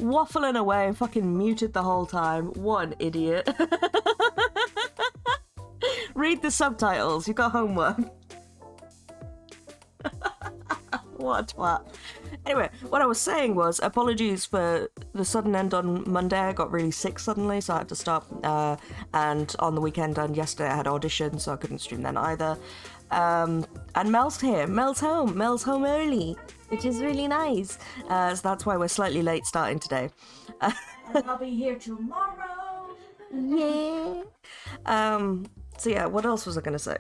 waffling away and fucking muted the whole time. What an idiot. Read the subtitles, you got homework. What a twat. Anyway, what I was saying was, apologies for the sudden end on Monday. I got really sick suddenly, so I had to stop. And on the weekend and yesterday I had auditions, so I couldn't stream then either. And Mel's here. Mel's home. Mel's home early, which is really nice. So that's why we're slightly late starting today. And I'll be here tomorrow. Yeah. So yeah, what else was I going to say?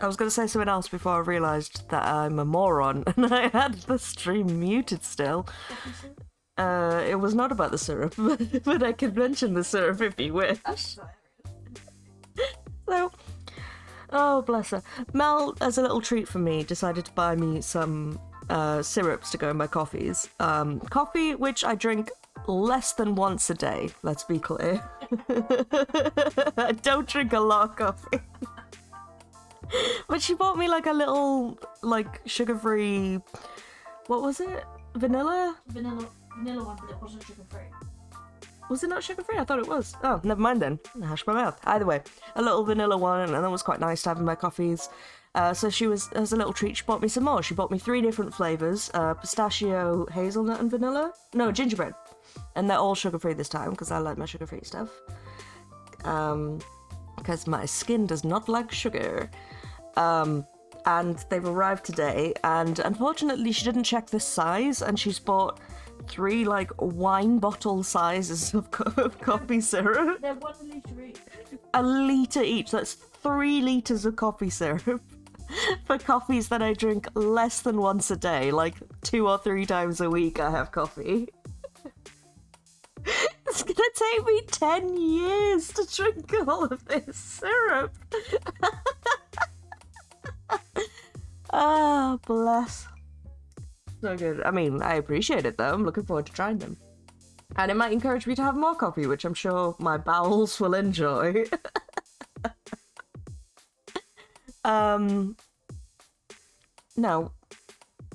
I was going to say something else before I realised that I'm a moron and I had the stream muted still. It was not about the syrup, but I could mention the syrup if you wish. So, oh bless her. Mel, as a little treat for me, decided to buy me some syrups to go in my coffees. Coffee which I drink less than once a day, let's be clear. I don't drink a lot of coffee. But she bought me like a little, like, sugar-free, what was it? Vanilla? Vanilla one, but it wasn't sugar-free. Was it not sugar-free? I thought it was. Oh, never mind then. Hush my mouth. Either way, a little vanilla one, and that was quite nice to have in my coffees. So she was, as a little treat, she bought me some more. She bought me 3 different flavours, pistachio, hazelnut, and vanilla. No, gingerbread. And they're all sugar-free this time, because I like my sugar-free stuff. Because my skin does not like sugar. And they've arrived today, and unfortunately she didn't check the size, and she's bought 3 like wine bottle sizes of coffee syrup. They're 1 litre each. A litre each, that's 3 litres of coffee syrup for coffees that I drink less than once a day, like 2 or 3 times a week I have coffee. It's gonna take me 10 years to drink all of this syrup. Ah, bless. So good. I mean, I appreciate it though. I'm looking forward to trying them. And it might encourage me to have more coffee, which I'm sure my bowels will enjoy. No.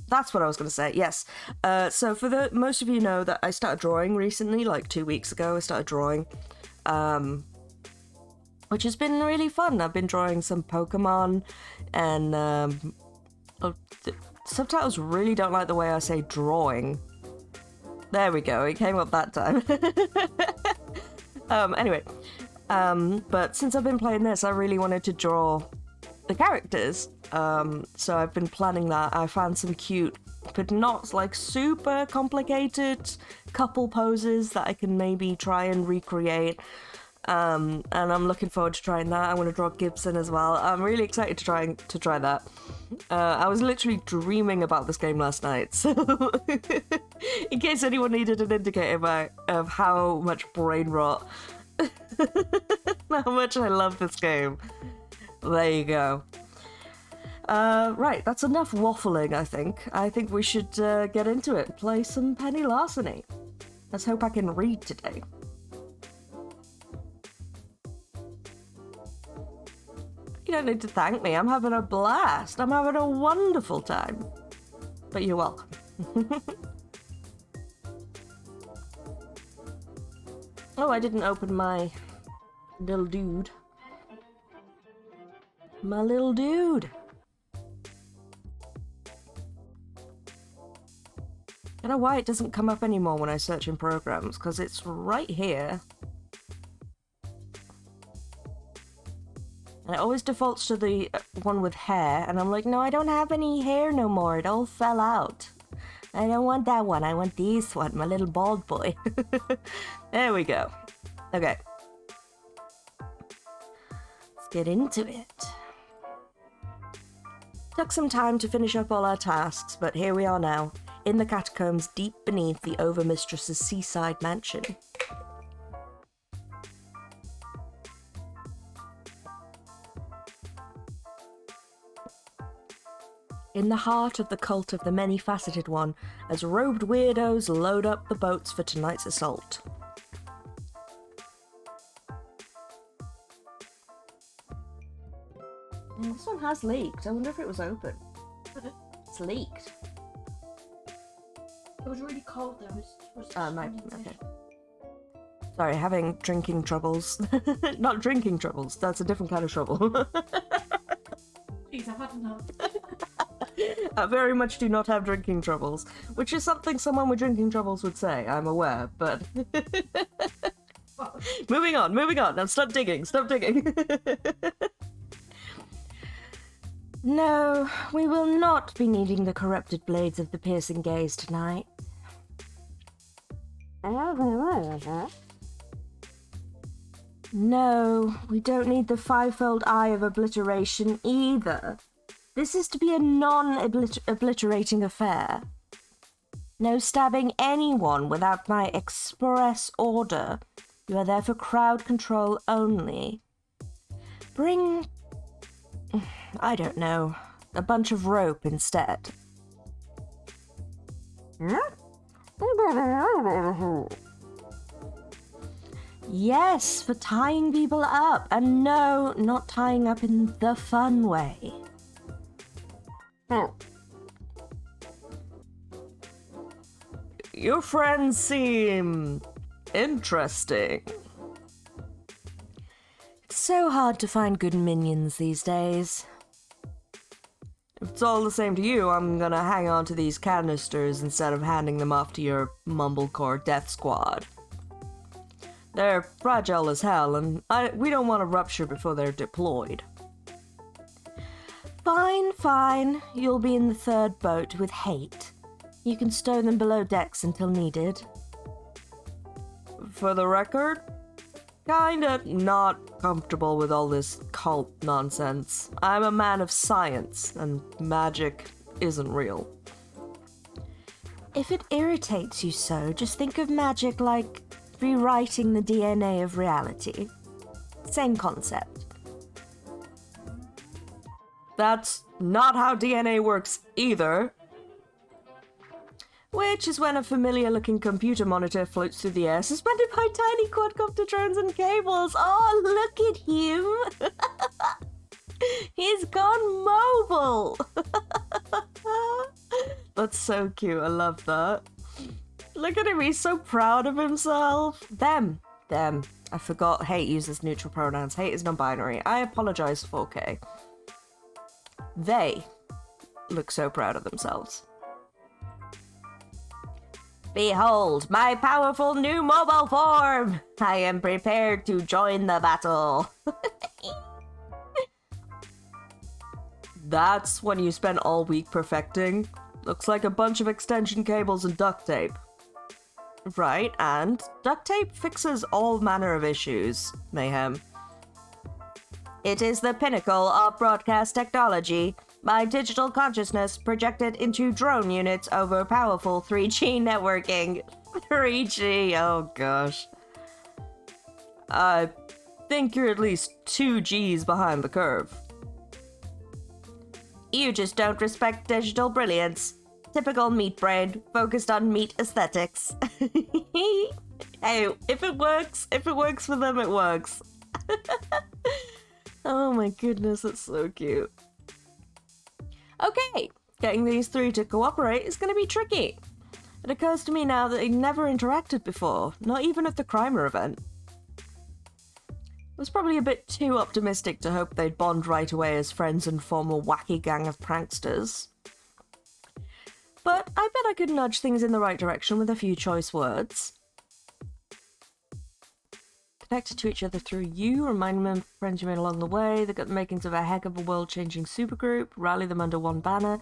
That's what I was going to say, yes. So for most of you know that I started drawing recently, like 2 weeks ago I started drawing. Which has been really fun. I've been drawing some Pokemon, and subtitles really don't like the way I say drawing. There we go, it came up that time. Anyway, but since I've been playing this, I really wanted to draw the characters. So I've been planning that. I found some cute, but not like super complicated couple poses that I can maybe try and recreate. And I'm looking forward to trying that. I want to draw Gibson as well. I'm really excited to try that. I was literally dreaming about this game last night, so in case anyone needed an indicator of how much brain rot, how much I love this game. There you go. Right, that's enough waffling, I think. I think we should get into it. Play some Penny Larceny. Let's hope I can read today. You don't need to thank me. I'm having a blast. I'm having a wonderful time. But you're welcome. Oh, I didn't open my little dude. My little dude. I don't know why it doesn't come up anymore when I search in programs, because it's right here. And it always defaults to the one with hair, and I'm like, no, I don't have any hair no more. It all fell out. I don't want that one. I want this one, my little bald boy. There we go. Okay. Let's get into it. Took some time to finish up all our tasks, but here we are now, in the catacombs deep beneath the Overmistress's seaside mansion. In the heart of the cult of the Many-Faceted One, as robed weirdos load up the boats for tonight's assault. Yeah, this one has leaked. I wonder if it was open. It's leaked. It was really cold there. Okay. Sorry, having drinking troubles. Not drinking troubles, that's a different kind of trouble. Jeez, I've had enough. I very much do not have drinking troubles, which is something someone with drinking troubles would say, I'm aware, but... Moving on, now stop digging. No, we will not be needing the corrupted blades of the piercing gaze tonight. No, we don't need the fivefold eye of obliteration either. This is to be a non-obliterating affair. No stabbing anyone without my express order. You are there for crowd control only. Bring... I don't know. A bunch of rope instead. Yes, for tying people up. And no, not tying up in the fun way. Your friends seem... interesting. It's so hard to find good minions these days. If it's all the same to you, I'm gonna hang on to these canisters instead of handing them off to your Mumblecore death squad. They're fragile as hell, and we don't want to rupture before they're deployed. Fine. You'll be in the third boat with Hate. You can stow them below decks until needed. For the record, kinda not comfortable with all this cult nonsense. I'm a man of science, and magic isn't real. If it irritates you so, just think of magic like rewriting the DNA of reality. Same concept. That's not how DNA works either. Which is when a familiar-looking computer monitor floats through the air, suspended by tiny quadcopter drones and cables. Oh, look at him! He's gone mobile! That's so cute, I love that. Look at him, he's so proud of himself. Them. I forgot Hate uses neutral pronouns. Hate is non-binary. I apologize, 4K. They look so proud of themselves. Behold, my powerful new mobile form! I am prepared to join the battle. That's when you spend all week perfecting. Looks like a bunch of extension cables and duct tape. Right, and duct tape fixes all manner of issues, Mayhem. It is the pinnacle of broadcast technology. My digital consciousness projected into drone units over powerful 3G networking. 3G, oh gosh. I think you're at least 2 Gs behind the curve. You just don't respect digital brilliance. Typical meat brain, focused on meat aesthetics. Hey, if it works for them, it works. Oh my goodness, that's so cute. Okay, getting these three to cooperate is going to be tricky. It occurs to me now that they never interacted before, not even at the Crimer event. I was probably a bit too optimistic to hope they'd bond right away as friends and form a wacky gang of pranksters. But I bet I could nudge things in the right direction with a few choice words. Connected to each other through you, remind them of friends you made along the way, they've got the makings of a heck of a world-changing supergroup, rally them under one banner,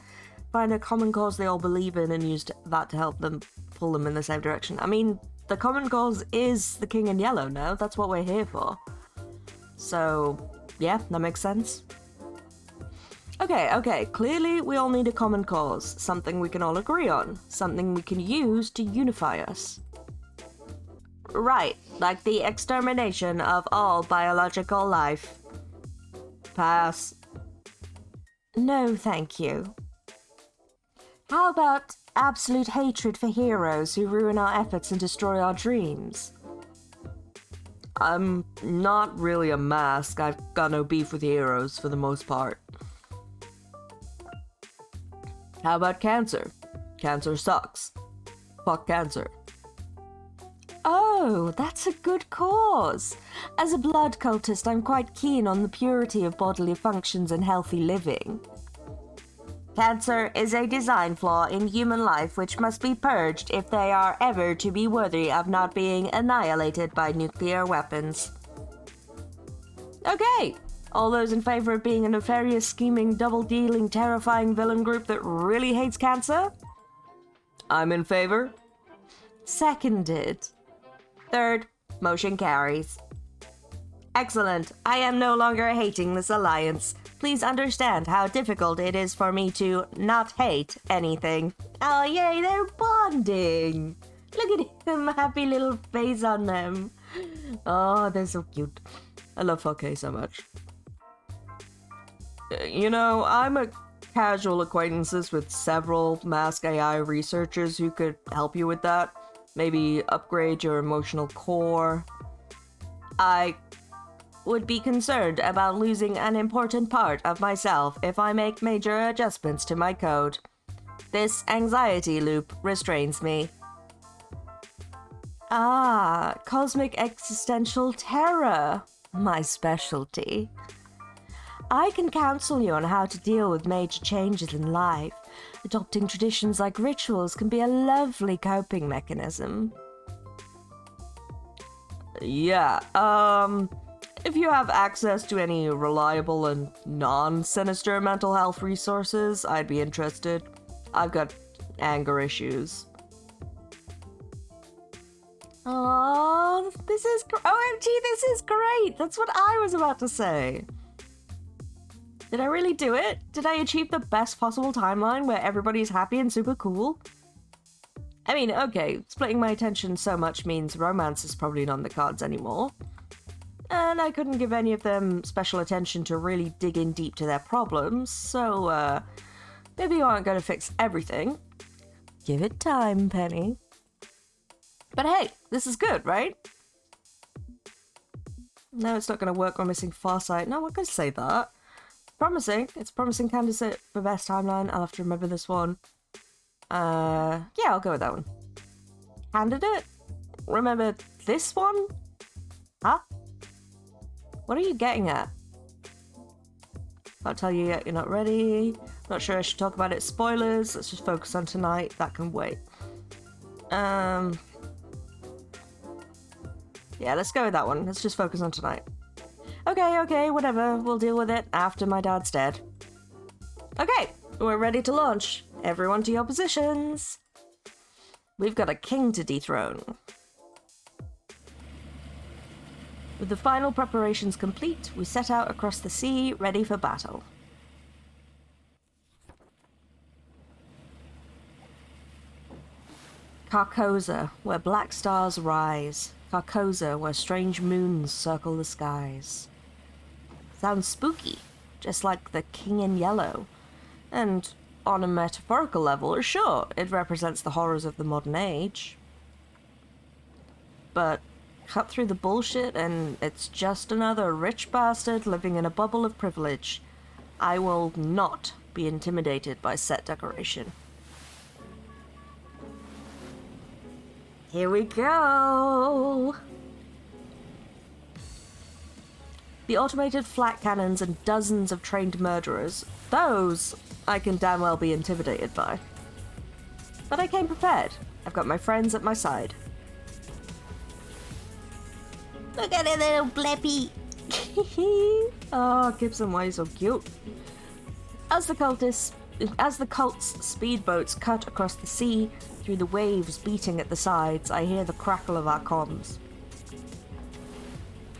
find a common cause they all believe in and use that to help them pull them in the same direction. I mean, the common cause is the King in Yellow now, that's what we're here for. So, yeah, that makes sense. Okay, clearly we all need a common cause, something we can all agree on, something we can use to unify us. Right, like the extermination of all biological life. Pass. No, thank you. How about absolute hatred for heroes who ruin our efforts and destroy our dreams? I'm not really a mask. I've got no beef with heroes for the most part. How about cancer? Cancer sucks. fuck cancer. Oh, that's a good cause. As a blood cultist, I'm quite keen on the purity of bodily functions and healthy living. Cancer is a design flaw in human life which must be purged if they are ever to be worthy of not being annihilated by nuclear weapons. Okay, all those in favor of being a nefarious, scheming, double-dealing, terrifying villain group that really hates cancer? I'm in favor. Seconded. Third, motion carries. Excellent. I am no longer hating this alliance. Please understand how difficult it is for me to not hate anything. Oh yay, they're bonding. Look at him, happy little face on them. Oh, they're so cute. I love Fouquet so much. You know, I'm a casual acquaintances with several mask AI researchers who could help you with that. Maybe upgrade your emotional core. I would be concerned about losing an important part of myself if I make major adjustments to my code. This anxiety loop restrains me. Ah, cosmic existential terror, my specialty. I can counsel you on how to deal with major changes in life. Adopting traditions like rituals can be a lovely coping mechanism. Yeah, if you have access to any reliable and non-sinister mental health resources, I'd be interested. I've got anger issues. Oh, this is OMG, this is great! That's what I was about to say. Did I really do it? Did I achieve the best possible timeline where everybody's happy and super cool? I mean, okay, splitting my attention so much means romance is probably not on the cards anymore. And I couldn't give any of them special attention to really dig in deep to their problems, so, maybe you aren't going to fix everything. Give it time, Penny. But hey, this is good, right? No, it's not going to work. We're missing Farsight. No, I'm not going to say that. Promising. It's a promising candidate for best timeline. I'll have to remember this one. Yeah, I'll go with that one. Candidate? Remember this one? Huh? What are you getting at? Can't tell you yet, you're not ready. Not sure I should talk about it. Spoilers. Let's just focus on tonight. That can wait. Yeah, let's go with that one. Let's just focus on tonight. Okay, whatever. We'll deal with it after my dad's dead. Okay, we're ready to launch. Everyone to your positions. We've got a king to dethrone. With the final preparations complete, we set out across the sea, ready for battle. Carcosa, where black stars rise. Carcosa, where strange moons circle the skies. Sounds spooky, just like the King in Yellow. And on a metaphorical level, sure, it represents the horrors of the modern age. But cut through the bullshit and it's just another rich bastard living in a bubble of privilege. I will not be intimidated by set decoration. Here we go! The automated flat cannons and dozens of trained murderers, those I can damn well be intimidated by. But I came prepared. I've got my friends at my side. Look at it, little bleppy! Oh, Gibson, why are you so cute? As the cult's speedboats cut across the sea, through the waves beating at the sides, I hear the crackle of our comms.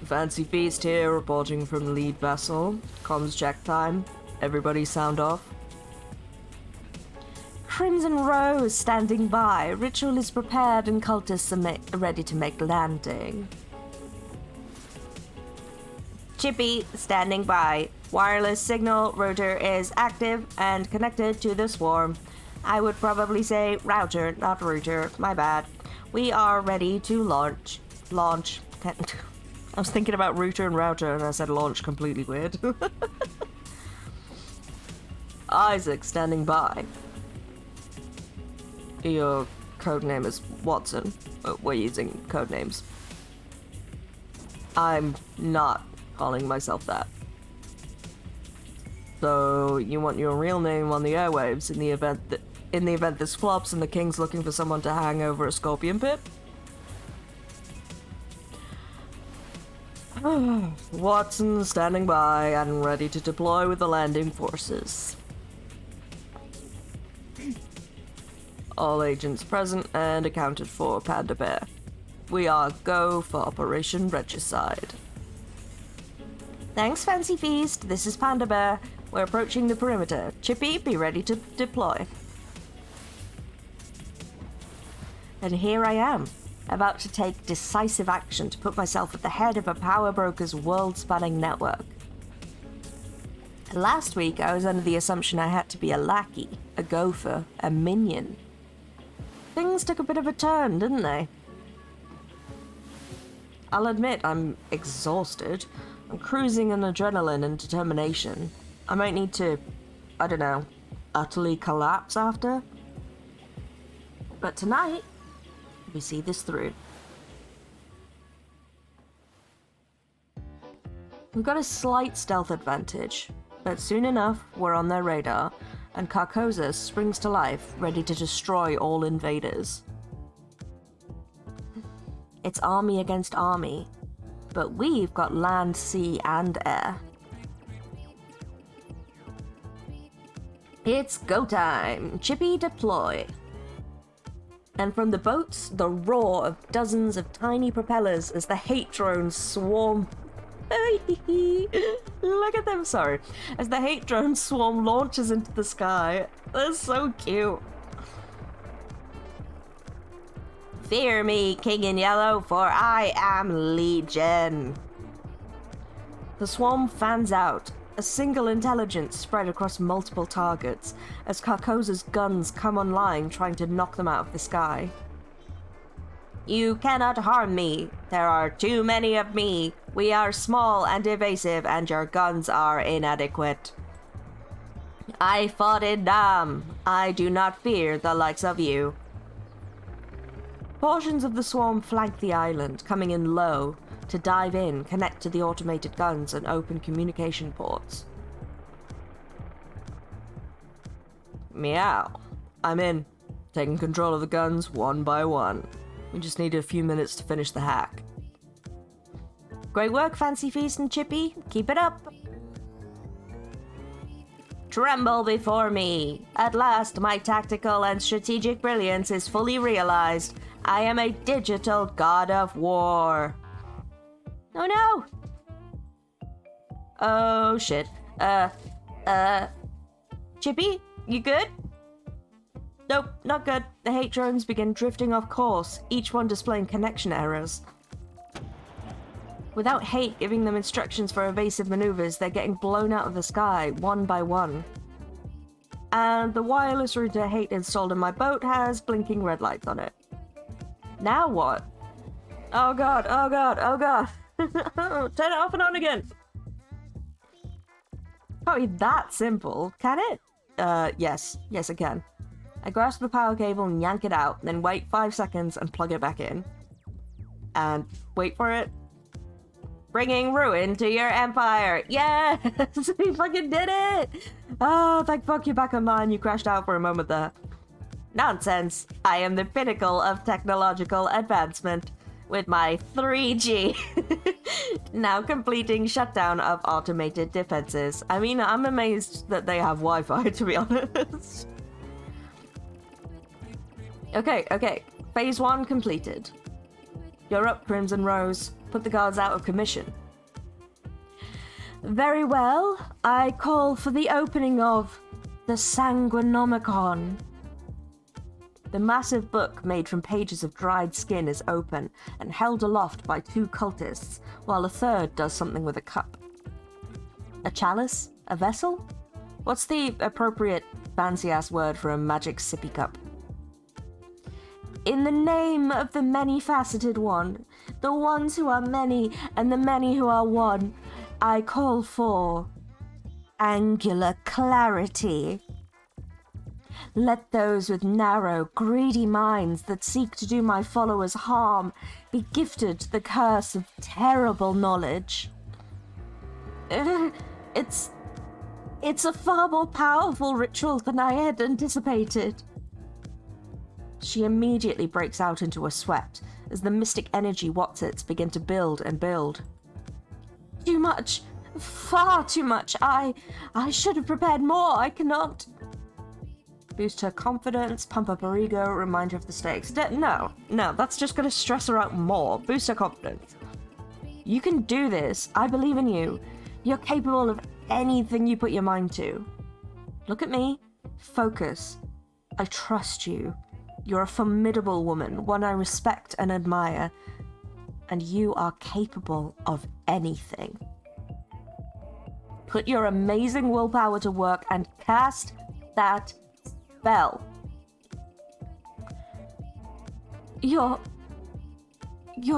Fancy Feast here, reporting from lead vessel. Comms check time. Everybody sound off. Crimson Rose standing by. Ritual is prepared and cultists are ready to make landing. Chippy standing by. Wireless signal router is active and connected to the swarm. I would probably say router, not router. My bad. We are ready to launch. Launch. I was thinking about router and router and I said launch, completely weird. Isaac standing by. You're codename is Watson. We're using codenames. I'm not calling myself that. So you want your real name on the airwaves in the event this flops and the king's looking for someone to hang over a scorpion pit? Watson standing by and ready to deploy with the landing forces. All agents present and accounted for, Panda Bear. We are go for Operation Regicide. Thanks, Fancy Feast. This is Panda Bear. We're approaching the perimeter. Chippy, be ready to deploy. And here I am, about to take decisive action to put myself at the head of a power broker's world-spanning network. Last week, I was under the assumption I had to be a lackey, a gopher, a minion. Things took a bit of a turn, didn't they? I'll admit I'm exhausted. I'm cruising on adrenaline and determination. I might need to, I don't know, utterly collapse after. But tonight, we see this through. We've got a slight stealth advantage, but soon enough we're on their radar, and Carcosa springs to life, ready to destroy all invaders. It's army against army, but we've got land, sea, and air. It's go time! Chippy, deploy! And from the boats, the roar of dozens of tiny propellers as the hate drones swarm... Look at them, sorry. As the hate drone swarm launches into the sky. They're so cute. Fear me, King in Yellow, for I am Legion. The swarm fans out, a single intelligence spread across multiple targets, as Carcosa's guns come online trying to knock them out of the sky. You cannot harm me. There are too many of me. We are small and evasive, and your guns are inadequate. I fought in Nam. I do not fear the likes of you. Portions of the swarm flank the island, coming in low, to dive in, connect to the automated guns, and open communication ports. Meow. I'm in. Taking control of the guns one by one. We just need a few minutes to finish the hack. Great work, Fancy Feast and Chippy. Keep it up. Tremble before me. At last, my tactical and strategic brilliance is fully realized. I am a digital god of war. Oh no! Oh shit. Chippy, you good? Nope, not good. The hate drones begin drifting off course, each one displaying connection errors. Without hate giving them instructions for evasive maneuvers, they're getting blown out of the sky, one by one. And the wireless router hate installed in my boat has blinking red lights on it. Now what? Oh god, oh god, oh god. Turn it off and on again. Can't be that simple, can it? Yes. Yes, it can. I grasp the power cable and yank it out, then wait 5 seconds and plug it back in. And wait for it. Bringing ruin to your empire. Yes! We fucking did it! Oh, thank fuck you're back online. You crashed out for a moment there. Nonsense. I am the pinnacle of technological advancement. With my 3G. Now completing shutdown of automated defenses. I mean, I'm amazed that they have Wi-Fi, to be honest. Okay. Phase 1 completed. You're up, Crimson Rose. Put the guards out of commission. Very well. I call for the opening of the Sanguinomicon. The massive book made from pages of dried skin is open and held aloft by 2 cultists, while a third does something with a cup. A chalice? A vessel? What's the appropriate fancy-ass word for a magic sippy cup? In the name of the many-faceted one, the ones who are many and the many who are one, I call for angular clarity. Let those with narrow, greedy minds that seek to do my followers harm be gifted the curse of terrible knowledge. It's a far more powerful ritual than I had anticipated. She immediately breaks out into a sweat as the mystic energy Watsits begin to build and build. Too much. Far too much. I should have prepared more. I cannot. Boost her confidence, pump up her ego, remind her of the stakes. No, that's just going to stress her out more. Boost her confidence. You can do this. I believe in you. You're capable of anything you put your mind to. Look at me. Focus. I trust you. You're a formidable woman, one I respect and admire. And you are capable of anything. Put your amazing willpower to work and cast that spell. Your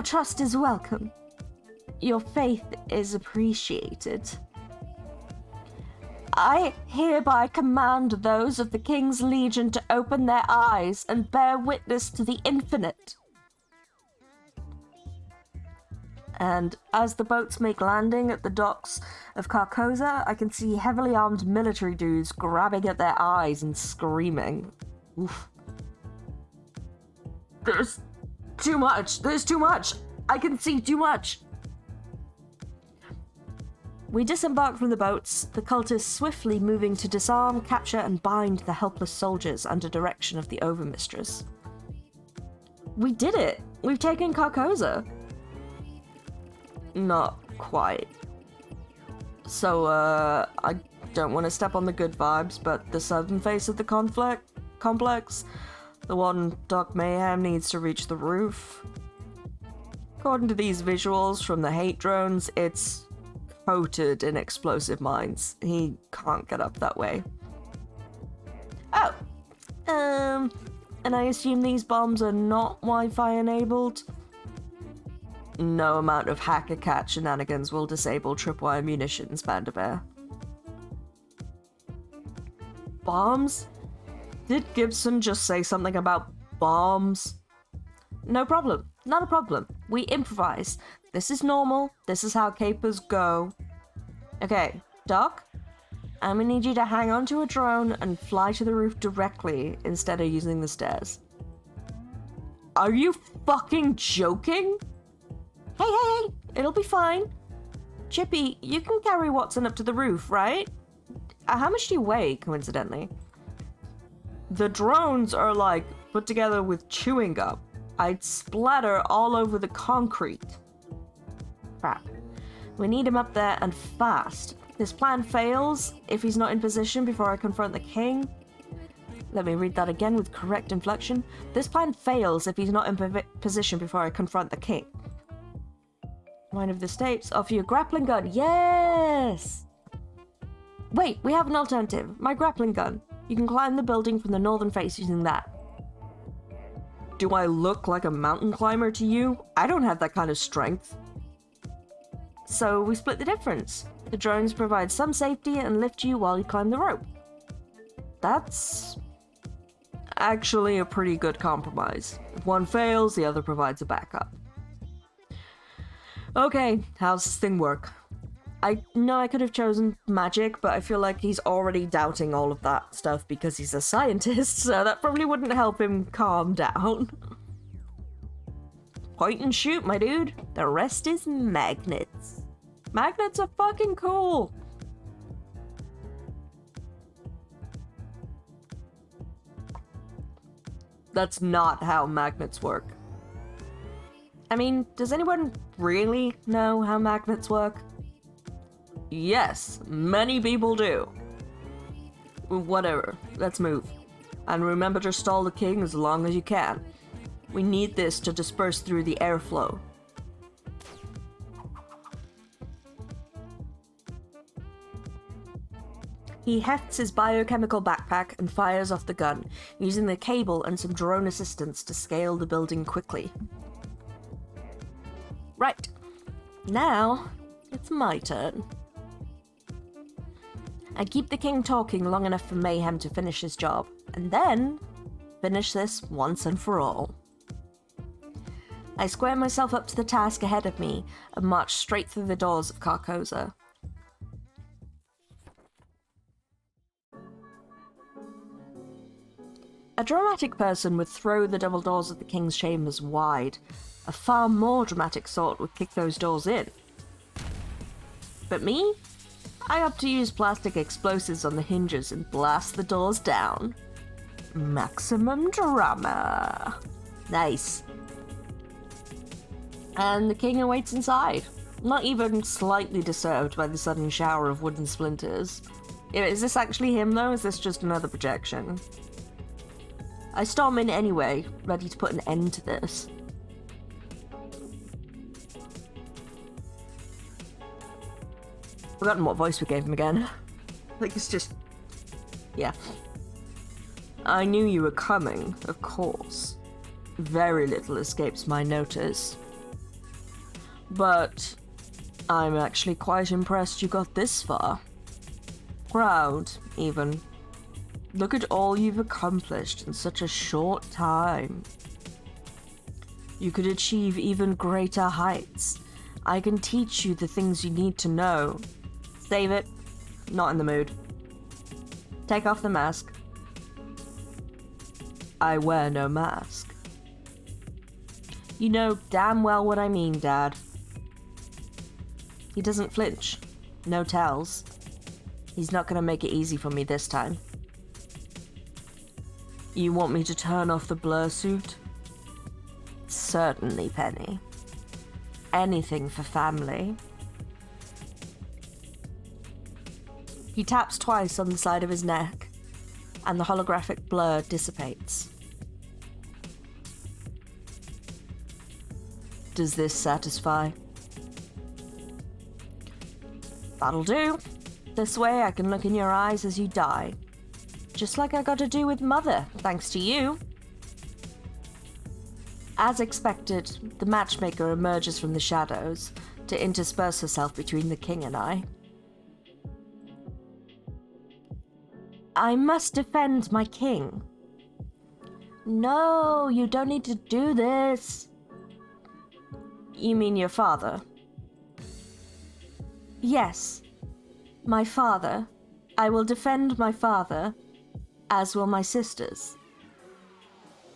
trust is welcome. Your faith is appreciated. I hereby command those of the King's Legion to open their eyes and bear witness to the infinite. And as the boats make landing at the docks of Carcosa, I can see heavily armed military dudes grabbing at their eyes and screaming. Oof. There's too much. There's too much. I can see too much. We disembark from the boats, the cultists swiftly moving to disarm, capture, and bind the helpless soldiers under direction of the Overmistress. We did it! We've taken Carcosa! Not quite. So, I don't want to step on the good vibes, but the southern face of the complex, the one Doc Mayhem needs to reach the roof. According to these visuals from the hate drones, it's coated in explosive mines. He can't get up that way. Oh! And I assume these bombs are not Wi-Fi enabled? No amount of hack-a-cat shenanigans will disable tripwire munitions, Panda Bear. Bombs? Did Gibson just say something about bombs? No problem. Not a problem. We improvise. This is normal. This is how capers go. Okay, Doc? I'm gonna need you to hang onto a drone and fly to the roof directly instead of using the stairs. Are you fucking joking? Hey, it'll be fine. Chippy, you can carry Watson up to the roof, right? How much do you weigh, coincidentally? The drones are like put together with chewing gum. I'd splatter all over the concrete. Crap. We need him up there and fast. This plan fails if he's not in position before I confront the king. Let me read that again with correct inflection. This plan fails if he's not in position before I confront the king. Wine of the States, offer you a grappling gun. Yes! Wait, we have an alternative. My grappling gun. You can climb the building from the northern face using that. Do I look like a mountain climber to you? I don't have that kind of strength. So we split the difference. The drones provide some safety and lift you while you climb the rope. That's actually a pretty good compromise. If one fails, the other provides a backup. Okay, how's this thing work? I know I could have chosen magic, but I feel like he's already doubting all of that stuff because he's a scientist, so that probably wouldn't help him calm down. Point and shoot, my dude. The rest is magnets. Magnets are fucking cool. That's not how magnets work. I mean, does anyone really know how magnets work? Yes, many people do. Whatever, let's move. And remember to stall the king as long as you can. We need this to disperse through the airflow. He hefts his biochemical backpack and fires off the gun, using the cable and some drone assistance to scale the building quickly. Right. Now, it's my turn. I keep the king talking long enough for Mayhem to finish his job. and then finish this once and for all. I square myself up to the task ahead of me and march straight through the doors of Carcosa. A dramatic person would throw the double doors of the king's chambers wide. A far more dramatic sort would kick those doors in. But me? I opt to use plastic explosives on the hinges and blast the doors down. Maximum drama. Nice. And the king awaits inside, not even slightly disturbed by the sudden shower of wooden splinters. Is this actually him though? Is this just another projection? I storm in anyway, ready to put an end to this. Forgotten what voice we gave him again. Like, it's just... yeah. I knew you were coming, of course. Very little escapes my notice. But I'm actually quite impressed you got this far. Proud, even. Look at all you've accomplished in such a short time. You could achieve even greater heights. I can teach you the things you need to know. Save it. Not in the mood. Take off the mask. I wear no mask. You know damn well what I mean, Dad. He doesn't flinch. No tells. He's not gonna make it easy for me this time. You want me to turn off the blur suit? Certainly, Penny. Anything for family. He taps twice on the side of his neck, and the holographic blur dissipates. Does this satisfy? That'll do. This way I can look in your eyes as you die. Just like I got to do with Mother, thanks to you. As expected, the matchmaker emerges from the shadows to intersperse herself between the king and I. I must defend my king. No, you don't need to do this. You mean your father? Yes, my father. I will defend my father, as will my sisters.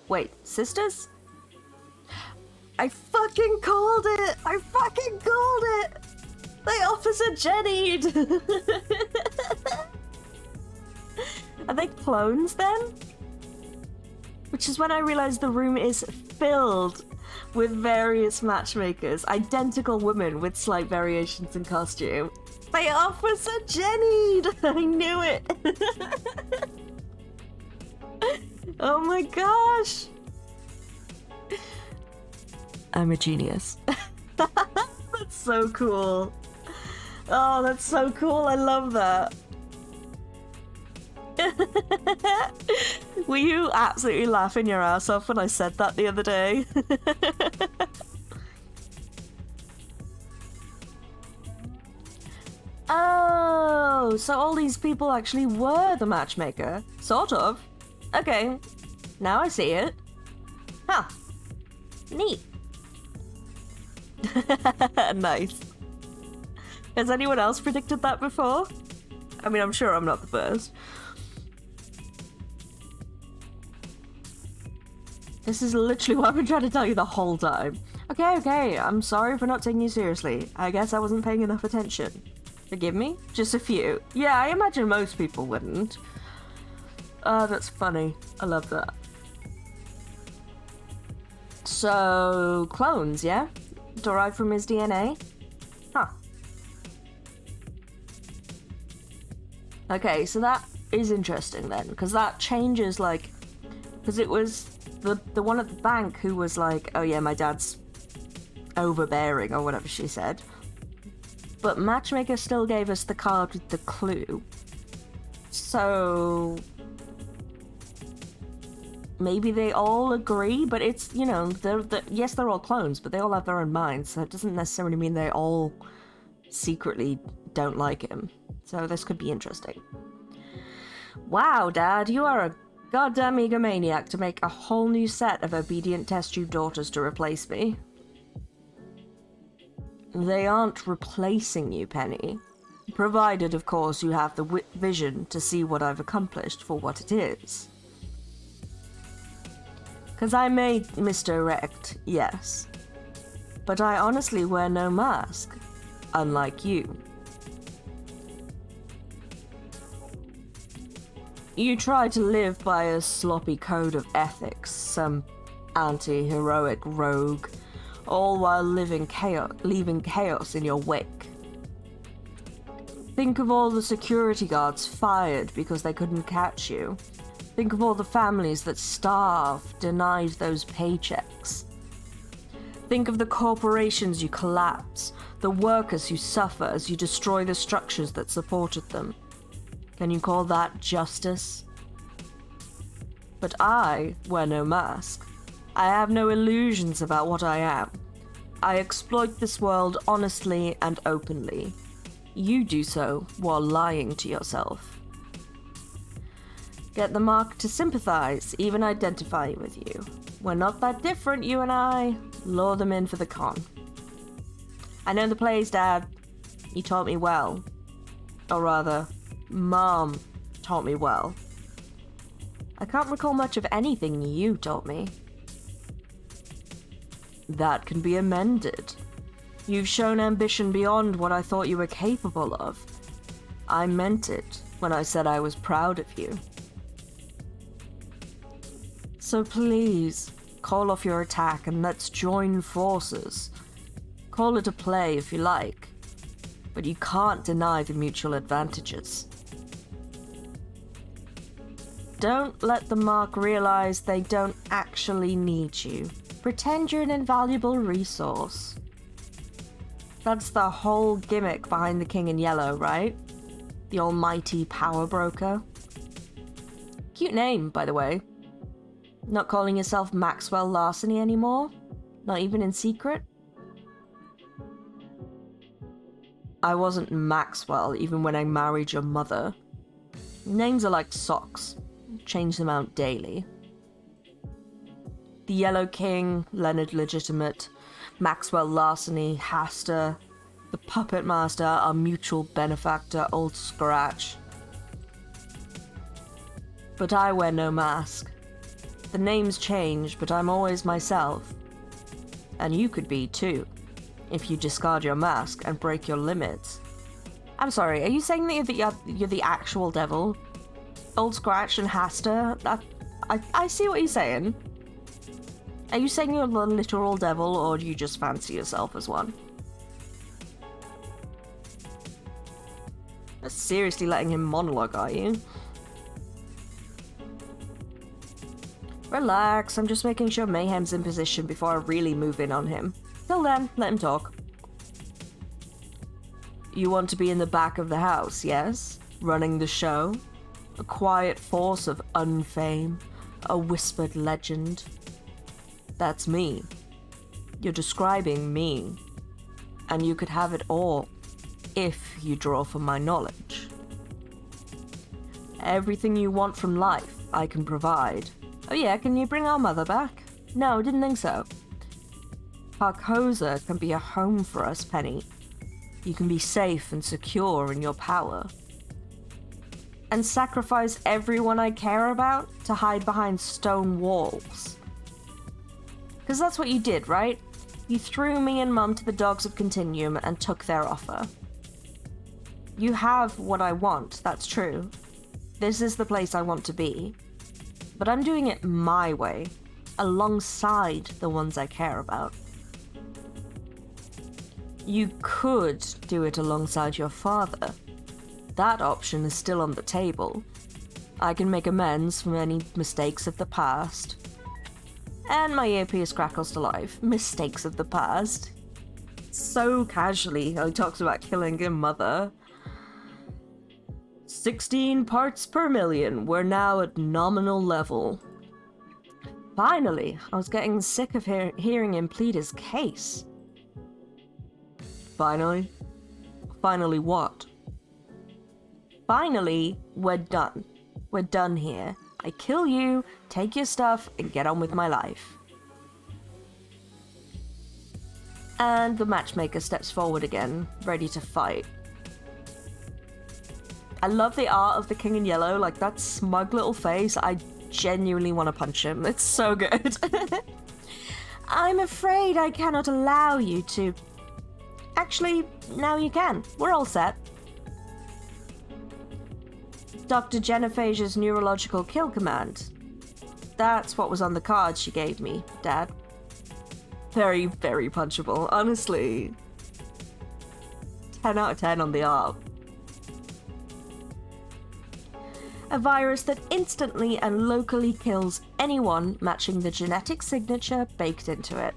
Wait, sisters? I fucking called it! I fucking called it! They Officer Jennied! Are they clones then? Which is when I realized the room is filled with various matchmakers, identical women with slight variations in costume. They Officer Jennied! I knew it! Oh my gosh! I'm a genius. That's so cool. Oh, that's so cool. I love that. Were you absolutely laughing your ass off when I said that the other day? Oh, so all these people actually were the matchmaker. Sort of. Okay, now I see it. Huh. Neat. Nice. Has anyone else predicted that before? I mean, I'm sure I'm not the first. This is literally what I've been trying to tell you the whole time. Okay, I'm sorry for not taking you seriously. I guess I wasn't paying enough attention. Forgive me? Just a few. Yeah, I imagine most people wouldn't. That's funny. I love that. So, clones, yeah? Derived from his DNA? Huh. Okay, so that is interesting then, because that changes, like... Because it was the one at the bank who was like, oh yeah, my dad's overbearing, or whatever she said. But Matchmaker still gave us the card with the clue. So... maybe they all agree, but it's, you know, yes, they're all clones, but they all have their own minds, so it doesn't necessarily mean they all secretly don't like him. So this could be interesting. Wow, Dad, you are a goddamn egomaniac to make a whole new set of obedient test tube daughters to replace me. They aren't replacing you, Penny. Provided, of course, you have the vision to see what I've accomplished for what it is. Because I may misdirect, yes. But I honestly wear no mask, unlike you. You try to live by a sloppy code of ethics, some anti-heroic rogue, all while leaving chaos in your wake. Think of all the security guards fired because they couldn't catch you. Think of all the families that starved, denied those paychecks. Think of the corporations you collapse, the workers who suffer as you destroy the structures that supported them. Can you call that justice? But I wear no mask. I have no illusions about what I am. I exploit this world honestly and openly. You do so while lying to yourself. Get the mark to sympathize, even identify with you. We're not that different, you and I. Lure them in for the con. I know the plays, Dad. You taught me well. Or rather, Mom taught me well. I can't recall much of anything you taught me. That can be amended. You've shown ambition beyond what I thought you were capable of. I meant it when I said I was proud of you. So please, call off your attack and let's join forces. Call it a play if you like, but you can't deny the mutual advantages. Don't let the Mark realize they don't actually need you. Pretend you're an invaluable resource. That's the whole gimmick behind the King in Yellow, right? The almighty power broker. Cute name, by the way. Not calling yourself Maxwell Larceny anymore? Not even in secret? I wasn't Maxwell even when I married your mother. Names are like socks. Change them out daily. The Yellow King, Leonard Legitimate, Maxwell Larceny, Haster, the Puppet Master, our mutual benefactor, Old Scratch. But I wear no mask. The names change, but I'm always myself. And you could be too, if you discard your mask and break your limits. I'm sorry, are you saying that you're the actual devil? Old Scratch and Haster? I see what you're saying. Are you saying you're the literal devil, or do you just fancy yourself as one? You're seriously letting him monologue, are you? Relax, I'm just making sure Mayhem's in position before I really move in on him. Till then, let him talk. You want to be in the back of the house, yes? Running the show? A quiet force of unfame? A whispered legend? That's me. You're describing me. And you could have it all, if you draw from my knowledge. Everything you want from life, I can provide. Oh yeah, can you bring our mother back? No, didn't think so. Carcosa can be a home for us, Penny. You can be safe and secure in your power. And sacrifice everyone I care about to hide behind stone walls. Because that's what you did, right? You threw me and Mum to the dogs of Continuum and took their offer. You have what I want, that's true. This is the place I want to be. But I'm doing it my way, alongside the ones I care about. You could do it alongside your father. That option is still on the table. I can make amends for any mistakes of the past. And my earpiece crackles to life. Mistakes of the past. So casually how he talks about killing your mother. 16 parts per million. We're now at nominal level. Finally, I was getting sick of hearing him plead his case. Finally? Finally what? Finally, we're done. We're done here. I kill you, take your stuff, and get on with my life. And the matchmaker steps forward again, ready to fight. I love the art of the King in Yellow, like that smug little face. I genuinely want to punch him. It's so good. I'm afraid I cannot allow you to... Actually, now you can. We're all set. Dr. Genophasia's neurological kill command. That's what was on the card she gave me, Dad. Very, very punchable, honestly. 10 out of 10 on the art. A virus that instantly and locally kills anyone matching the genetic signature baked into it.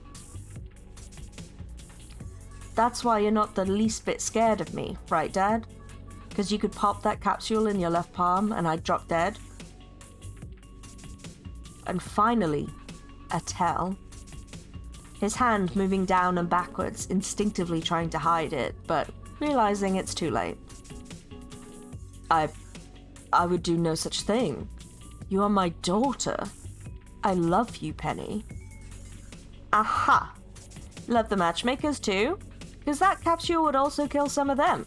That's why you're not the least bit scared of me, right, Dad? Because you could pop that capsule in your left palm and I'd drop dead. And finally, a tell. His hand moving down and backwards, instinctively trying to hide it, but realizing it's too late. I would do no such thing. You are my daughter. I love you, Penny. Aha! Love the matchmakers too? Because that capsule would also kill some of them.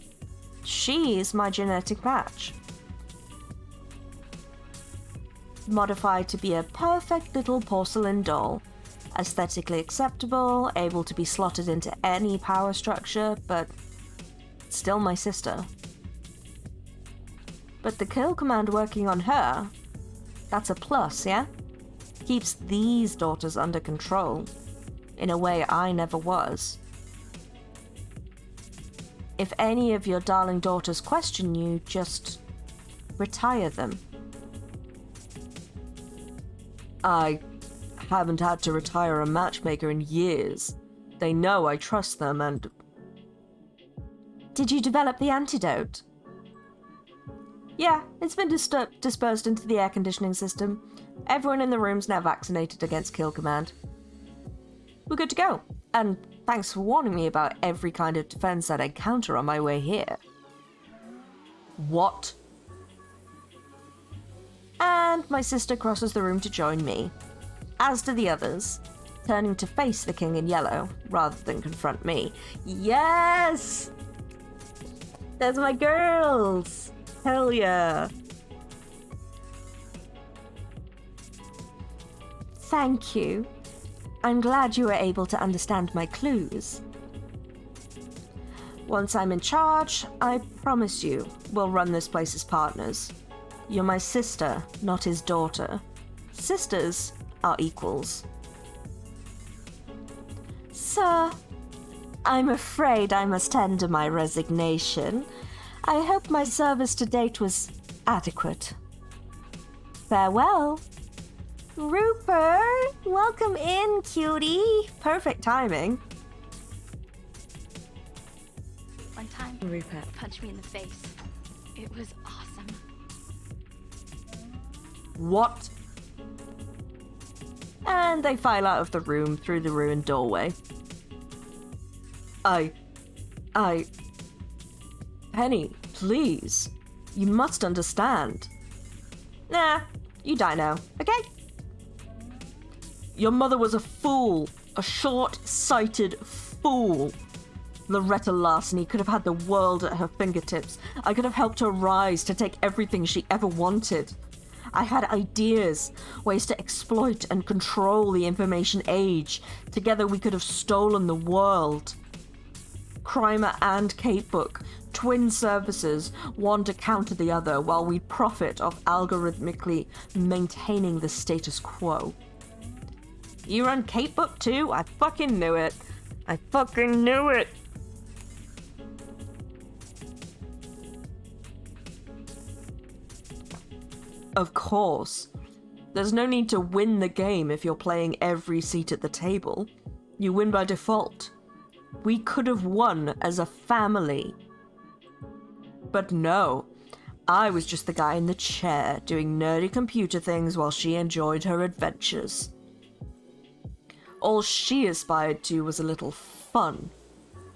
She's my genetic match. Modified to be a perfect little porcelain doll. Aesthetically acceptable, able to be slotted into any power structure, but still my sister. But the kill command working on her, that's a plus, yeah? Keeps these daughters under control, in a way I never was. If any of your darling daughters question you, just retire them. I haven't had to retire a matchmaker in years. They know I trust them and... Did you develop the antidote? Yeah, it's been dispersed into the air conditioning system. Everyone in the room's now vaccinated against kill command. We're good to go. And thanks for warning me about every kind of defense I'd encounter on my way here. What? And my sister crosses the room to join me, as do the others, turning to face the King in Yellow rather than confront me. Yes! There's my girls! Hell yeah! Thank you. I'm glad you were able to understand my clues. Once I'm in charge, I promise you we'll run this place as partners. You're my sister, not his daughter. Sisters are equals. Sir, I'm afraid I must tender my resignation. I hope my service to date was adequate. Farewell. Rupert, welcome in, cutie. Perfect timing. One time, Rupert punched me in the face. It was awesome. What? And they file out of the room through the ruined doorway. Penny, please. You must understand. Nah, you die now, okay? Your mother was a fool. A short-sighted fool. Loretta Larceny could have had the world at her fingertips. I could have helped her rise to take everything she ever wanted. I had ideas, ways to exploit and control the information age. Together we could have stolen the world. Crimer and Capebook, twin services, one to counter the other while we profit off algorithmically maintaining the status quo. You run Capebook too? I fucking knew it. I fucking knew it. Of course. There's no need to win the game if you're playing every seat at the table. You win by default. We could have won as a family. But no, I was just the guy in the chair doing nerdy computer things while she enjoyed her adventures. All she aspired to was a little fun.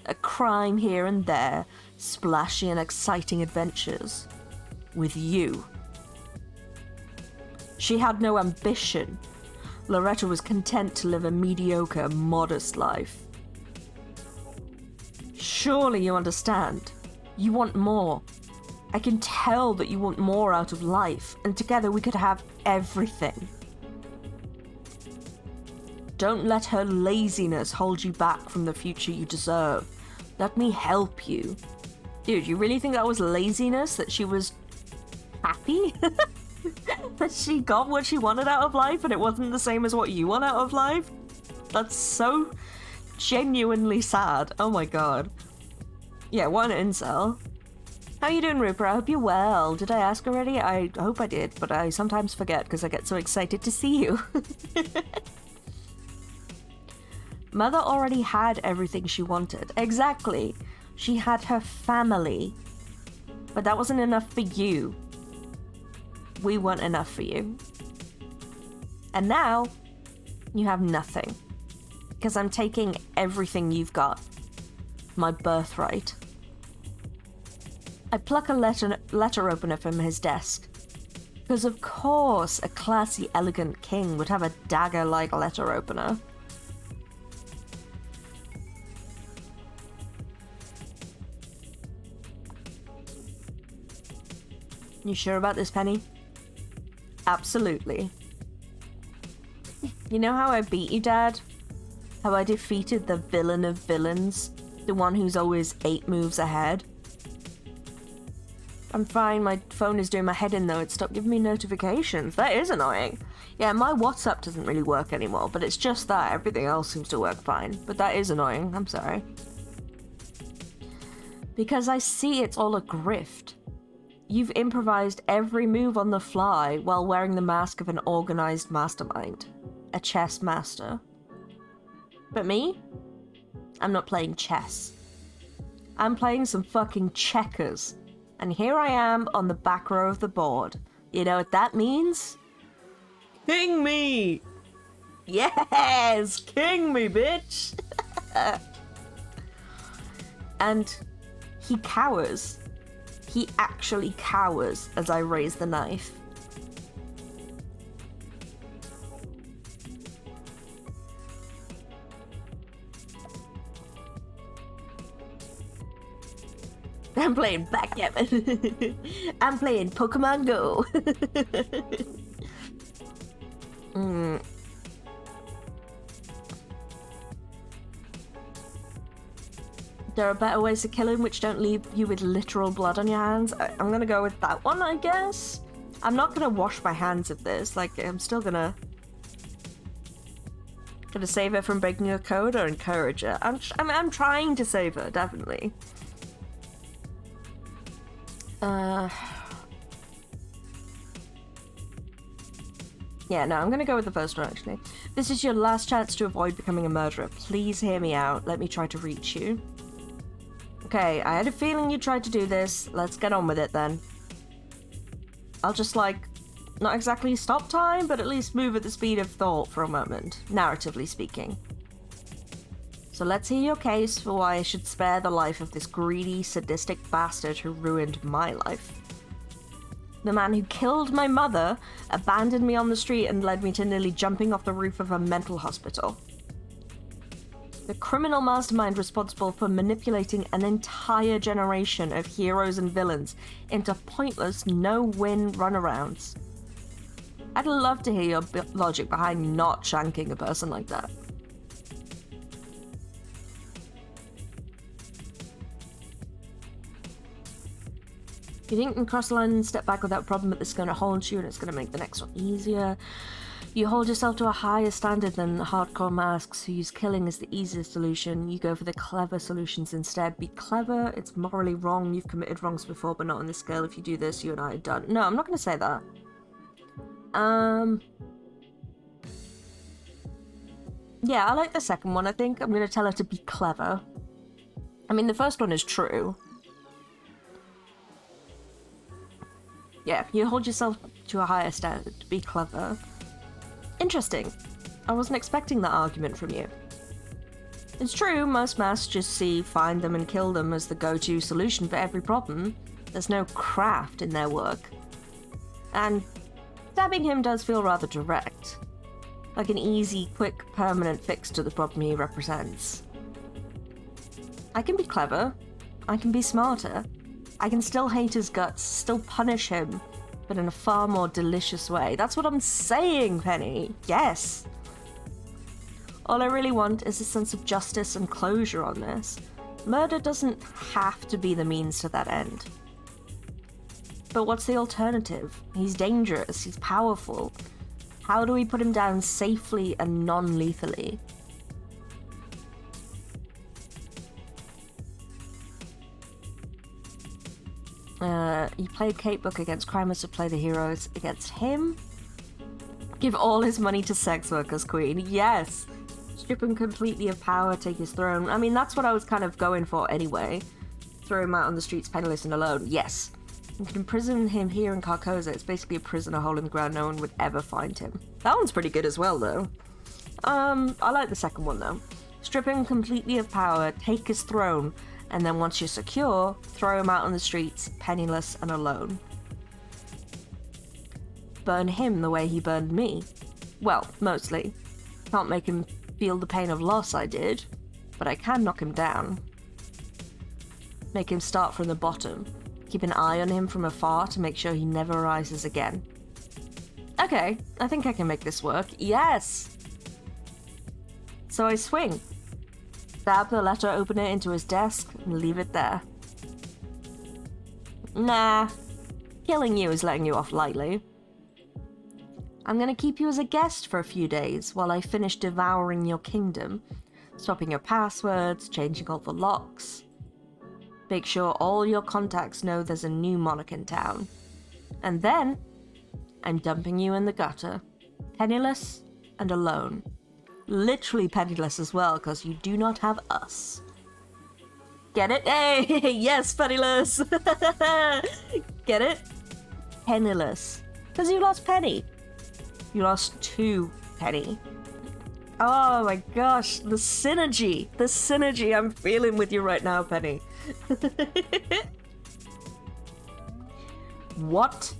A crime here and there, splashy and exciting adventures. With you. She had no ambition. Loretta was content to live a mediocre, modest life. Surely you understand. You want more. I can tell that you want more out of life, and together we could have everything. Don't let her laziness hold you back from the future you deserve. Let me help you. Dude, you really think that was laziness? That she was happy? That she got what she wanted out of life and it wasn't the same as what you want out of life? That's so genuinely sad. Oh my god. Yeah, what an incel. How you doing, Rupert? I hope you're well. Did I ask already? I hope I did, but I sometimes forget because I get so excited to see you. Mother already had everything she wanted. Exactly. She had her family. But that wasn't enough for you. We weren't enough for you. And now, you have nothing. Because I'm taking everything you've got. My birthright. I pluck a letter opener from his desk. Because of course a classy, elegant king would have a dagger-like letter opener. You sure about this, Penny? Absolutely. You know how I beat you, Dad? How I defeated the villain of villains? The one who's always 8 moves ahead? I'm fine, my phone is doing my head in though, it stopped giving me notifications. That is annoying. Yeah, my WhatsApp doesn't really work anymore, but it's just that everything else seems to work fine. But that is annoying, I'm sorry. Because I see it's all a grift. You've improvised every move on the fly while wearing the mask of an organized mastermind. A chess master. But me? I'm not playing chess. I'm playing some fucking checkers. And here I am on the back row of the board. You know what that means? King me! Yes! King me, bitch! And he cowers. He actually cowers as I raise the knife. I'm playing backgammon. I'm playing Pokemon Go. There are better ways to kill him which don't leave you with literal blood on your hands. I'm gonna go with that one, I guess. I'm not gonna wash my hands of this. Like, I'm still gonna save her from breaking her code or encourage her. I'm trying to save her, definitely. Yeah, no, I'm gonna go with the first one, actually. This is your last chance to avoid becoming a murderer. Please hear me out. Let me try to reach you. Okay, I had a feeling you tried to do this. Let's get on with it, then. I'll just, like, not exactly stop time, but at least move at the speed of thought for a moment, narratively speaking. So let's hear your case for why I should spare the life of this greedy, sadistic bastard who ruined my life. The man who killed my mother, abandoned me on the street, and led me to nearly jumping off the roof of a mental hospital. The criminal mastermind responsible for manipulating an entire generation of heroes and villains into pointless, no-win runarounds. I'd love to hear your logic behind not shanking a person like that. You think you can cross the line and step back without problem, but this is going to haunt you and it's going to make the next one easier. You hold yourself to a higher standard than hardcore masks who use killing as the easiest solution. You go for the clever solutions instead. Be clever, it's morally wrong, you've committed wrongs before, but not on this scale. If you do this, you and I are done. No, I'm not going to say that. Yeah, I like the second one, I think. I'm going to tell her to be clever. I mean, the first one is true. Yeah, you hold yourself to a higher standard. Be clever. Interesting. I wasn't expecting that argument from you. It's true, most masks just see find them and kill them as the go-to solution for every problem. There's no craft in their work. And, Stabbing him does feel rather direct. Like an easy, quick, permanent fix to the problem he represents. I can be clever. I can be smarter. I can still hate his guts, still punish him, but in a far more delicious way. That's what I'm saying, Penny. Yes. All I really want is a sense of justice and closure on this. Murder doesn't have to be the means to that end. But what's the alternative? He's dangerous, he's powerful. How do we put him down safely and non-lethally? You played Kate Book against crime, must have played the heroes against him. Give all his money to sex workers, Queen. Yes! Strip him completely of power, take his throne. I mean, that's what I was kind of going for anyway. Throw him out on the streets penniless and alone. Yes. You can imprison him here in Carcosa. It's basically a prison, a hole in the ground. No one would ever find him. That one's pretty good as well, though. I like the second one, though. Strip him completely of power, take his throne, and then once you're secure, throw him out on the streets, penniless and alone. Burn him the way he burned me. Well, mostly. Can't make him feel the pain of loss I did, but I can knock him down. Make him start from the bottom. Keep an eye on him from afar to make sure he never rises again. Okay, I think I can make this work. Yes! So I swing. Stab the letter opener into his desk and leave it there. Nah. Killing you is letting you off lightly. I'm gonna keep you as a guest for a few days while I finish devouring your kingdom, swapping your passwords, changing all the locks. Make sure all your contacts know there's a new monarch in town. And then, I'm dumping you in the gutter, penniless and alone. Literally penniless as well, because you do not have us. Get it? Hey, yes, penniless! Get it? Penniless. Because you lost Penny. You lost 2 Penny. Oh my gosh, the synergy I'm feeling with you right now, Penny. What?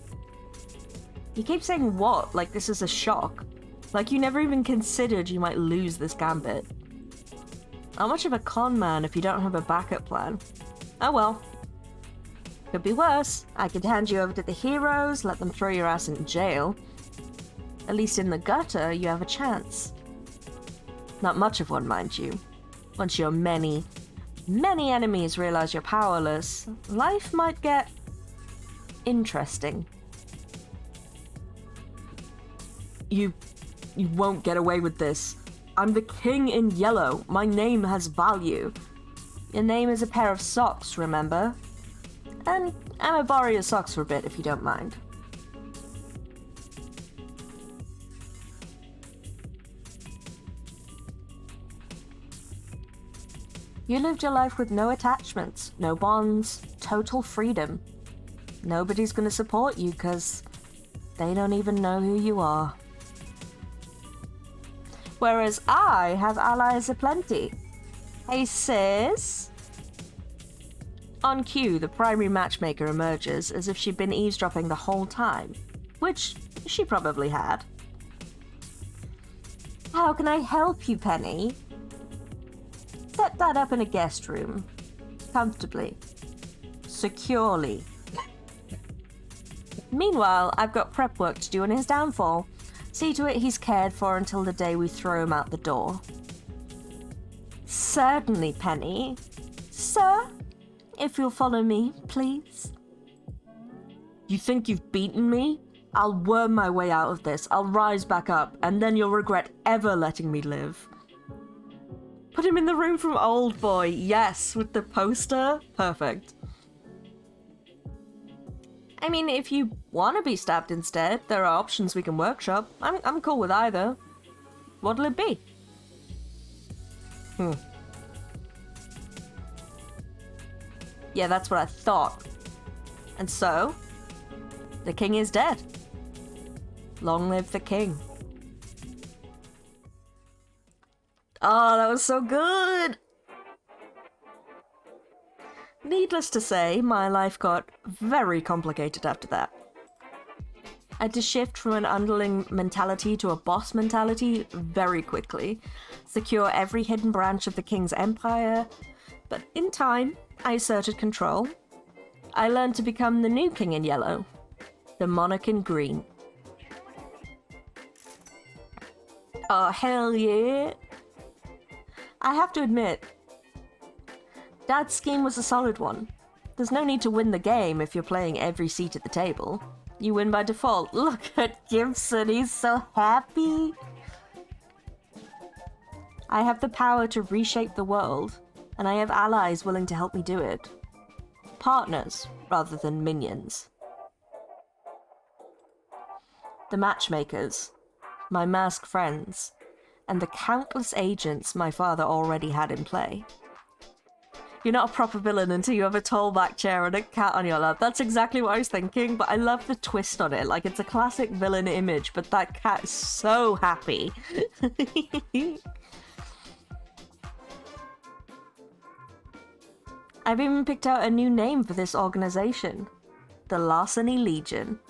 You keep saying what, like this is a shock. Like you never even considered you might lose this gambit. How much of a con man if you don't have a backup plan? Oh well. Could be worse. I could hand you over to the heroes, let them throw your ass in jail. At least in the gutter, you have a chance. Not much of one, mind you. Once your many enemies realize you're powerless, life might get interesting. You won't get away with this. I'm the king in yellow. My name has value. Your name is a pair of socks, remember? And I'm gonna borrow your socks for a bit if you don't mind. You lived your life with no attachments, no bonds, total freedom. Nobody's gonna support you because they don't even know who you are. Whereas I have allies aplenty. Hey sis? On cue, the primary matchmaker emerges as if she'd been eavesdropping the whole time, which she probably had. How can I help you, Penny? Set that up in a guest room. Comfortably. Securely. Meanwhile, I've got prep work to do on his downfall. See to it he's cared for until the day we throw him out the door. Certainly, Penny. Sir, if you'll follow me, please. You think you've beaten me? I'll worm my way out of this. I'll rise back up, and then you'll regret ever letting me live. Put him in the room from Old Boy. Yes, with the poster. Perfect. I mean, if you want to be stabbed instead, there are options we can workshop. I'm cool with either. What'll it be? Yeah, that's what I thought. And so, the king is dead. Long live the king. Oh, that was so good! Needless to say, my life got very complicated after that. I had to shift from an underling mentality to a boss mentality very quickly, secure every hidden branch of the king's empire, but in time, I asserted control. I learned to become the new king in yellow, the monarch in green. Oh, hell yeah! I have to admit, Dad's scheme was a solid one. There's no need to win the game if you're playing every seat at the table. You win by default. Look at Gibson, he's so happy! I have the power to reshape the world, and I have allies willing to help me do it. Partners, rather than minions. The matchmakers, my masked friends, and the countless agents my father already had in play. You're not a proper villain until you have a tall back chair and a cat on your lap. That's exactly what I was thinking, but I love the twist on it. Like, it's a classic villain image, but that cat is so happy. I've even picked out a new name for this organization. The Larceny Legion.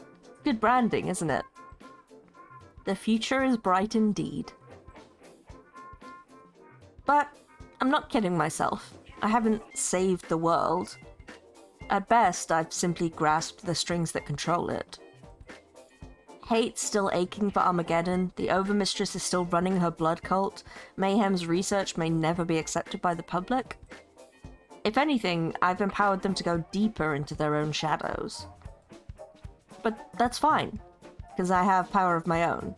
Good branding, isn't it? The future is bright indeed. But I'm not kidding myself. I haven't saved the world. At best, I've simply grasped the strings that control it. Hate's still aching for Armageddon, the Overmistress is still running her blood cult, Mayhem's research may never be accepted by the public. If anything, I've empowered them to go deeper into their own shadows. But that's fine, because I have power of my own.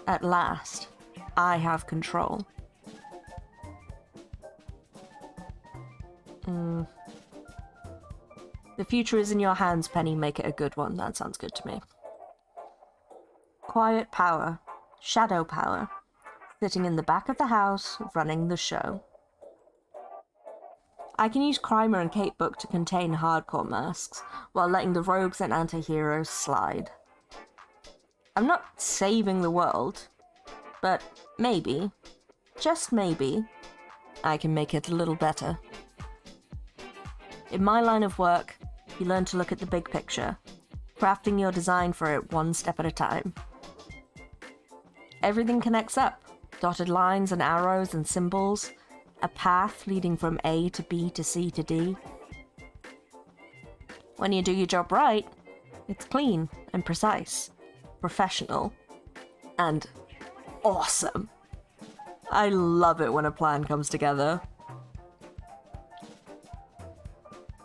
At last, I have control. The future is in your hands, Penny. Make it a good one. That sounds good to me. Quiet power. Shadow power. Sitting in the back of the house, running the show. I can use Crimer and Catebook to contain hardcore masks, while letting the rogues and anti-heroes slide. I'm not saving the world, but maybe, just maybe, I can make it a little better. In my line of work, you learn to look at the big picture, crafting your design for it one step at a time. Everything connects up, dotted lines and arrows and symbols, a path leading from A to B to C to D. When you do your job right, it's clean and precise, professional, and awesome. I love it when a plan comes together.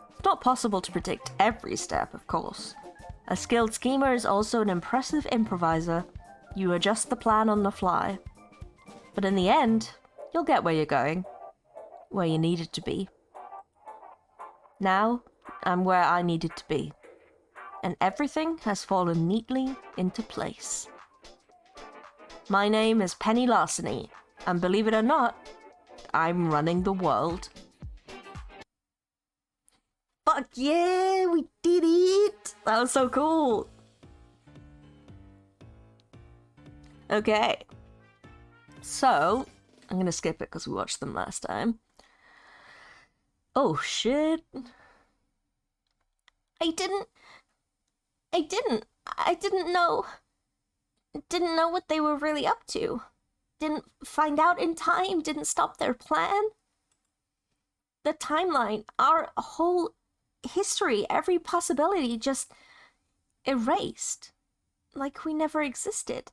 It's not possible to predict every step, of course. A skilled schemer is also an impressive improviser. You adjust the plan on the fly. But in the end, you'll get where you're going. Where you needed to be. Now, I'm where I needed to be. And everything has fallen neatly into place. My name is Penny Larceny, and believe it or not, I'm running the world. Fuck yeah, we did it! That was so cool! Okay. So, I'm gonna skip it because we watched them last time. Oh shit. I didn't know what they were really up to. Didn't find out in time, didn't stop their plan. The timeline, our whole history, every possibility just erased. Like we never existed.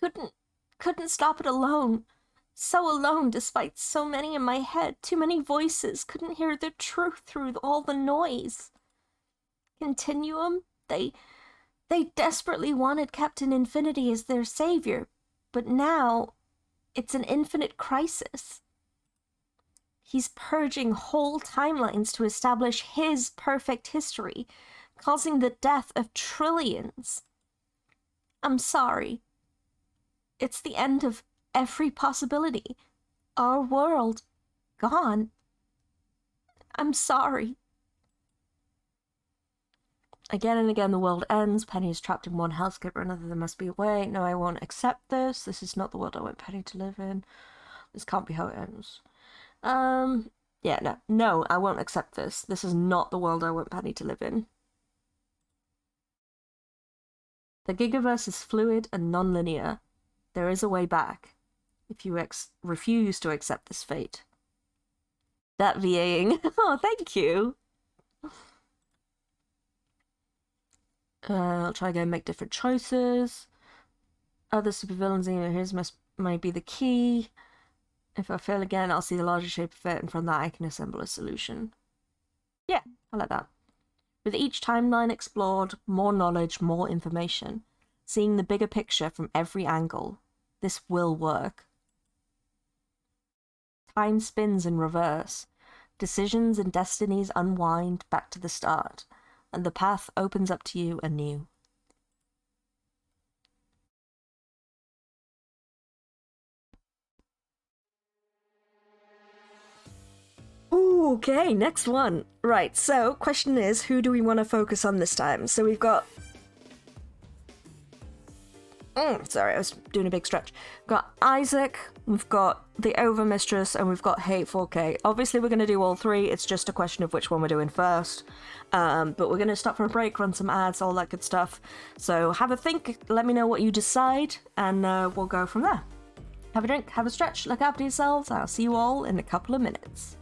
Couldn't stop it alone. So alone despite so many in my head, too many voices, couldn't hear the truth through all the noise. Continuum, they desperately wanted Captain Infinity as their savior, but now it's an infinite crisis. He's purging whole timelines to establish his perfect history, causing the death of trillions. I'm sorry. It's the end of every possibility. Our world gone. I'm sorry. Again and again the world ends. Penny is trapped in one hellscape or another. There must be a way. No, I won't accept this. This is not the world I want Penny to live in. This can't be how it ends. Yeah, no, I won't accept this. This is not the world I want Penny to live in. The Gigaverse is fluid and non-linear. There is a way back, if you refuse to accept this fate. That VAing. Oh, thank you! I'll try again, make different choices. Other supervillains in his might be the key. If I fail again, I'll see the larger shape of it, and from that I can assemble a solution. Yeah, I like that. With each timeline explored, more knowledge, more information. Seeing the bigger picture from every angle. This will work. Time spins in reverse. Decisions and destinies unwind back to the start, and the path opens up to you anew. Ooh, okay, next one. Right, so question is, who do we want to focus on this time? So we've got... sorry, I was doing a big stretch. We've got Isaac, we've got the Overmistress, and we've got Hateful K. Obviously, we're going to do all three. It's just a question of which one we're doing first. But we're going to stop for a break, run some ads, all that good stuff. So have a think, let me know what you decide, and we'll go from there. Have a drink, have a stretch, look after yourselves. I'll see you all in a couple of minutes.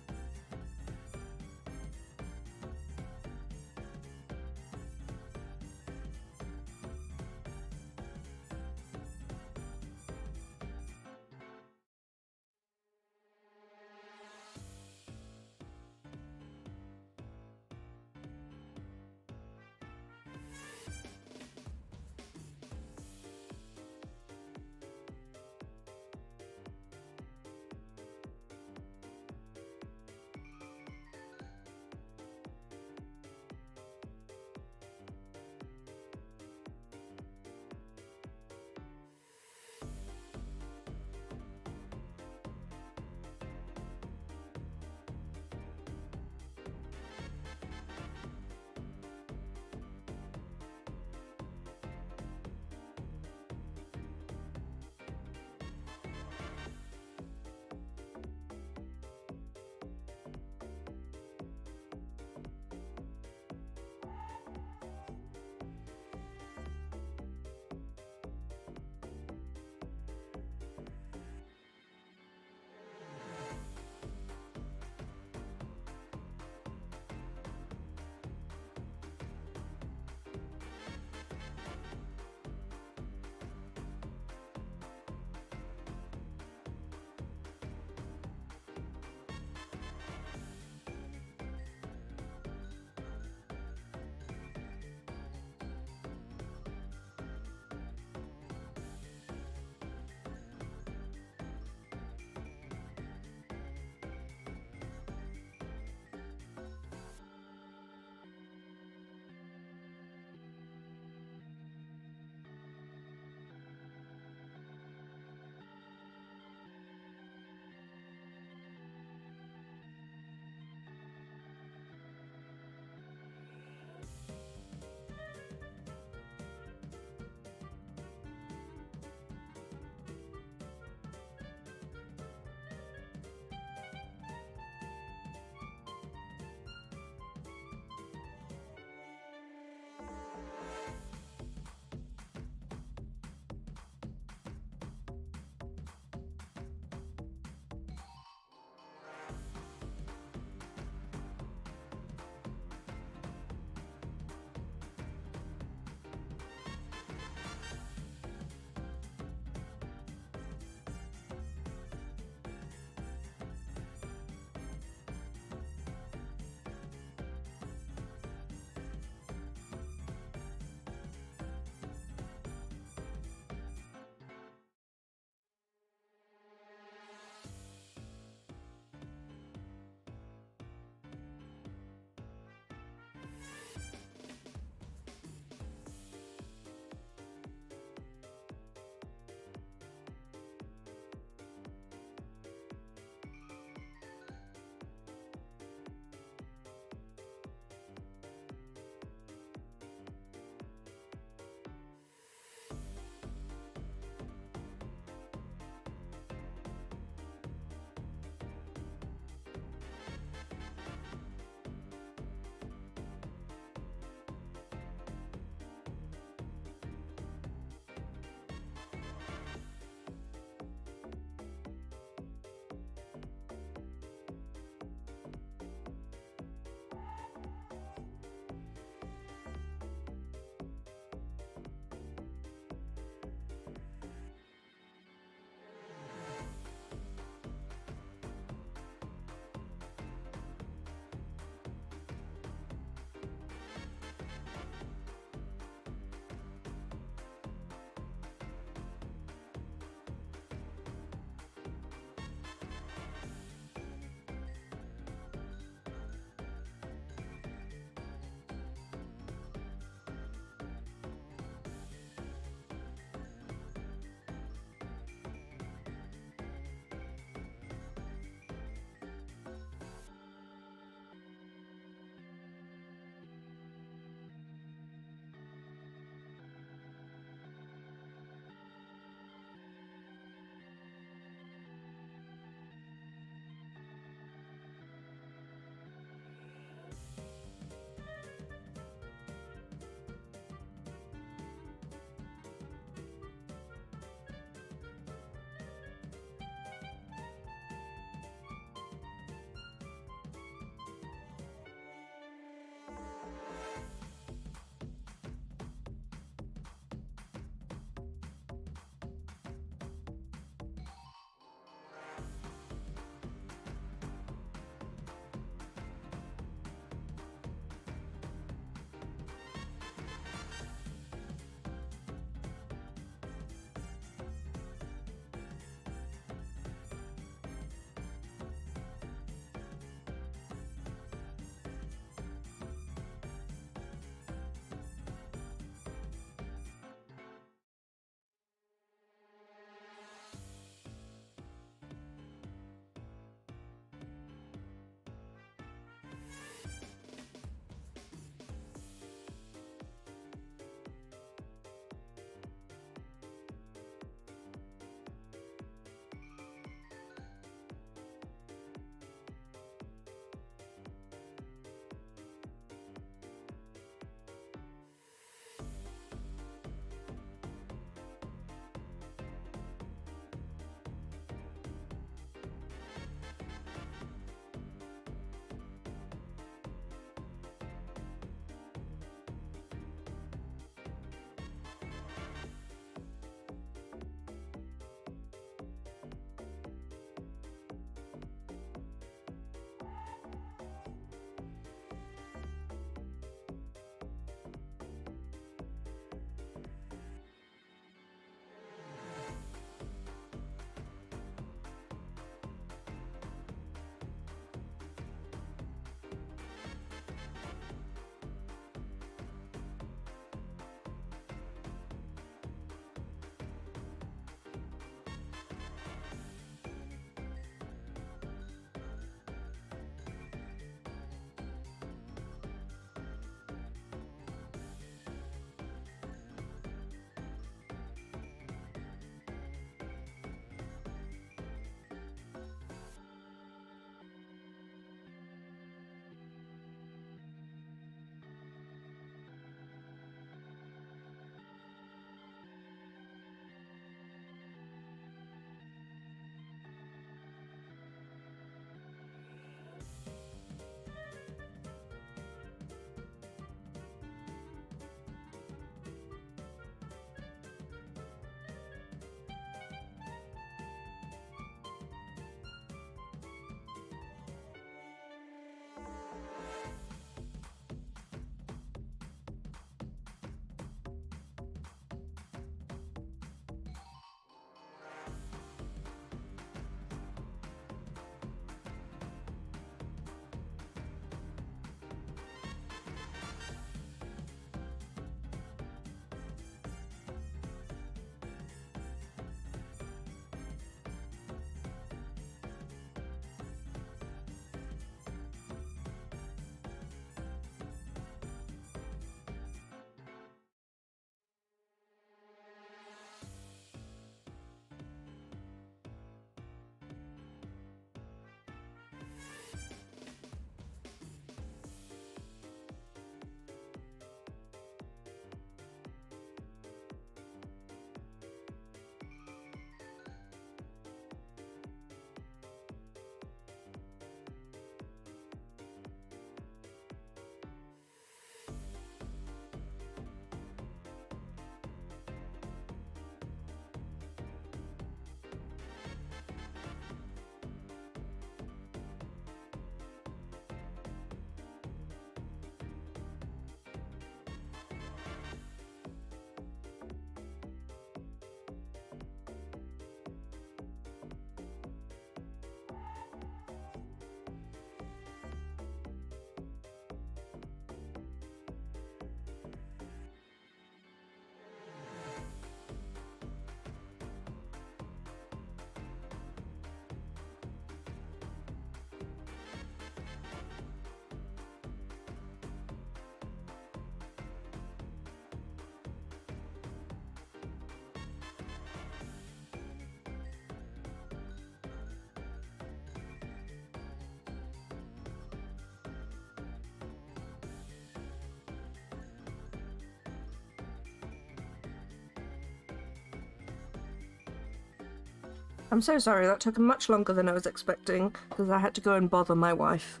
I'm so sorry, that took much longer than I was expecting, because I had to go and bother my wife.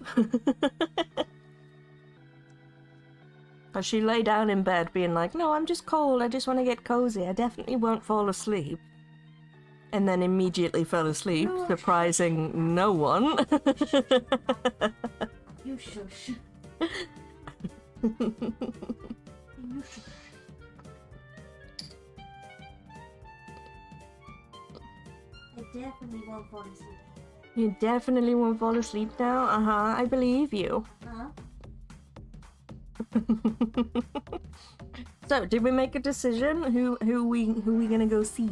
As she lay down in bed being like, no, I'm just cold, I just want to get cozy, I definitely won't fall asleep. And then immediately fell asleep, surprising no one. You shush. You shush. I definitely won't fall asleep. You definitely won't fall asleep now? Uh-huh, I believe you. Huh? So, did we make a decision? Who we gonna go see?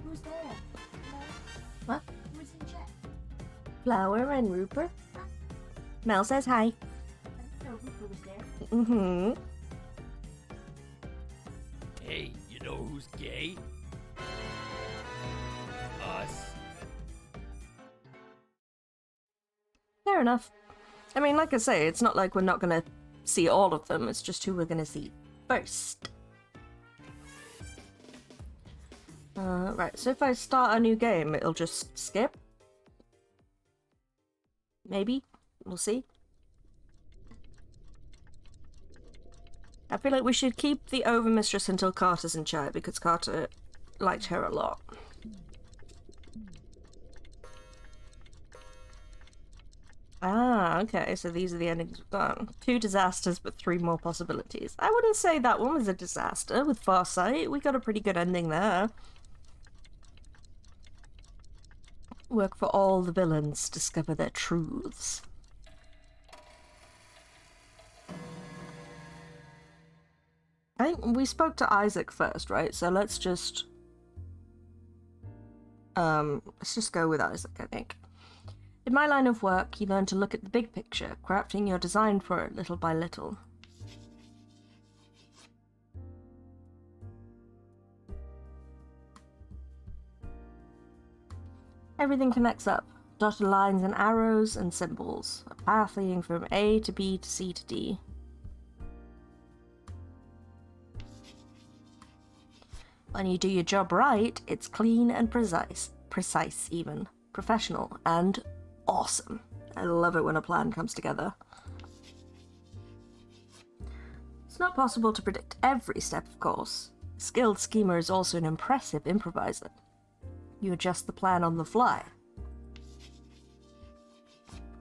Who's there? Hello? What? Who's in chat? Flower and Rupert. Mel says hi. I didn't know Rupert was there. Mm-hmm. Hey, you know who's gay? Us. Fair enough. I mean, like I say, it's not like we're not gonna see all of them, it's just who we're gonna see first. Right, so if I start a new game, it'll just skip? Maybe? We'll see. I feel like we should keep the Overmistress until Carter's in chat, because Carter liked her a lot. Ah, okay, so these are the endings we've got. 2 disasters, but 3 more possibilities. I wouldn't say that one was a disaster with Farsight. We got a pretty good ending there. Work for all the villains, discover their truths. I think we spoke to Isaac first, right? So let's just go with Isaac, I think. In my line of work, you learn to look at the big picture, crafting your design for it little by little. Everything connects up. Dotted lines and arrows and symbols. A path leading from A to B to C to D. When you do your job right, it's clean and precise even, professional, and awesome. I love it when a plan comes together. It's not possible to predict every step, of course. A skilled schemer is also an impressive improviser. You adjust the plan on the fly.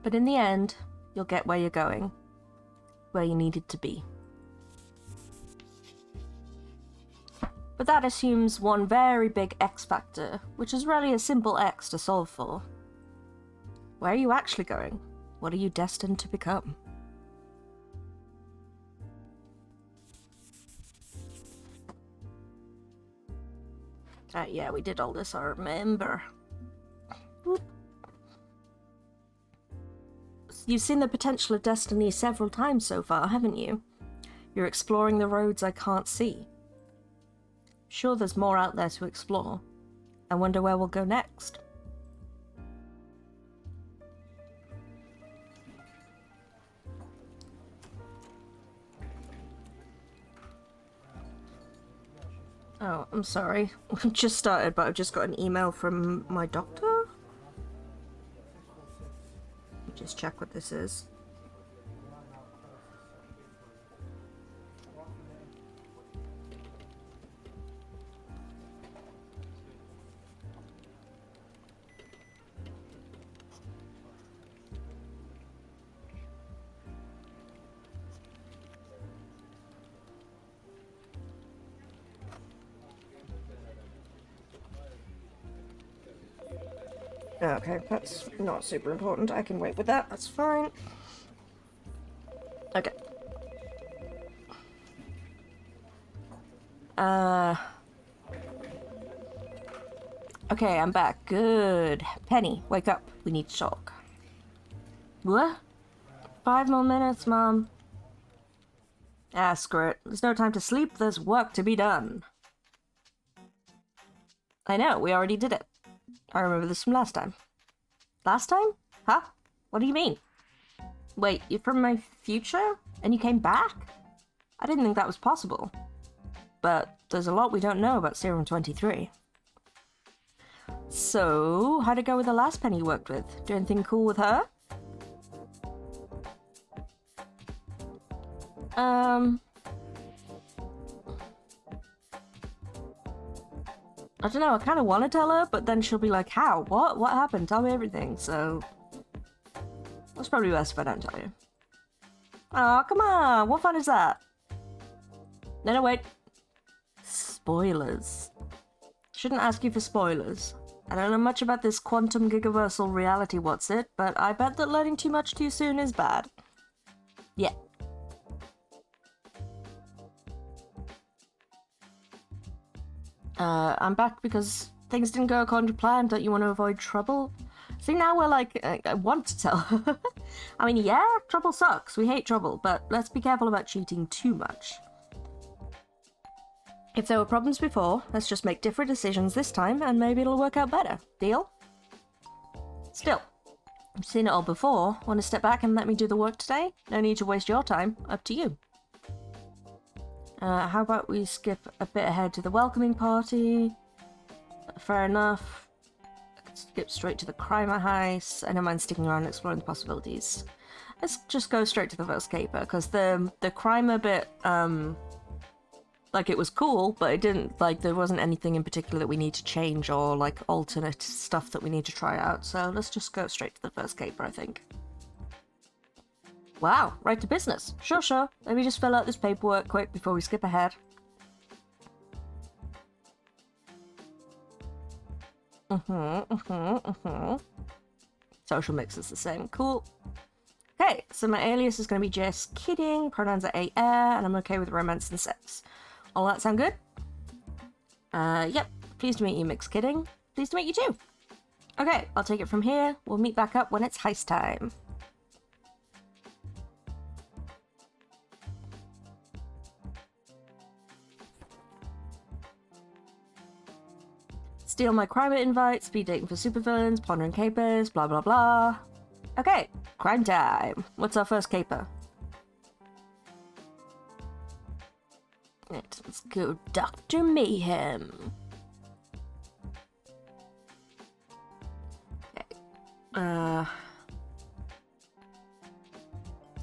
But in the end, you'll get where you're going, where you needed to be. But that assumes one very big X factor, which is really a simple X to solve for. Where are you actually going? What are you destined to become? Yeah, we did all this, I remember. Whoop. You've seen the potential of Destiny several times so far, haven't you? You're exploring the roads I can't see. Sure, there's more out there to explore. I wonder where we'll go next. Oh, I'm sorry. I've just started, but I've just got an email from my doctor. Let me just check what this is. Okay, that's not super important. I can wait with that. That's fine. Okay. Okay, I'm back. Good. Penny, wake up. We need to talk. What? 5 more minutes, Mom. Ah, screw it. There's no time to sleep. There's work to be done. I know, we already did it. I remember this from last time. Last time? Huh? What do you mean? Wait, you're from my future? And you came back? I didn't think that was possible. but there's a lot we don't know about Serum 23. So, how'd it go with the last penny you worked with? Do anything cool with her? I don't know, I kind of want to tell her, but then she'll be like, how? What? What happened? Tell me everything, so... That's probably best if I don't tell you. Oh, come on! What fun is that? No, wait. Spoilers. Shouldn't ask you for spoilers. I don't know much about this quantum gigaversal reality what's it, but I bet that learning too much too soon is bad. Yeah. I'm back because things didn't go according to plan. Don't you want to avoid trouble? See, now we're like, I want to tell her. I mean, yeah, trouble sucks. We hate trouble, but let's be careful about cheating too much. If there were problems before, let's just make different decisions this time, and maybe it'll work out better. Deal? Still, I've seen it all before. Want to step back and let me do the work today? No need to waste your time. Up to you. How about we skip a bit ahead to the welcoming party? Fair enough. Skip straight to the crimer heist. I don't mind sticking around and exploring the possibilities. Let's just go straight to the first caper, because the crimer bit, like, it was cool, but it didn't, like, there wasn't anything in particular that we need to change or, like, alternate stuff that we need to try out, so let's just go straight to the first caper, I think. Wow, right to business. Sure. Let me just fill out this paperwork quick before we skip ahead. Social mix is the same. Cool. Okay, so my alias is going to be just kidding, pronouns are AR, and I'm okay with romance and sex. All that sound good? Yep. Pleased to meet you, Mix Kidding. Pleased to meet you too. Okay, I'll take it from here. We'll meet back up when it's heist time. Steal my crime invite, speed dating for supervillains, pondering capers, blah blah blah. Okay, crime time. What's our first caper? Let's go Dr. Mayhem. Okay.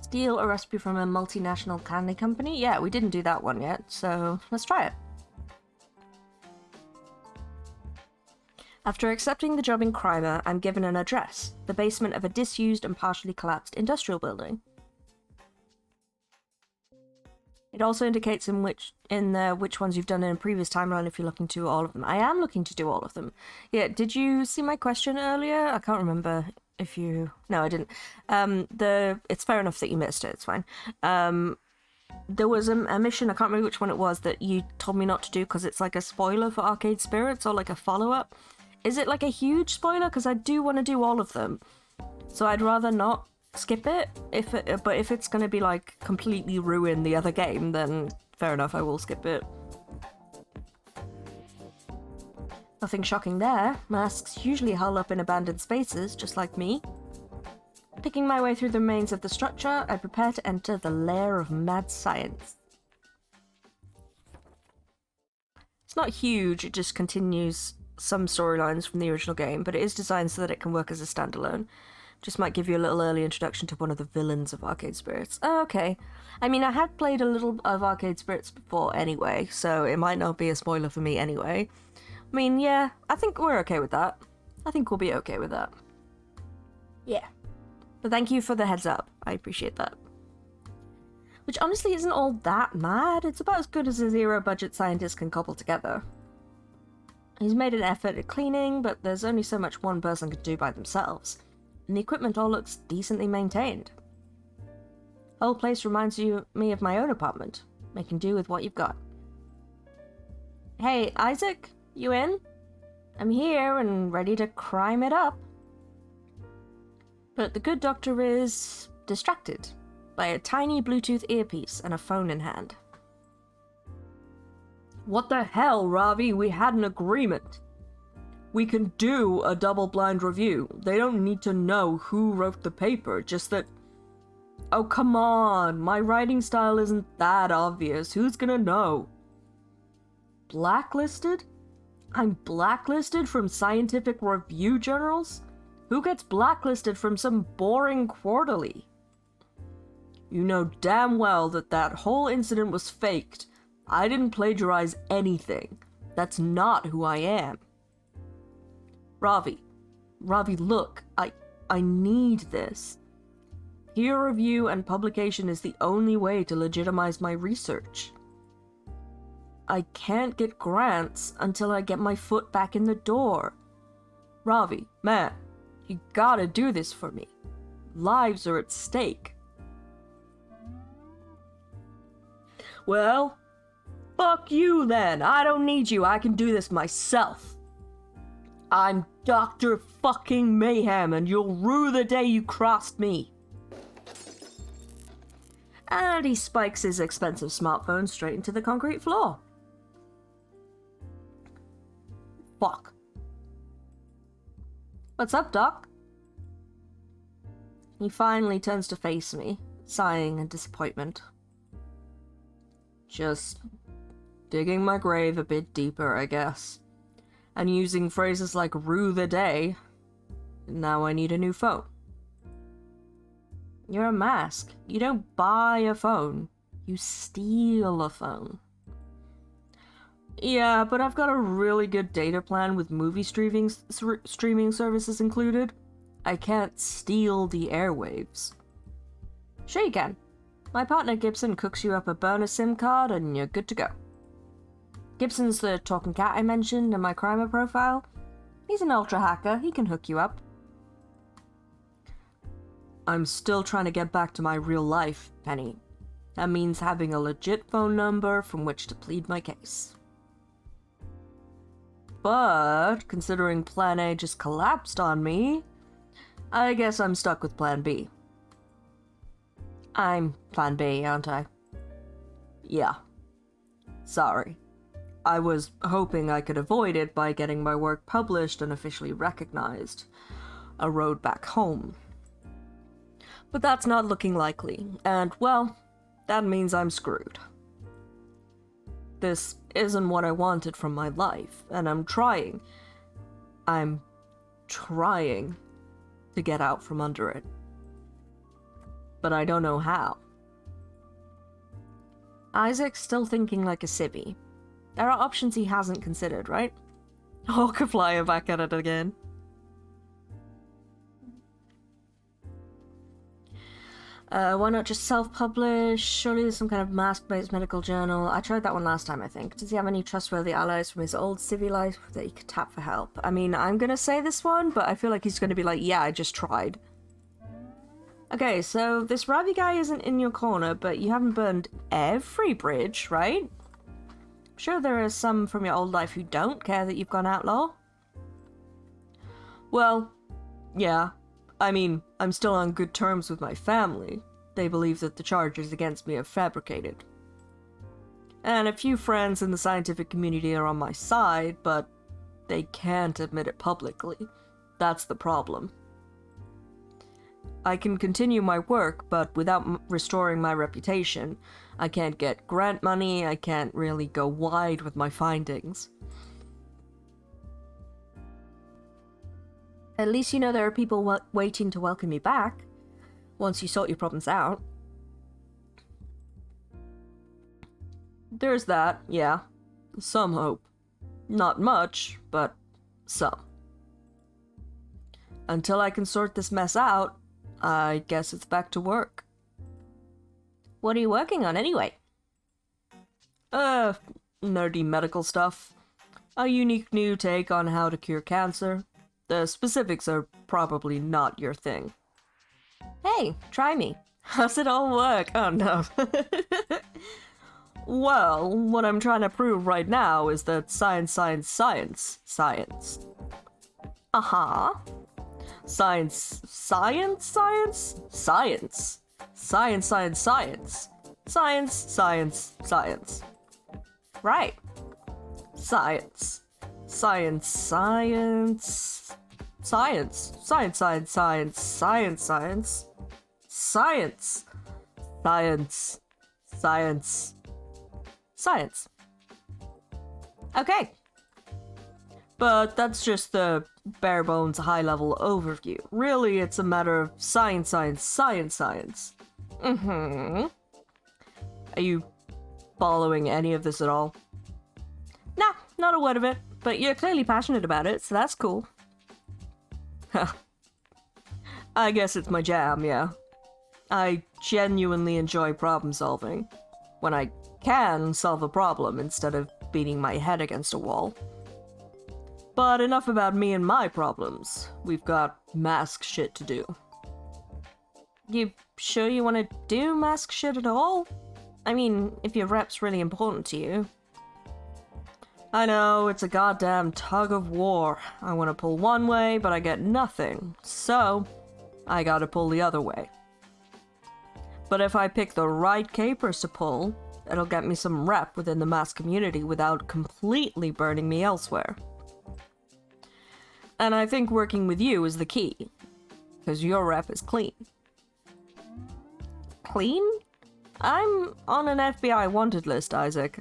Steal a recipe from a multinational candy company? Yeah, we didn't do that one yet, so let's try it. After accepting the job in Crimer, I'm given an address, the basement of a disused and partially collapsed industrial building. It also indicates which ones you've done in a previous timeline if you're looking to do all of them. I am looking to do all of them. Yeah, did you see my question earlier? I can't remember if you... No, I didn't. It's fair enough that you missed it, it's fine. There was a mission, I can't remember which one it was, that you told me not to do because it's like a spoiler for Arcade Spirits or like a follow-up. Is it like a huge spoiler? Because I do want to do all of them. So I'd rather not skip it. But if it's going to be like completely ruin the other game, then fair enough, I will skip it. Nothing shocking there. Masks usually hull up in abandoned spaces, just like me. Picking my way through the remains of the structure, I prepare to enter the lair of mad science. It's not huge, it just continues some storylines from the original game, but it is designed so that it can work as a standalone. Just might give you a little early introduction to one of the villains of Arcade Spirits. Oh, okay. I mean, I had played a little of Arcade Spirits before anyway, so it might not be a spoiler for me anyway. I mean, yeah, I think we're okay with that. I think we'll be okay with that. Yeah. But thank you for the heads up. I appreciate that. Which honestly isn't all that mad. It's about as good as a zero-budget scientist can cobble together. He's made an effort at cleaning, but there's only so much one person can do by themselves. And the equipment all looks decently maintained. The whole place reminds me of my own apartment. Making do with what you've got. Hey, Isaac? You in? I'm here and ready to crime it up. But the good doctor is distracted by a tiny Bluetooth earpiece and a phone in hand. What the hell, Ravi? We had an agreement. We can do a double-blind review. They don't need to know who wrote the paper, just that... Oh, come on. My writing style isn't that obvious. Who's gonna know? Blacklisted? I'm blacklisted from scientific review journals? Who gets blacklisted from some boring quarterly? You know damn well that that whole incident was faked. I didn't plagiarize anything. That's not who I am. Ravi, look, I need this. Peer review and publication is the only way to legitimize my research. I can't get grants until I get my foot back in the door. Ravi, man, you gotta do this for me. Lives are at stake. Well, fuck you then. I don't need you. I can do this myself. I'm Dr. fucking Mayhem, and you'll rue the day you crossed me. And he spikes his expensive smartphone straight into the concrete floor. Fuck. What's up, Doc? He finally turns to face me, sighing in disappointment. Just digging my grave a bit deeper, I guess. And using phrases like rue the day. Now I need a new phone. You're a mask. You don't buy a phone. You steal a phone. Yeah, but I've got a really good data plan with movie streaming services included. I can't steal the airwaves. Sure you can. My partner Gibson cooks you up a burner SIM card and you're good to go. Gibson's the talking cat I mentioned in my Crimer profile. He's an ultra hacker, he can hook you up. I'm still trying to get back to my real life, Penny. That means having a legit phone number from which to plead my case. But, considering Plan A just collapsed on me, I guess I'm stuck with Plan B. I'm Plan B, aren't I? Yeah. Sorry. I was hoping I could avoid it by getting my work published and officially recognized. A road back home. But that's not looking likely, and, well, that means I'm screwed. This isn't what I wanted from my life, and I'm trying to get out from under it. But I don't know how. Isaac's still thinking like a civvy. There are options he hasn't considered, right? Hawkflyer back at it again. Why not just self-publish? Surely there's some kind of mask-based medical journal. I tried that one last time, I think. Does he have any trustworthy allies from his old civvy life that he could tap for help? I mean, I'm gonna say this one, but I feel like he's gonna be like, yeah, I just tried. Okay, so this Ravi guy isn't in your corner, but you haven't burned every bridge, right? I'm sure there are some from your old life who don't care that you've gone outlaw. Well, yeah. I mean, I'm still on good terms with my family. They believe that the charges against me are fabricated. And a few friends in the scientific community are on my side, but they can't admit it publicly. That's the problem. I can continue my work, but without restoring my reputation, I can't get grant money, I can't really go wide with my findings. At least you know there are people waiting to welcome you back, once you sort your problems out. There's that, yeah. Some hope. Not much, but some. Until I can sort this mess out, I guess it's back to work. What are you working on anyway? Nerdy medical stuff. A unique new take on how to cure cancer. The specifics are probably not your thing. Hey, try me. How's it all work? Oh no. Well, what I'm trying to prove right now is that science. Uh-huh. Science. Right. Science. Okay. But that's just the bare bones high level overview. Really, it's a matter of science. Mm-hmm. Are you following any of this at all? Nah, not a word of it. But you're clearly passionate about it, so that's cool. I guess it's my jam, yeah. I genuinely enjoy problem solving. When I can solve a problem instead of beating my head against a wall. But enough about me and my problems. We've got mask shit to do. You sure you want to do mask shit at all? I mean, if your rep's really important to you. I know, it's a goddamn tug of war. I want to pull one way, but I get nothing. So, I gotta pull the other way. But if I pick the right capers to pull, it'll get me some rep within the mask community without completely burning me elsewhere. And I think working with you is the key, because your rep is clean. Clean? I'm on an FBI wanted list, Isaac.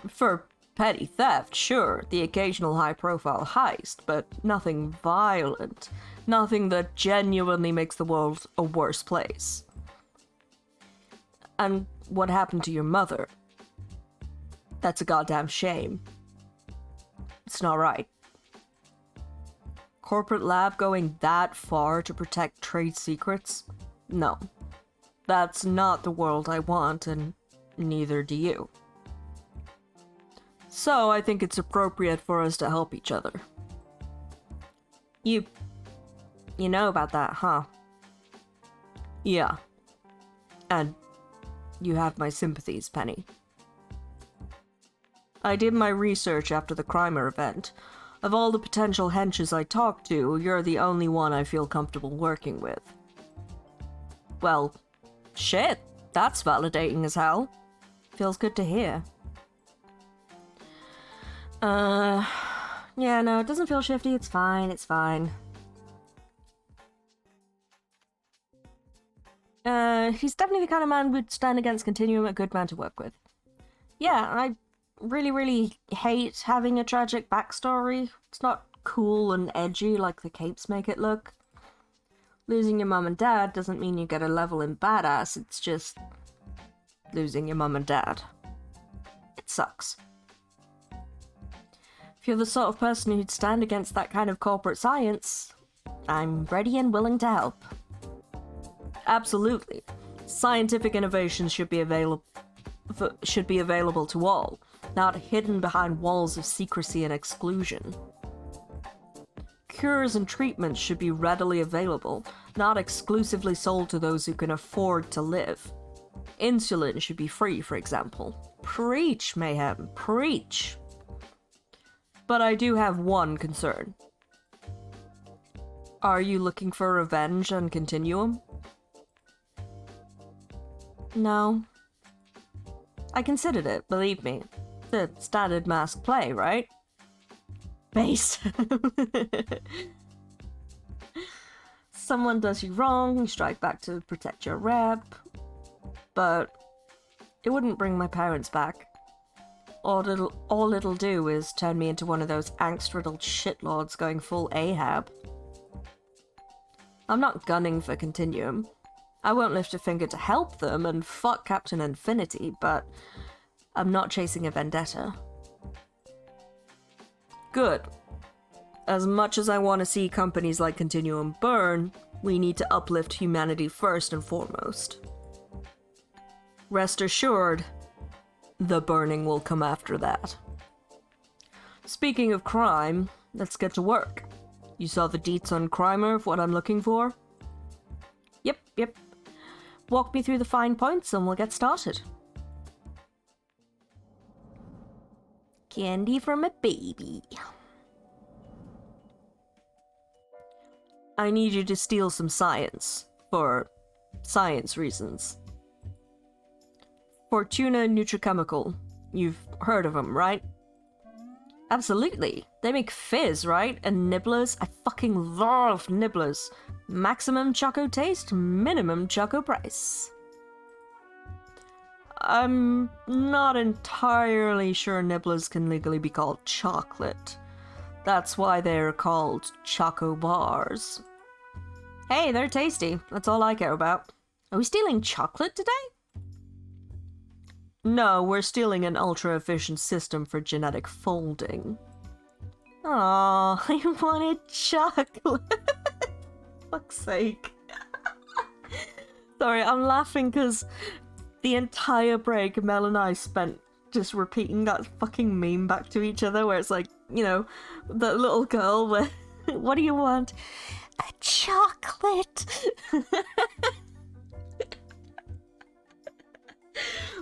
For petty theft, sure, the occasional high-profile heist, but nothing violent. Nothing that genuinely makes the world a worse place. And what happened to your mother? That's a goddamn shame. It's not right. Corporate lab going that far to protect trade secrets? No. That's not the world I want, and neither do you. So I think it's appropriate for us to help each other. You know about that, huh? Yeah. And you have my sympathies, Penny. I did my research after the Crimer event. Of all the potential henches I talked to, you're the only one I feel comfortable working with. Well, shit, that's validating as hell. Feels good to hear. Yeah, no, it doesn't feel shifty, it's fine. He's definitely the kind of man who'd stand against Continuum, a good man to work with. Yeah, I really hate having a tragic backstory. It's not cool and edgy like the capes make it look. Losing your mum and dad doesn't mean you get a level in badass, it's just losing your mum and dad. It sucks. If you're the sort of person who'd stand against that kind of corporate science, I'm ready and willing to help. Absolutely. Scientific innovations should be available to all, not hidden behind walls of secrecy and exclusion. Cures and treatments should be readily available, not exclusively sold to those who can afford to live. Insulin should be free, for example. Preach, Mayhem, preach! But I do have one concern. Are you looking for revenge on Continuum? No. I considered it, believe me. The standard mask play, right? Base. Someone does you wrong, you strike back to protect your rep. But it wouldn't bring my parents back. All it'll do is turn me into one of those angst-riddled shitlords going full Ahab. I'm not gunning for Continuum. I won't lift a finger to help them, and fuck Captain Infinity, but I'm not chasing a vendetta. Good. As much as I want to see companies like Continuum burn, we need to uplift humanity first and foremost. Rest assured, the burning will come after that. Speaking of crime, let's get to work. You saw the deets on Crimer of what I'm looking for? Yep. Walk me through the fine points and we'll get started. Candy from a baby. I need you to steal some science, for science reasons. Fortuna Nutrichemical. You've heard of them, right? Absolutely. They make fizz, right? And nibblers. I fucking love nibblers. Maximum choco taste, minimum choco price. I'm not entirely sure nibblers can legally be called chocolate. That's why they're called choco bars. Hey, they're tasty. That's all I care about. Are we stealing chocolate today? No, we're stealing an ultra-efficient system for genetic folding. Aw, I wanted chocolate. Fuck's sake. Sorry, I'm laughing because the entire break Mel and I spent just repeating that fucking meme back to each other where it's like, you know, the little girl where, what do you want? A chocolate.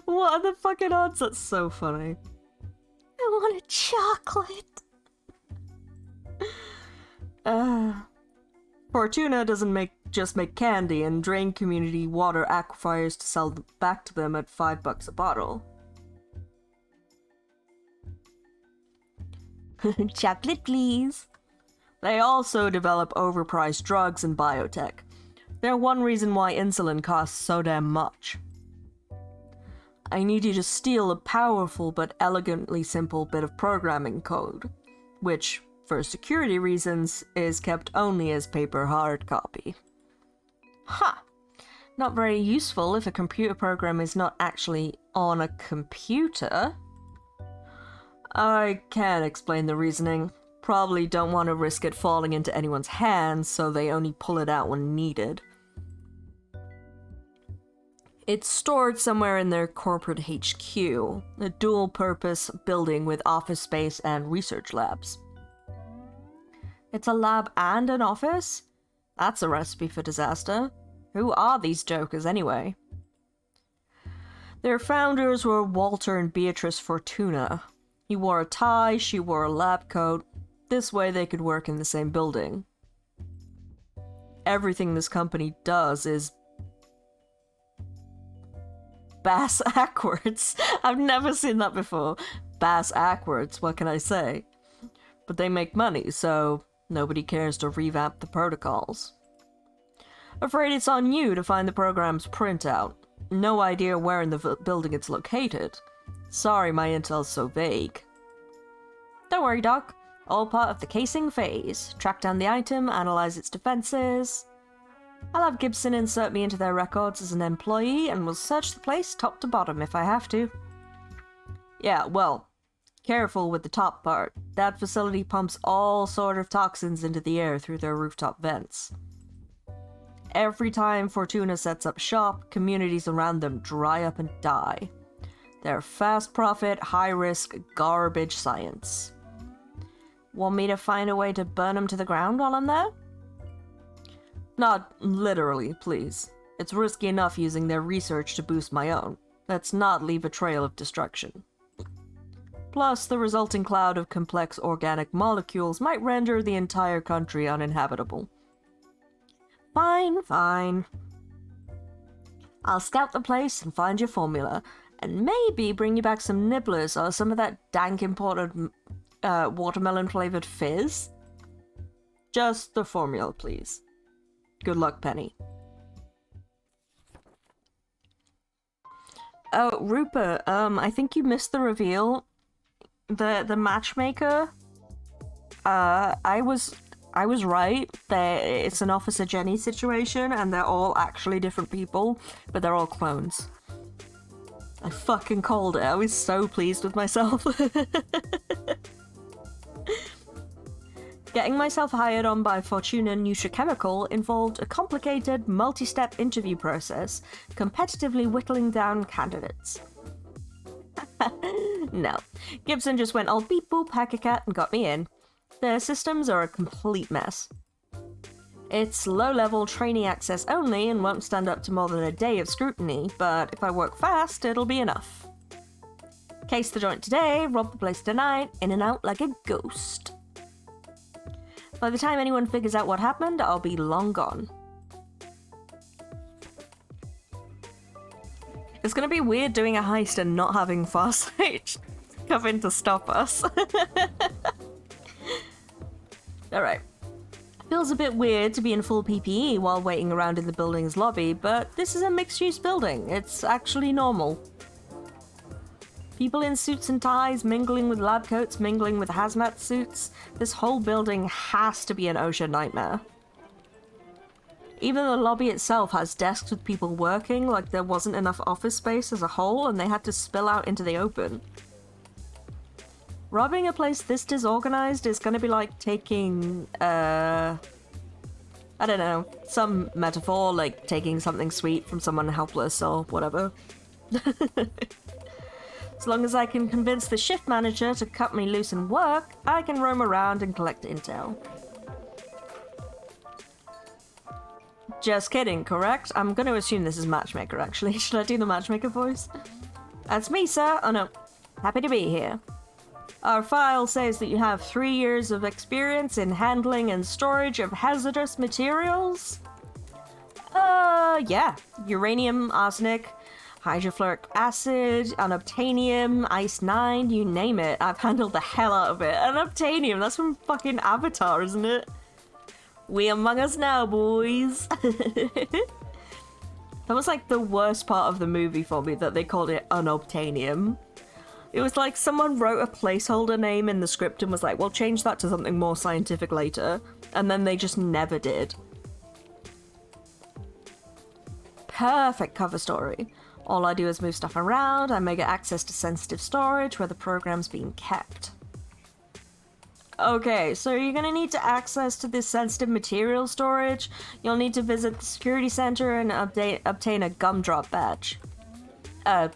What are the fucking odds? That's so funny. I want a chocolate. Fortuna doesn't just make candy and drain community water aquifers to sell back to them at $5 a bottle. Chocolate, please. They also develop overpriced drugs and biotech. They're one reason why insulin costs so damn much. I need you to steal a powerful but elegantly simple bit of programming code, which, for security reasons, is kept only as paper hard copy. Ha! Not very useful if a computer program is not actually on a computer. I can't explain the reasoning. Probably don't want to risk it falling into anyone's hands, so they only pull it out when needed. It's stored somewhere in their corporate HQ, a dual-purpose building with office space and research labs. It's a lab and an office? That's a recipe for disaster. Who are these jokers anyway? Their founders were Walter and Beatrice Fortuna. He wore a tie, she wore a lab coat. This way they could work in the same building. Everything this company does is bass backwards. I've never seen that before. Bass backwards, what can I say? But they make money, so nobody cares to revamp the protocols. Afraid it's on you to find the program's printout. No idea where in the building it's located. Sorry my intel's so vague. Don't worry, Doc. All part of the casing phase. Track down the item, analyze its defenses. I'll have Gibson insert me into their records as an employee and will search the place top to bottom if I have to. Yeah, well, careful with the top part. That facility pumps all sort of toxins into the air through their rooftop vents. Every time Fortuna sets up shop, communities around them dry up and die. They're fast profit, high risk, garbage science. Want me to find a way to burn them to the ground while I'm there? Not literally, please. It's risky enough using their research to boost my own. Let's not leave a trail of destruction. Plus, the resulting cloud of complex organic molecules might render the entire country uninhabitable. Fine, fine. I'll scout the place and find your formula, and maybe bring you back some nibblers or some of that dank imported watermelon-flavored fizz. Just the formula, please. Good luck, Penny. Oh, Rupert, I think you missed the reveal. The matchmaker. I was right. It's an Officer Jenny situation, and they're all actually different people, but they're all clones. I fucking called it. I was so pleased with myself. Getting myself hired on by Fortuna Nutrichemical involved a complicated, multi-step interview process, competitively whittling down candidates. No. Gibson just went all beep boop hack a cat and got me in. Their systems are a complete mess. It's low-level training access only and won't stand up to more than a day of scrutiny, but if I work fast, it'll be enough. Case the joint today, rob the place tonight, in and out like a ghost. By the time anyone figures out what happened, I'll be long gone. It's gonna be weird doing a heist and not having Farsight come in to stop us. Alright. Feels a bit weird to be in full PPE while waiting around in the building's lobby, but this is a mixed-use building. It's actually normal. People in suits and ties, mingling with lab coats, mingling with hazmat suits. This whole building has to be an OSHA nightmare. Even the lobby itself has desks with people working, like there wasn't enough office space as a whole, and they had to spill out into the open. Robbing a place this disorganized is gonna be like taking, I don't know, some metaphor, like taking something sweet from someone helpless or whatever. As long as I can convince the shift manager to cut me loose and work, I can roam around and collect intel. Just kidding, correct? I'm going to assume this is Matchmaker, actually. Should I do the Matchmaker voice? That's me, sir. Oh, no. Happy to be here. Our file says that you have 3 years of experience in handling and storage of hazardous materials. Yeah. Uranium, arsenic, hydrofluoric acid, unobtainium, ice 9, you name it. I've handled the hell out of it. Unobtainium, that's from fucking Avatar, isn't it? We among us now, boys. That was like the worst part of the movie for me, that they called it unobtainium. It was like someone wrote a placeholder name in the script and was like, we'll change that to something more scientific later. And then they just never did. Perfect cover story. All I do is move stuff around, I may get access to sensitive storage where the program's being kept. Okay, so you're gonna need to access to this sensitive material storage. You'll need to visit the security center and obtain a gumdrop badge. A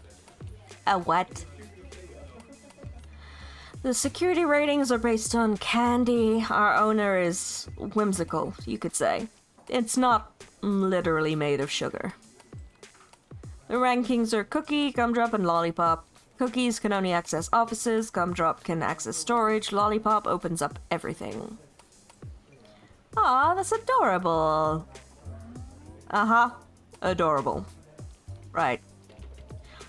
what? The security ratings are based on candy. Our owner is whimsical, you could say. It's not literally made of sugar. The rankings are cookie, gumdrop, and lollipop. Cookies can only access offices, gumdrop can access storage, lollipop opens up everything. Aw, that's adorable. Uh-huh, adorable. Right.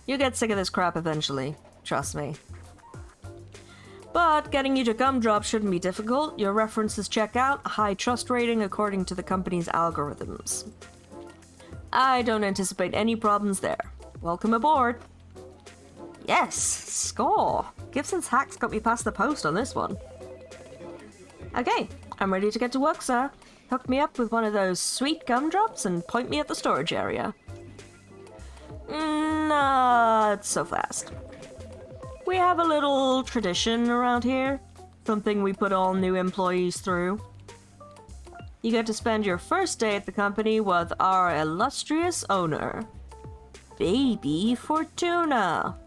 You'll get sick of this crap eventually, trust me. But getting you to gumdrop shouldn't be difficult. Your references check out, high trust rating according to the company's algorithms. I don't anticipate any problems there. Welcome aboard. Yes, score. Gibson's hacks got me past the post on this one. Okay, I'm ready to get to work, sir. Hook me up with one of those sweet gumdrops and point me at the storage area. Not so fast. We have a little tradition around here. Something we put all new employees through. You get to spend your first day at the company with our illustrious owner, Baby Fortuna.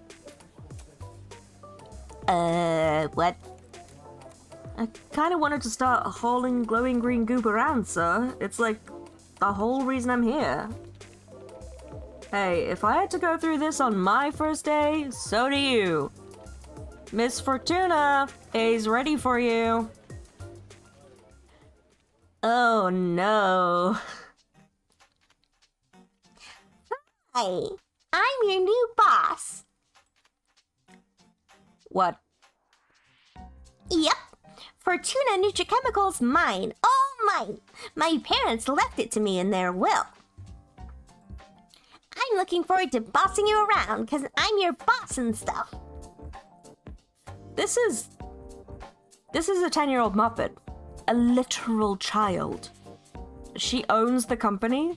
What? I kinda wanted to start hauling glowing green goop around, sir. It's like the whole reason I'm here. Hey, if I had to go through this on my first day, so do you. Miss Fortuna, A's ready for you. Oh no. Hi, I'm your new boss. What? Yep. Fortuna Nutrichemical's mine. All mine. My parents left it to me in their will. I'm looking forward to bossing you around because I'm your boss and stuff. This is a 10-year-old Muppet. A literal child. She owns the company?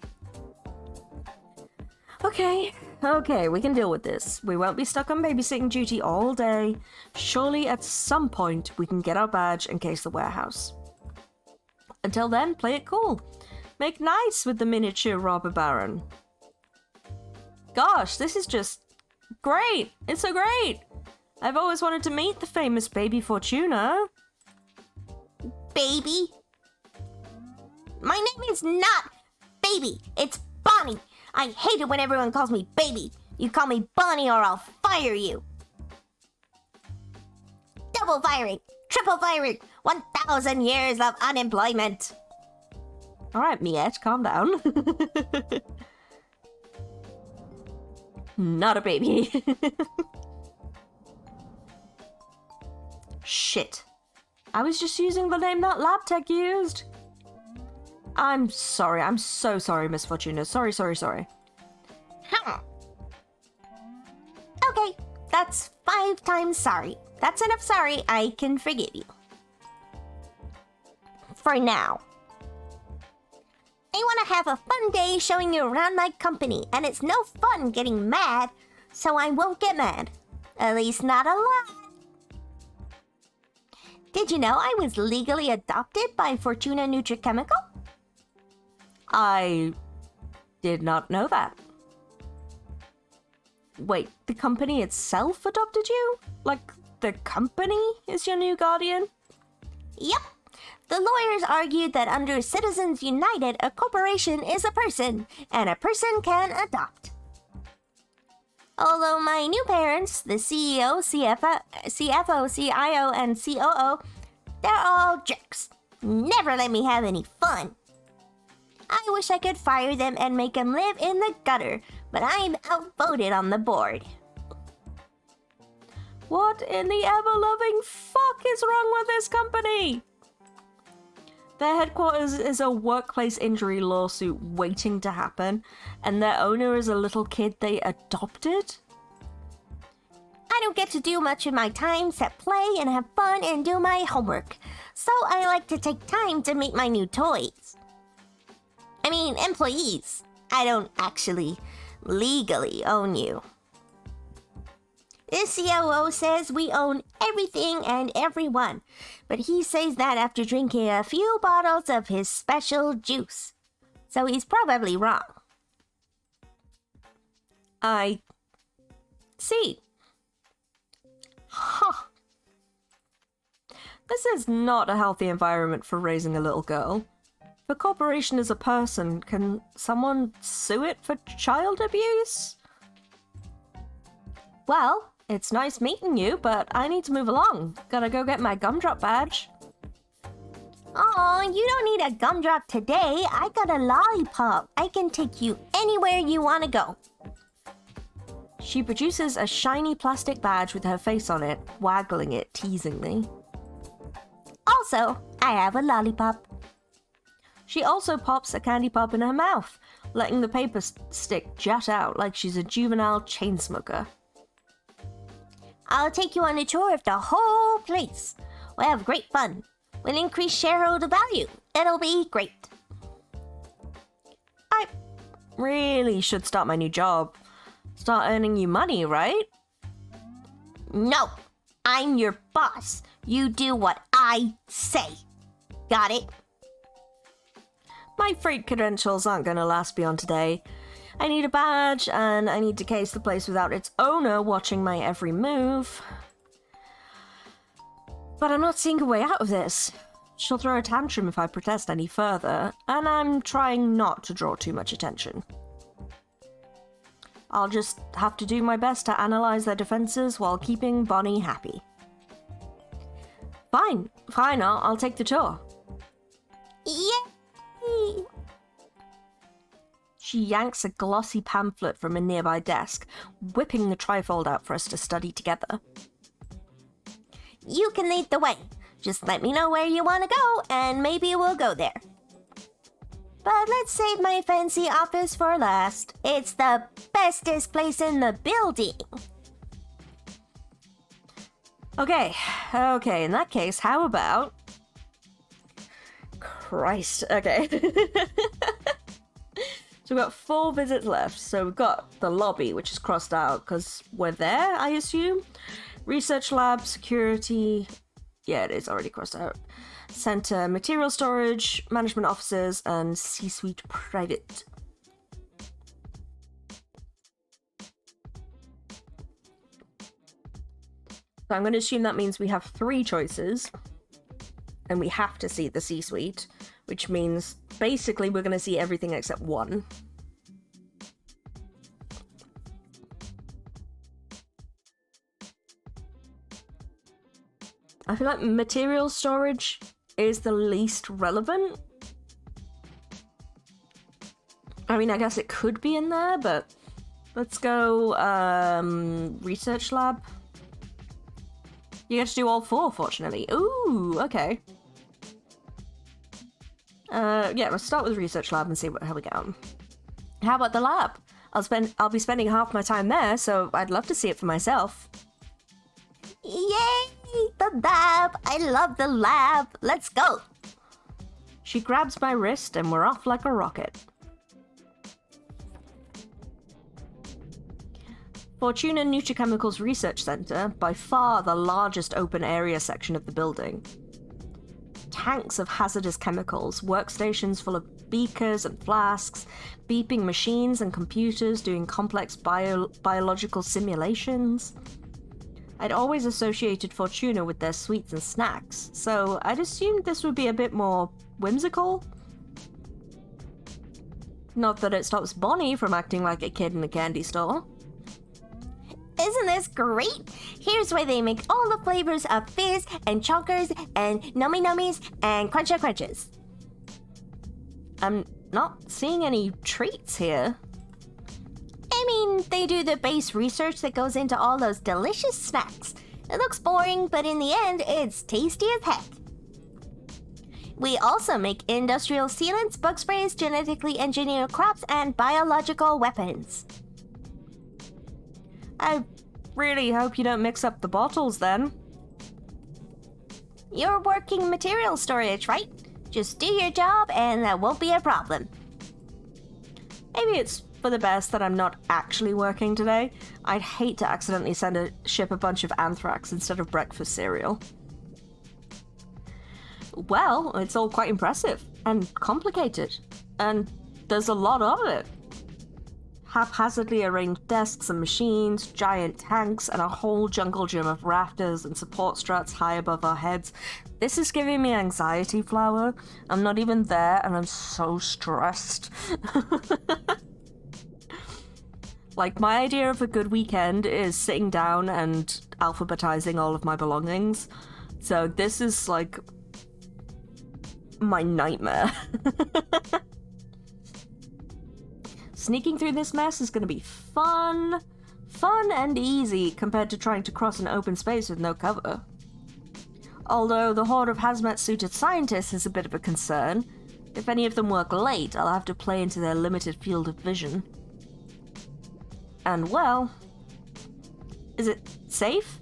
Okay, we can deal with this. We won't be stuck on babysitting duty all day. Surely at some point we can get our badge and case the warehouse. Until then, play it cool. Make nice with the miniature robber baron. Gosh, this is just great. It's so great. I've always wanted to meet the famous Baby Fortuna. Baby? My name is not Baby. It's Bonnie. I hate it when everyone calls me Baby. You call me Bonnie or I'll fire you. Double firing. Triple firing. 1,000 years of unemployment. Alright, Miette, calm down. Not a baby. Shit. I was just using the name that lab tech used. I'm sorry. I'm so sorry, Miss Fortuna. Sorry. Huh. Okay, That's 5 times sorry. That's enough sorry, I can forgive you. For now. I want to have a fun day showing you around my company, and it's no fun getting mad, so I won't get mad. At least not a lot. Did you know I was legally adopted by Fortuna Nutrichemical? I did not know that. Wait, the company itself adopted you? Like, the company is your new guardian? Yep. The lawyers argued that under Citizens United, a corporation is a person, and a person can adopt. Although my new parents, the CEO, CFO, CIO, and COO, they're all jerks. Never let me have any fun. I wish I could fire them and make them live in the gutter, but I'm outvoted on the board. What in the ever-loving fuck is wrong with this company? Their headquarters is a workplace injury lawsuit waiting to happen, and their owner is a little kid they adopted? I don't get to do much in my time except play and have fun and do my homework, so I like to take time to meet my new toys. I mean, employees. I don't actually legally own you. The COO says we own everything and everyone, but he says that after drinking a few bottles of his special juice. So he's probably wrong. I see. Huh. This is not a healthy environment for raising a little girl. If a corporation is a person, can someone sue it for child abuse? Well, it's nice meeting you, but I need to move along. Gotta go get my gumdrop badge. Oh, you don't need a gumdrop today. I got a lollipop. I can take you anywhere you want to go. She produces a shiny plastic badge with her face on it, waggling it teasingly. Also, I have a lollipop. She also pops a candy pop in her mouth, letting the paper stick jut out like she's a juvenile chain smoker. I'll take you on a tour of the whole place. We'll have great fun. We'll increase shareholder value. It'll be great. I really should start my new job. Start earning you money, right? No, I'm your boss. You do what I say. Got it? My freight credentials aren't gonna last beyond today. I need a badge, and I need to case the place without its owner watching my every move. But I'm not seeing a way out of this. She'll throw a tantrum if I protest any further, and I'm trying not to draw too much attention. I'll just have to do my best to analyze their defenses while keeping Bonnie happy. Fine, I'll take the tour. Yay! She yanks a glossy pamphlet from a nearby desk, whipping the trifold out for us to study together. You can lead the way. Just let me know where you want to go, and maybe we'll go there. But let's save my fancy office for last. It's the bestest place in the building. Okay, in that case, how about... Christ, okay. So we've got 4 visits left. So we've got the lobby, which is crossed out because we're there, I assume. Research lab, security... Yeah, it is already crossed out. Center, material storage, management offices, and C-suite private. So I'm going to assume that means we have 3 choices. And we have to see the C-suite, which means basically we're going to see everything except 1. I feel like material storage is the least relevant. I mean, I guess it could be in there, but let's go research lab. You get to do all 4, fortunately. Ooh, okay. Yeah, let's start with research lab and see how we get on. How about the lab? I'll be spending half my time there, so I'd love to see it for myself. the lab. I love the lab. Let's go. She grabs my wrist and we're off like a rocket. Fortuna Nutriceuticals Research Center, by far the largest open area section of the building. Tanks of hazardous chemicals, workstations full of beakers and flasks, beeping machines and computers doing complex biological simulations. I'd always associated Fortuna with their sweets and snacks, so I'd assumed this would be a bit more whimsical. Not that it stops Bonnie from acting like a kid in a candy store. Isn't this great? Here's where they make all the flavors of fizz and chonkers and nummy nummies and cruncher crunches. I'm not seeing any treats here. I mean, they do the base research that goes into all those delicious snacks. It looks boring, but in the end, it's tasty as heck. We also make industrial sealants, bug sprays, genetically engineered crops, and biological weapons. I really hope you don't mix up the bottles then. You're working material storage, right? Just do your job and that won't be a problem. Maybe it's for the best that I'm not actually working today. I'd hate to accidentally ship a bunch of anthrax instead of breakfast cereal. Well, it's all quite impressive and complicated, and there's a lot of it. Haphazardly arranged desks and machines, giant tanks, and a whole jungle gym of rafters and support struts high above our heads. This is giving me anxiety, Flower. I'm not even there, and I'm so stressed. Like, my idea of a good weekend is sitting down and alphabetizing all of my belongings. So this is, like, my nightmare. Sneaking through this mess is going to be fun. Fun and easy compared to trying to cross an open space with no cover. Although the horde of hazmat-suited scientists is a bit of a concern. If any of them work late, I'll have to play into their limited field of vision. And well, is it safe?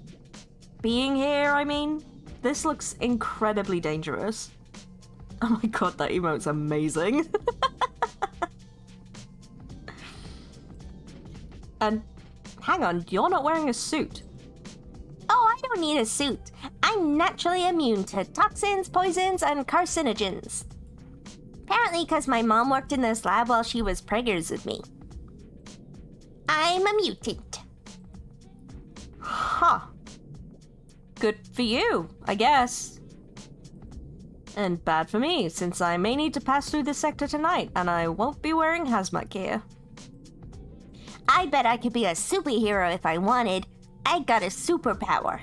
Being here, I mean? This looks incredibly dangerous. Oh my god, that emote's amazing. And hang on, you're not wearing a suit. Oh, I don't need a suit. I'm naturally immune to toxins, poisons, and carcinogens. Apparently because my mom worked in this lab while she was preggers with me. I'm a mutant. Huh. Good for you, I guess. And bad for me, since I may need to pass through this sector tonight, and I won't be wearing hazmat gear. I bet I could be a superhero if I wanted. I got a superpower.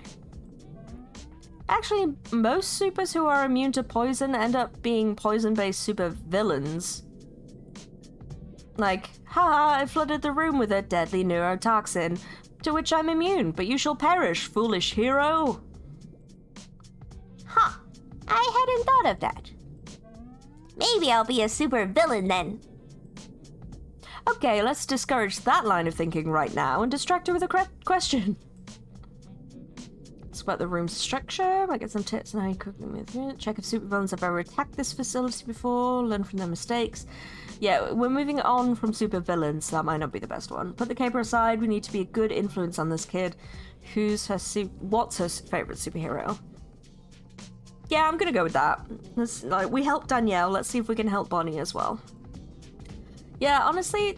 Actually, most supers who are immune to poison end up being poison-based supervillains. Like, haha, I flooded the room with a deadly neurotoxin, to which I'm immune, but you shall perish, foolish hero. Huh. I hadn't thought of that. Maybe I'll be a supervillain then. Okay, let's discourage that line of thinking right now and distract her with a question. Sweat the room's structure, might get some tips on how you cook them with it. Check if supervillains have ever attacked this facility before, learn from their mistakes. Yeah, we're moving on from supervillains, so that might not be the best one. Put the caper aside, we need to be a good influence on this kid. What's her favorite superhero? Yeah, I'm gonna go with that. We helped Danielle, let's see if we can help Bonnie as well. Yeah, honestly,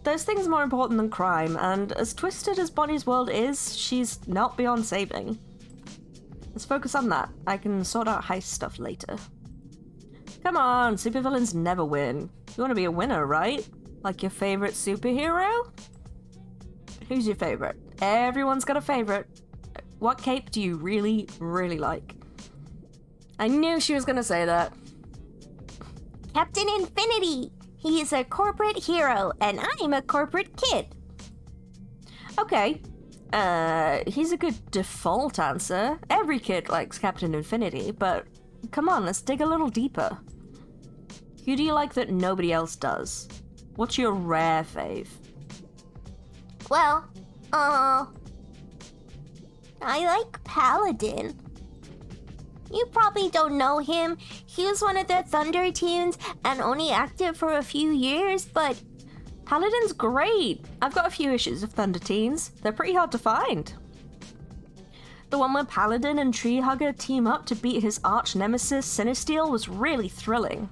those things are more important than crime, and as twisted as Bonnie's world is, she's not beyond saving. Let's focus on that. I can sort out heist stuff later. Come on, supervillains never win. You want to be a winner, right? Like your favorite superhero? Who's your favorite? Everyone's got a favorite. What cape do you really, really like? I knew she was gonna say that. Captain Infinity! He's a corporate hero, and I'm a corporate kid. Okay. He's a good default answer. Every kid likes Captain Infinity, but come on, let's dig a little deeper. Who do you like that nobody else does? What's your rare fave? Well, I like Paladin. You probably don't know him. He was one of the Thunder Teens and only active for a few years, but Paladin's great. I've got a few issues of Thunder Teens. They're pretty hard to find. The one where Paladin and Treehugger team up to beat his arch nemesis, Sinisteel, was really thrilling.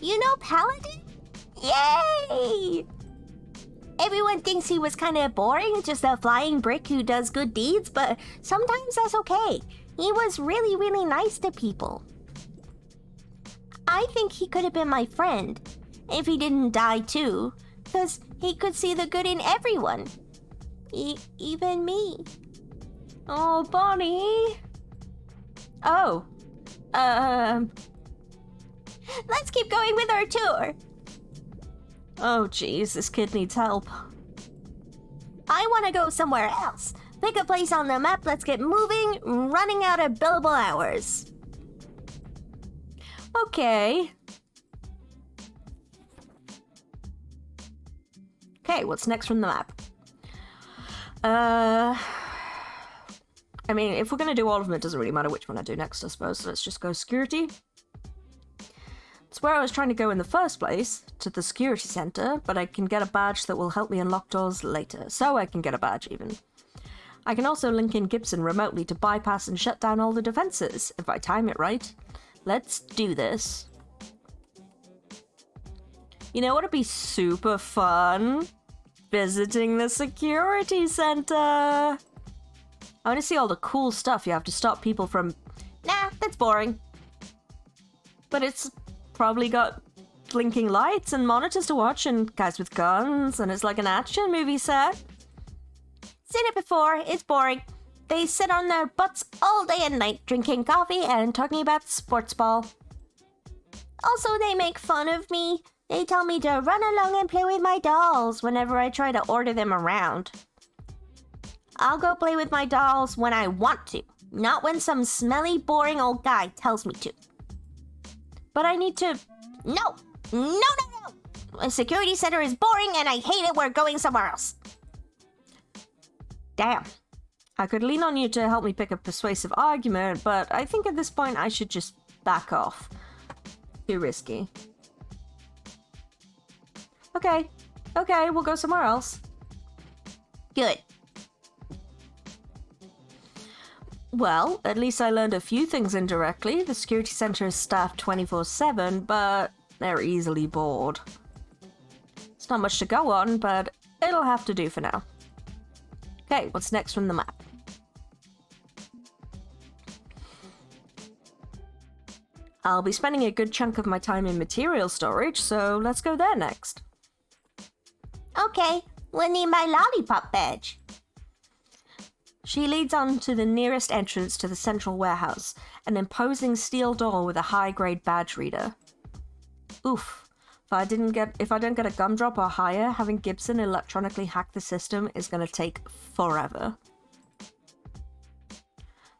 you know Paladin? Yay! Everyone thinks he was kind of boring, just a flying brick who does good deeds, but sometimes that's okay. He was really, really nice to people. I think he could have been my friend, if he didn't die too, because he could see the good in everyone. Even me. Oh, Bonnie. Oh. Let's keep going with our tour. Oh, geez, this kid needs help. I want to go somewhere else. Pick a place on the map, let's get moving, running out of billable hours. Okay. Okay, what's next from the map? I mean, if we're gonna do all of them, it doesn't really matter which one I do next, I suppose. So let's just go security. It's where I was trying to go in the first place, to the security center, but I can get a badge that will help me unlock doors later. So I can get a badge, even. I can also link in Gibson remotely to bypass and shut down all the defenses, if I time it right. Let's do this. You know what would be super fun? Visiting the security center. I want to see all the cool stuff you have to stop people from... Nah, that's boring. But it's probably got blinking lights and monitors to watch and guys with guns, and it's like an action movie set. Seen it before, it's boring. They sit on their butts all day and night, drinking coffee and talking about sports ball. Also, they make fun of me. They tell me to run along and play with my dolls whenever I try to order them around. I'll go play with my dolls when I want to, not when some smelly, boring old guy tells me to. But I need to... No! A security center is boring and I hate it. We're going somewhere else. Damn. I could lean on you to help me pick a persuasive argument, but I think at this point I should just back off. Too risky. Okay, we'll go somewhere else. Good. Well, at least I learned a few things indirectly. The security center is staffed 24/7, but they're easily bored. It's not much to go on, but it'll have to do for now. Okay, what's next from the map? I'll be spending a good chunk of my time in material storage, so let's go there next. Okay, we'll need my lollipop badge. She leads on to the nearest entrance to the central warehouse, an imposing steel door with a high-grade badge reader. Oof. If I don't get a gumdrop or higher, having Gibson electronically hack the system is going to take forever.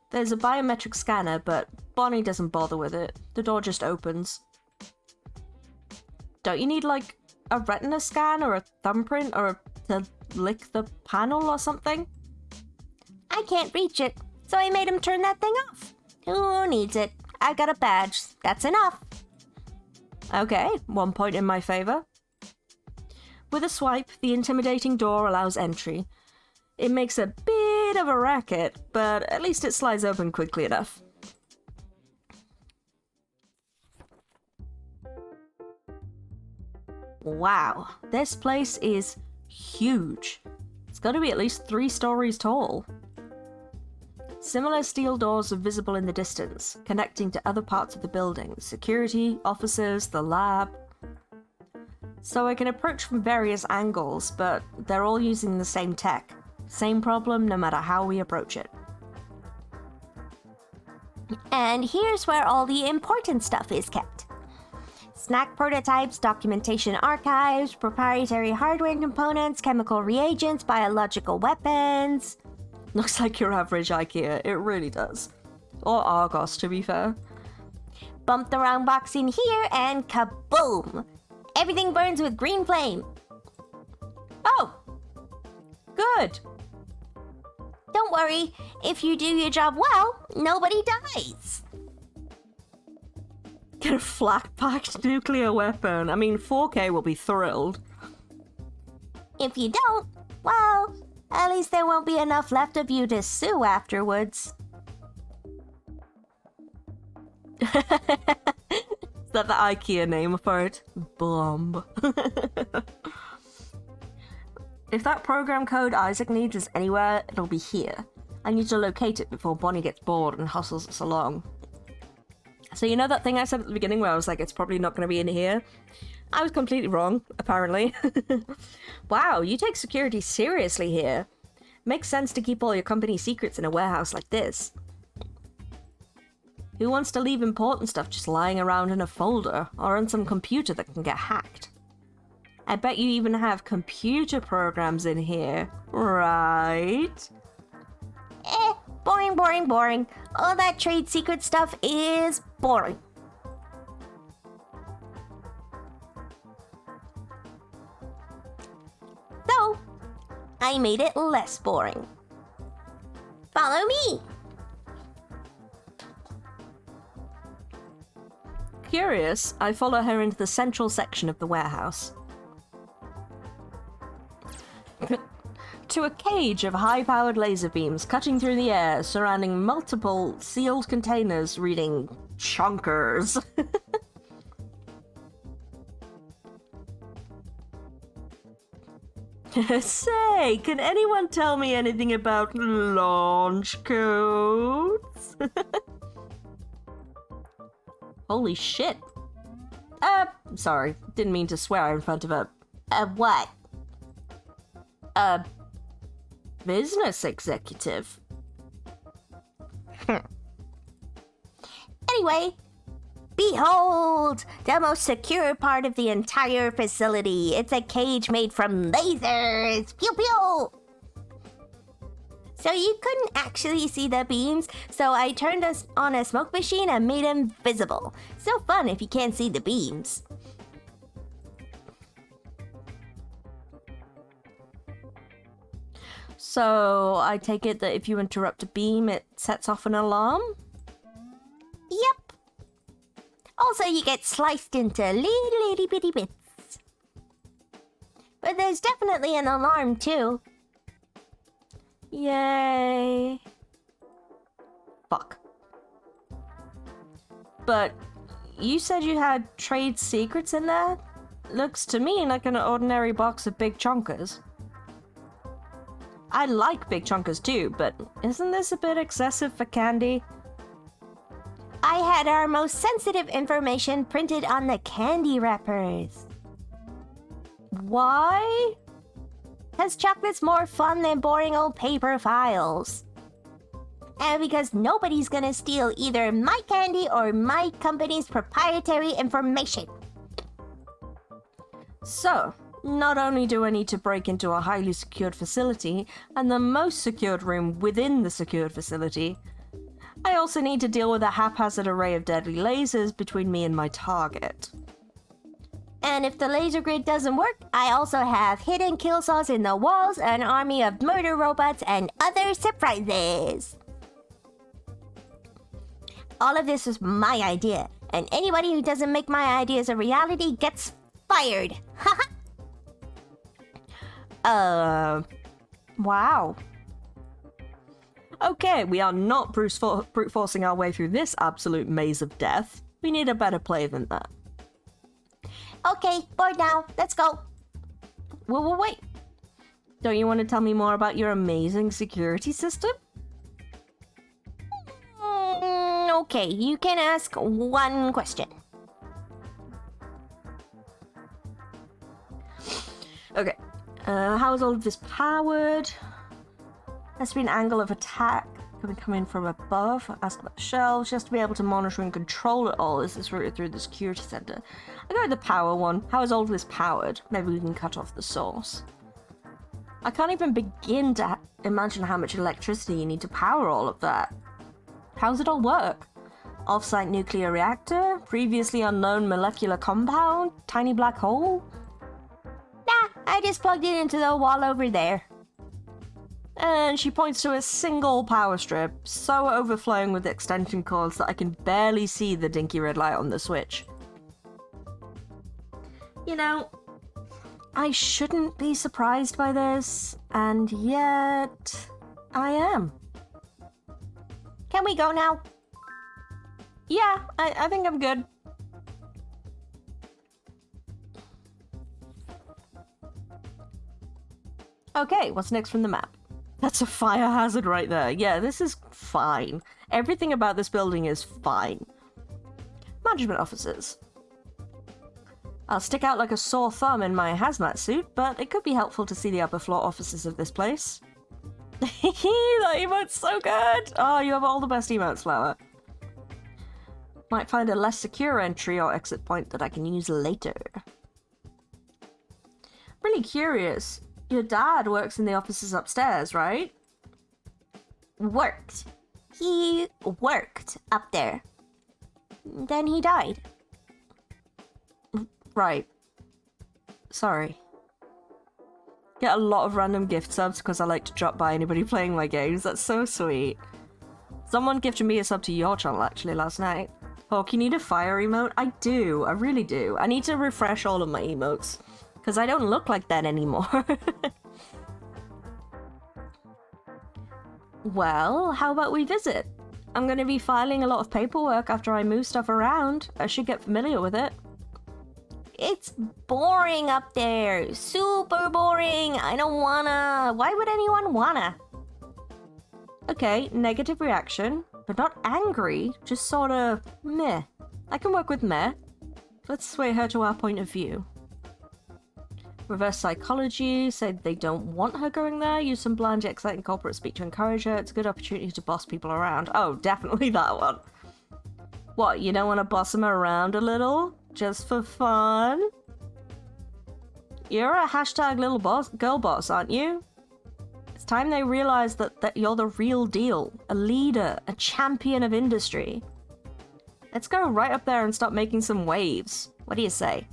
There's a biometric scanner, but Bonnie doesn't bother with it. The door just opens. Don't you need, like, a retina scan or a thumbprint or to lick the panel or something? I can't reach it, so I made him turn that thing off. Who needs it? I got a badge. That's enough. Okay, 1 point in my favor. With a swipe, the intimidating door allows entry. It makes a bit of a racket, but at least it slides open quickly enough. Wow, this place is huge. It's got to be at least 3 stories tall. Similar steel doors are visible in the distance, connecting to other parts of the building, security, offices, the lab. So I can approach from various angles, but they're all using the same tech. Same problem no matter how we approach it. And here's where all the important stuff is kept. Snack prototypes, documentation archives, proprietary hardware components, chemical reagents, biological weapons. Looks like your average IKEA, it really does. Or Argos, to be fair. Bump the round box in here and kaboom! Everything burns with green flame. Oh! Good! Don't worry, if you do your job well, nobody dies. get a flak-packed nuclear weapon. I mean, 4K will be thrilled. If you don't, well, at least there won't be enough left of you to sue afterwards. Is that the IKEA name for it? Bomb. If that program code Isaac needs is anywhere, it'll be here. I need to locate it before Bonnie gets bored and hustles us along. So you know that thing I said at the beginning where I was like, it's probably not going to be in here? I was completely wrong, apparently. Wow, you take security seriously here. Makes sense to keep all your company secrets in a warehouse like this. Who wants to leave important stuff just lying around in a folder or on some computer that can get hacked? I bet you even have computer programs in here, right? Boring, boring, boring. All that trade secret stuff is boring. So, I made it less boring. Follow me! Curious, I follow her into the central section of the warehouse. To a cage of high-powered laser beams cutting through the air, surrounding multiple sealed containers reading chunkers. Say, can anyone tell me anything about launch codes? Holy shit. Sorry, didn't mean to swear in front of What? a business executive. Anyway, behold! The most secure part of the entire facility. It's a cage made from lasers! Pew pew! So you couldn't actually see the beams, so I turned us on a smoke machine and made them visible. So fun if you can't see the beams. So, I take it that if you interrupt a beam, it sets off an alarm? Yep. Also, you get sliced into little bitty bits. But there's definitely an alarm, too. Yay. Fuck. But, you said you had trade secrets in there? Looks to me like an ordinary box of big chonkers. I like big chunkers too, but isn't this a bit excessive for candy? I had our most sensitive information printed on the candy wrappers. Why? 'Cause chocolate's more fun than boring old paper files. And because nobody's gonna steal either my candy or my company's proprietary information. So, not only do I need to break into a highly secured facility, and the most secured room within the secured facility, I also need to deal with a haphazard array of deadly lasers between me and my target. And if the laser grid doesn't work, I also have hidden kill saws in the walls, an army of murder robots, and other surprises. All of this was my idea, and anybody who doesn't make my ideas a reality gets fired. Haha. Wow. Okay, we are not brute forcing our way through this absolute maze of death. We need a better play than that. Okay, bored now. Let's go. Wait. Don't you want to tell me more about your amazing security system? Okay, you can ask one question. Okay. How is all of this powered? Has to be an angle of attack coming from above. Ask about the shelves. She has to be able to monitor and control it all. Is this routed through the security center? I go with the power one. How is all of this powered? Maybe we can cut off the source. I can't even begin to imagine how much electricity you need to power all of that. How does it all work? Off-site nuclear reactor? Previously unknown molecular compound? Tiny black hole? Nah, I just plugged it into the wall over there. And she points to a single power strip, so overflowing with extension cords that I can barely see the dinky red light on the switch. You know, I shouldn't be surprised by this, and yet I am. Can we go now? Yeah, I think I'm good. Okay, what's next from the map? That's a fire hazard right there. Yeah, this is fine. Everything about this building is fine. Management offices. I'll stick out like a sore thumb in my hazmat suit, but it could be helpful to see the upper floor offices of this place. That emote's so good! Oh, you have all the best emotes, Flower. Might find a less secure entry or exit point that I can use later. Really curious. Your dad works in the offices upstairs, right? Worked. He worked up there. Then he died. Right. Sorry. Get a lot of random gift subs because I like to drop by anybody playing my games. That's so sweet. Someone gifted me a sub to your channel actually last night. Oh, you need a fire emote? I do. I really do. I need to refresh all of my emotes because I don't look like that anymore. Well, how about we visit? I'm going to be filing a lot of paperwork after I move stuff around. I should get familiar with it. It's boring up there. Super boring. I don't wanna. Why would anyone wanna? Okay, negative reaction, but not angry, just sort of meh. I can work with meh. Let's sway her to our point of view. Reverse psychology, say they don't want her going there. Use some bland yet exciting corporate speak to encourage her. It's a good opportunity to boss people around. Oh, definitely that one. What, you don't want to boss them around a little? Just for fun? You're a hashtag little boss, girl boss, aren't you? It's time they realize that you're the real deal. A leader, a champion of industry. Let's go right up there and start making some waves. What do you say?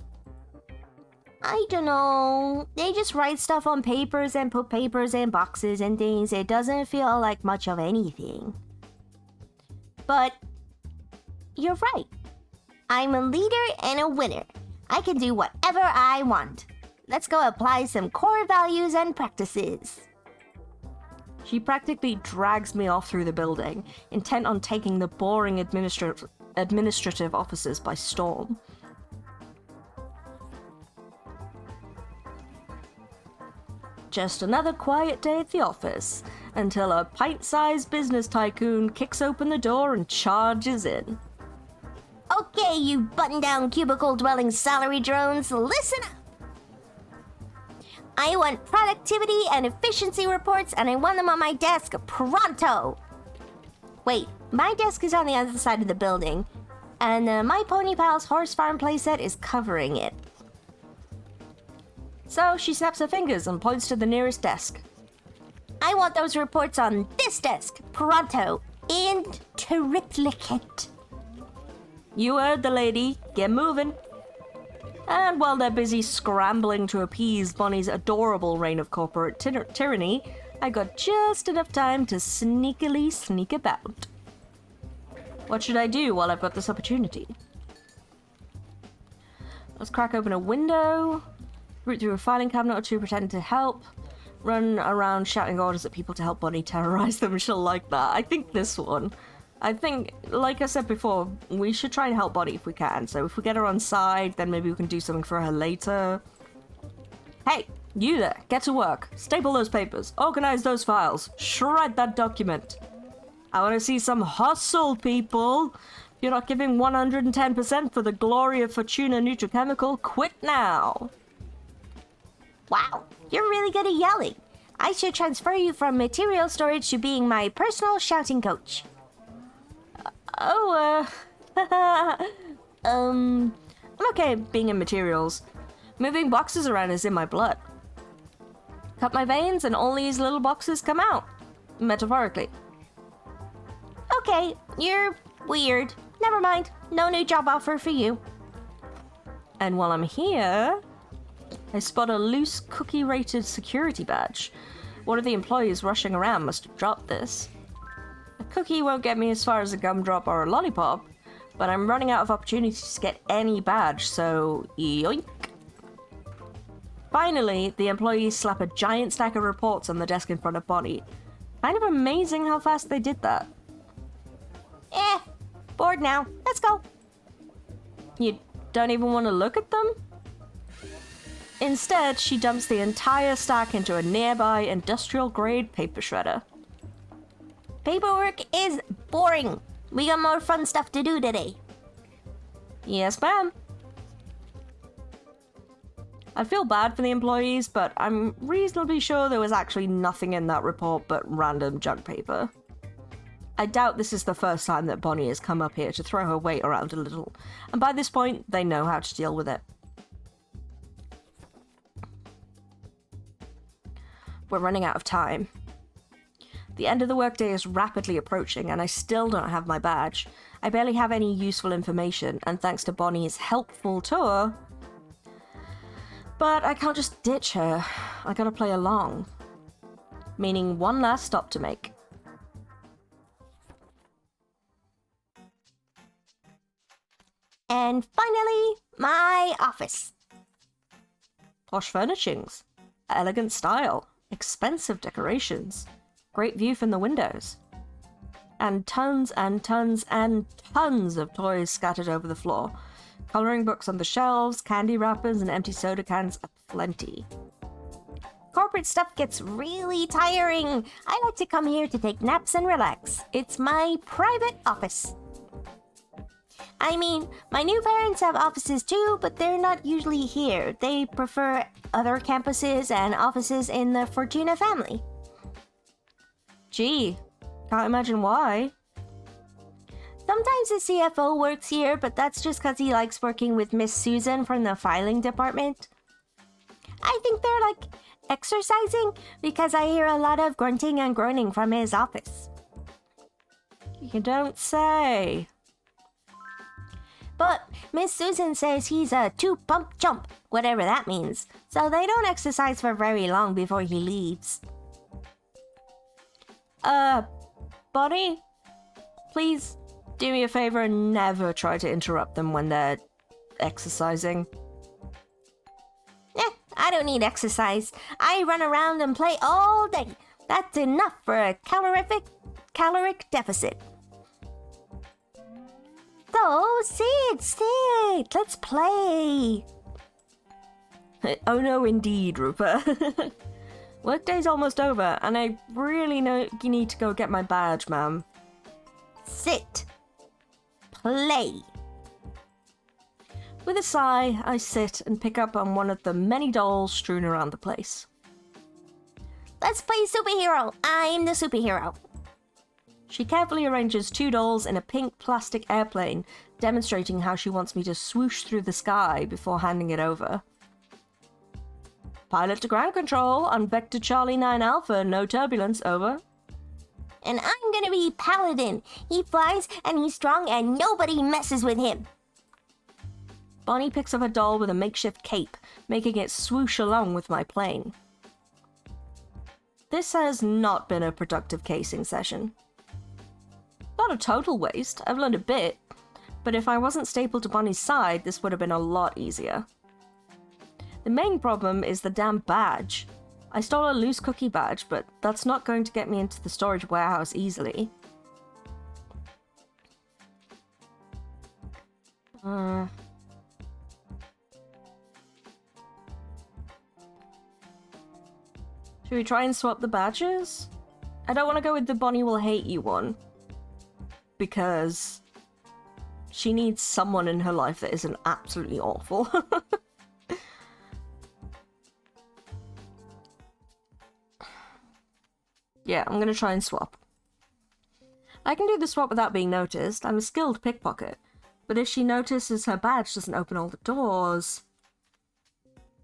I don't know. They just write stuff on papers and put papers in boxes and things. It doesn't feel like much of anything. But you're right. I'm a leader and a winner. I can do whatever I want. Let's go apply some core values and practices. She practically drags me off through the building, intent on taking the boring administrative offices by storm. Just another quiet day at the office, until a pint-sized business tycoon kicks open the door and charges in. Okay, you button-down cubicle-dwelling salary drones, listen up! I want productivity and efficiency reports, and I want them on my desk pronto! Wait, my desk is on the other side of the building, and my Pony Pal's horse farm playset is covering it. So she snaps her fingers and points to the nearest desk. I want those reports on this desk, pronto, in triplicate. You heard the lady. Get moving. And while they're busy scrambling to appease Bonnie's adorable reign of corporate tyranny, I got just enough time to sneakily sneak about. What should I do while I've got this opportunity? Let's crack open a window, root through a filing cabinet or two pretending to help, run around shouting orders at people to help Bonnie terrorize them. She'll like that. I think this one. I think, like I said before, we should try and help Bonnie if we can. So if we get her on side, then maybe we can do something for her later. Hey, you there, get to work. Staple those papers, organize those files, shred that document. I want to see some hustle, people. If you're not giving 110% for the glory of Fortuna Nutrichemical, quit now. Wow, you're really good at yelling. I should transfer you from material storage to being my personal shouting coach. I'm okay being in materials. Moving boxes around is in my blood. Cut my veins and all these little boxes come out. Metaphorically. Okay, you're weird. Never mind, no new job offer for you. And while I'm here, I spot a loose cookie-rated security badge. One of the employees rushing around must have dropped this. A cookie won't get me as far as a gumdrop or a lollipop, but I'm running out of opportunities to get any badge, so yoink. Finally, the employees slap a giant stack of reports on the desk in front of Bonnie. Kind of amazing how fast they did that. Bored now. Let's go. You don't even want to look at them? Instead, she dumps the entire stack into a nearby industrial-grade paper shredder. Paperwork is boring. We got more fun stuff to do today. Yes, ma'am. I feel bad for the employees, but I'm reasonably sure there was actually nothing in that report but random junk paper. I doubt this is the first time that Bonnie has come up here to throw her weight around a little, and by this point, they know how to deal with it. We're running out of time. The end of the workday is rapidly approaching, and I still don't have my badge. I barely have any useful information, and thanks to Bonnie's helpful tour... But I can't just ditch her. I gotta play along. Meaning one last stop to make. And finally, my office. Posh furnishings. Elegant style. Expensive decorations. Great view from the windows. And tons and tons and tons of toys scattered over the floor. Coloring books on the shelves, candy wrappers, and empty soda cans aplenty. Corporate stuff gets really tiring. I like to come here to take naps and relax. It's my private office. I mean, my new parents have offices too, but they're not usually here. They prefer other campuses and offices in the Fortuna family. Gee, can't imagine why. Sometimes the CFO works here, but that's just because he likes working with Miss Susan from the filing department. I think they're like exercising because I hear a lot of grunting and groaning from his office. You don't say. But Miss Susan says he's a two-pump chump, whatever that means, so they don't exercise for very long before he leaves. Bonnie? Please do me a favor and never try to interrupt them when they're exercising. I don't need exercise. I run around and play all day. That's enough for a caloric deficit. So, sit. Let's play. Oh no, indeed, Rupert. Workday's almost over, and I really know you need to go get my badge, ma'am. Sit. Play. With a sigh, I sit and pick up on one of the many dolls strewn around the place. Let's play superhero. I'm the superhero. She carefully arranges 2 dolls in a pink plastic airplane, demonstrating how she wants me to swoosh through the sky before handing it over. Pilot to ground control on Vector Charlie 9 Alpha, no turbulence, over. And I'm gonna be Paladin. He flies and he's strong and nobody messes with him. Bonnie picks up a doll with a makeshift cape, making it swoosh along with my plane. This has not been a productive casing session. Not a total waste, I've learned a bit, but if I wasn't stapled to Bonnie's side, this would have been a lot easier. The main problem is the damn badge. I stole a loose cookie badge, but that's not going to get me into the storage warehouse easily. Should we try and swap the badges? I don't want to go with the Bonnie will hate you one. Because she needs someone in her life that isn't absolutely awful. Yeah, I'm gonna try and swap. I can do the swap without being noticed. I'm a skilled pickpocket. But if she notices her badge doesn't open all the doors...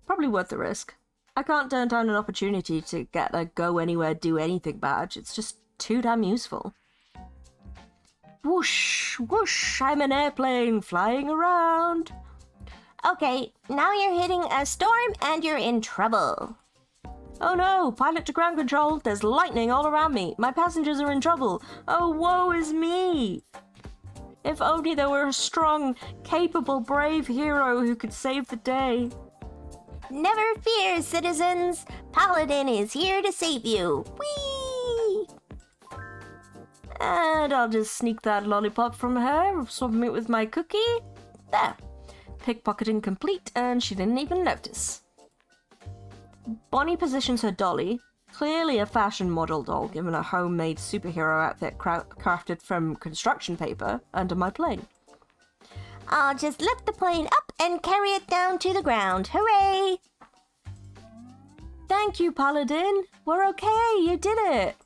Probably worth the risk. I can't turn down an opportunity to get a go anywhere, do anything badge. It's just too damn useful. Whoosh, whoosh, I'm an airplane flying around. Okay, now you're hitting a storm and you're in trouble. Oh no, pilot to ground control, there's lightning all around me. My passengers are in trouble. Oh, woe is me. If only there were a strong, capable, brave hero who could save the day. Never fear, citizens. Paladin is here to save you. Whee! And I'll just sneak that lollipop from her, swap it with my cookie. There. Pickpocketing complete, and she didn't even notice. Bonnie positions her dolly, clearly a fashion model doll given a homemade superhero outfit crafted from construction paper, under my plane. I'll just lift the plane up and carry it down to the ground. Hooray! Thank you, Paladin. We're okay, you did it.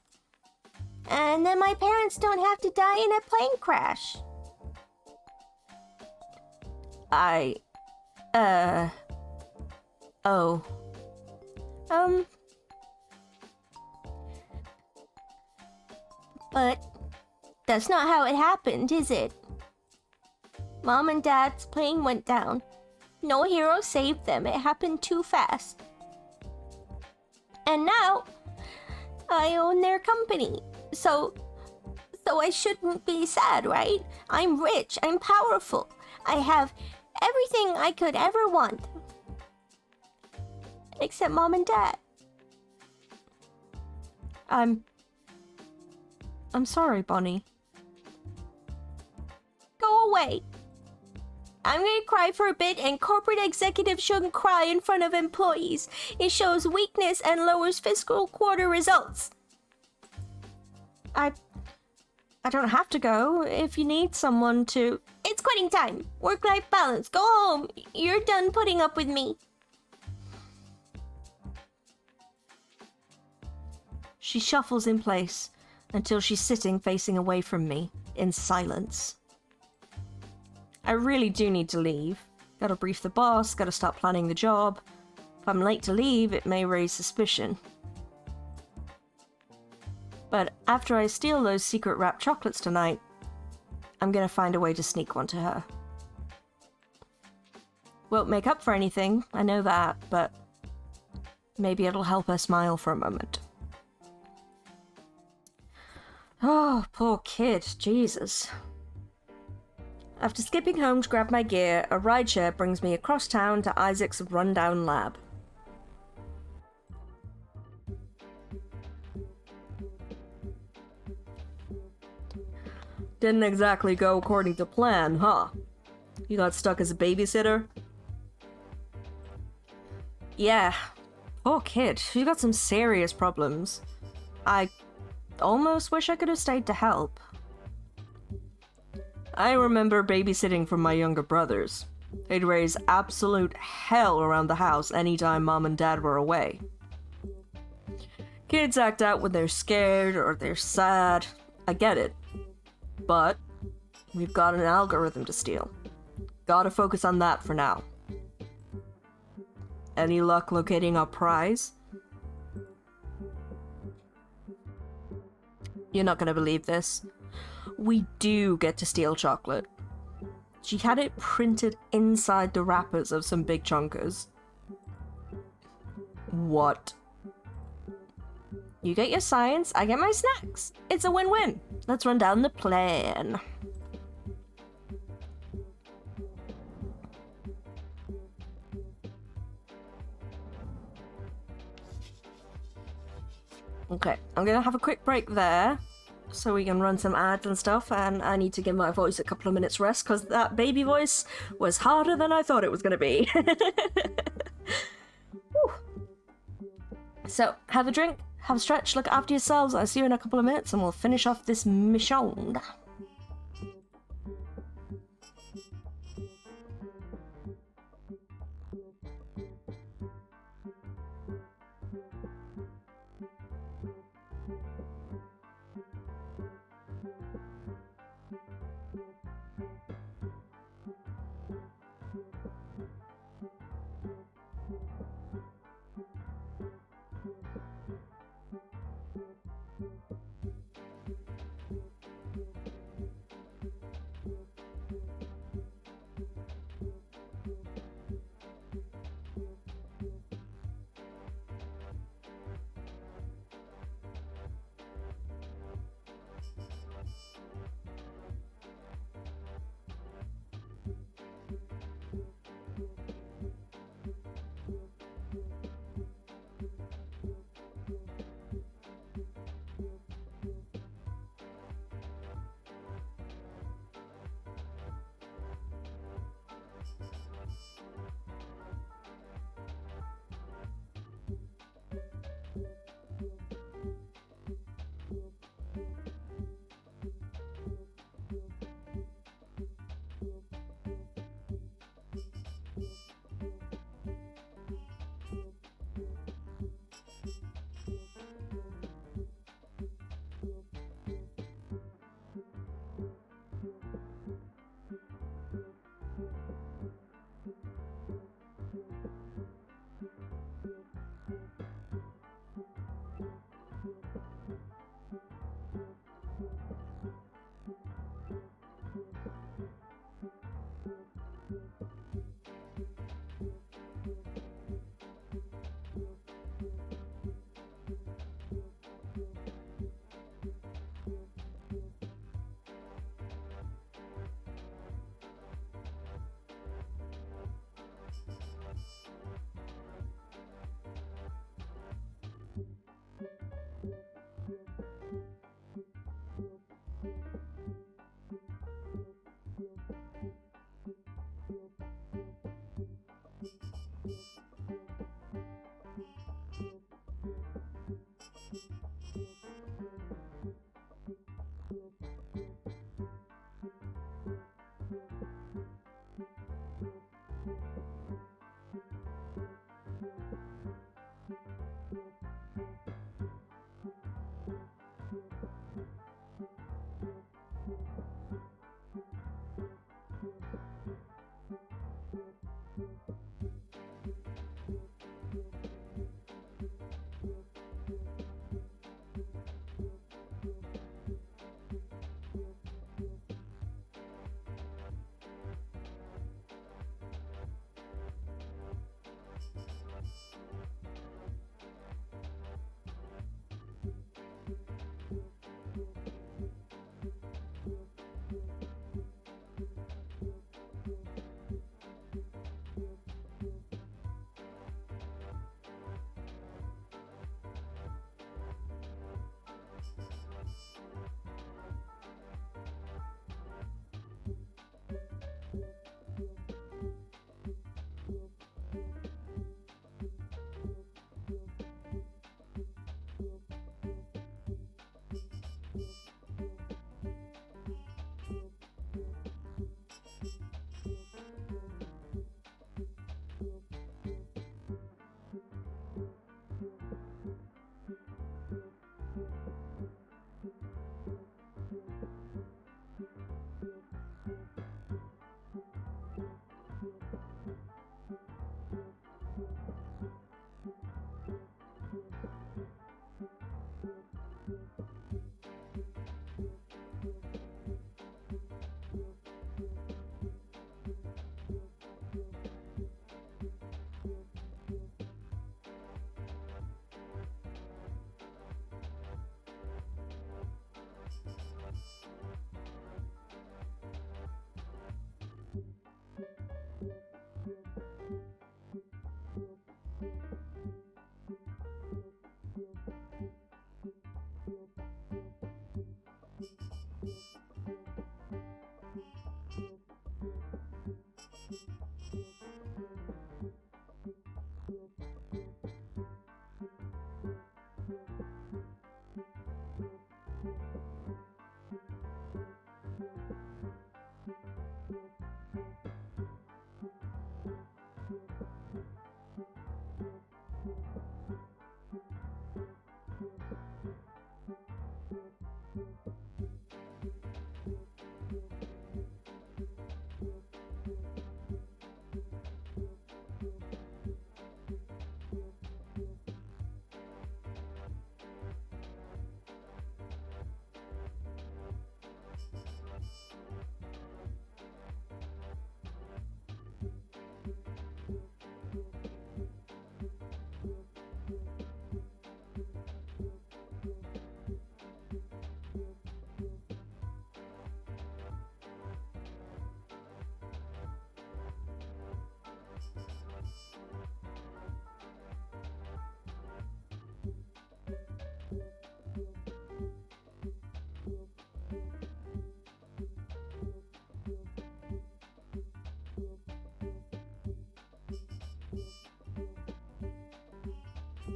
And then my parents don't have to die in a plane crash. Oh. But that's not how it happened, is it? Mom and Dad's plane went down. No hero saved them. It happened too fast. And now, I own their company. So I shouldn't be sad, right? I'm rich. I'm powerful. I have everything I could ever want. Except Mom and Dad. I'm sorry, Bonnie. Go away. I'm gonna cry for a bit, and corporate executives shouldn't cry in front of employees. It shows weakness and lowers fiscal quarter results. I don't have to go if you need someone to. It's quitting time. Work-life balance. Go home. You're done putting up with me. She shuffles in place until she's sitting facing away from me in silence. I really do need to leave. Gotta brief the boss, gotta start planning the job. If I'm late to leave, it may raise suspicion. But after I steal those secret wrapped chocolates tonight, I'm gonna find a way to sneak one to her. Won't make up for anything, I know that, but maybe it'll help her smile for a moment. Oh, poor kid, Jesus. After skipping home to grab my gear, a rideshare brings me across town to Isaac's rundown lab. Didn't exactly go according to plan, huh? You got stuck as a babysitter? Yeah. Poor kid, you got some serious problems. I almost wish I could have stayed to help. I remember babysitting for my younger brothers. They'd raise absolute hell around the house anytime Mom and Dad were away. Kids act out when they're scared or they're sad. I get it. But we've got an algorithm to steal. Gotta focus on that for now. Any luck locating our prize? You're not gonna believe this. We do get to steal chocolate. She had it printed inside the wrappers of some big chunkers. What? You get your science, I get my snacks. It's a win-win. Let's run down the plan. Okay, I'm gonna have a quick break there so we can run some ads and stuff, and I need to give my voice a couple of minutes rest because that baby voice was harder than I thought it was gonna be. Whew. So, have a drink, have a stretch, look after yourselves. I'll see you in a couple of minutes and we'll finish off this mission.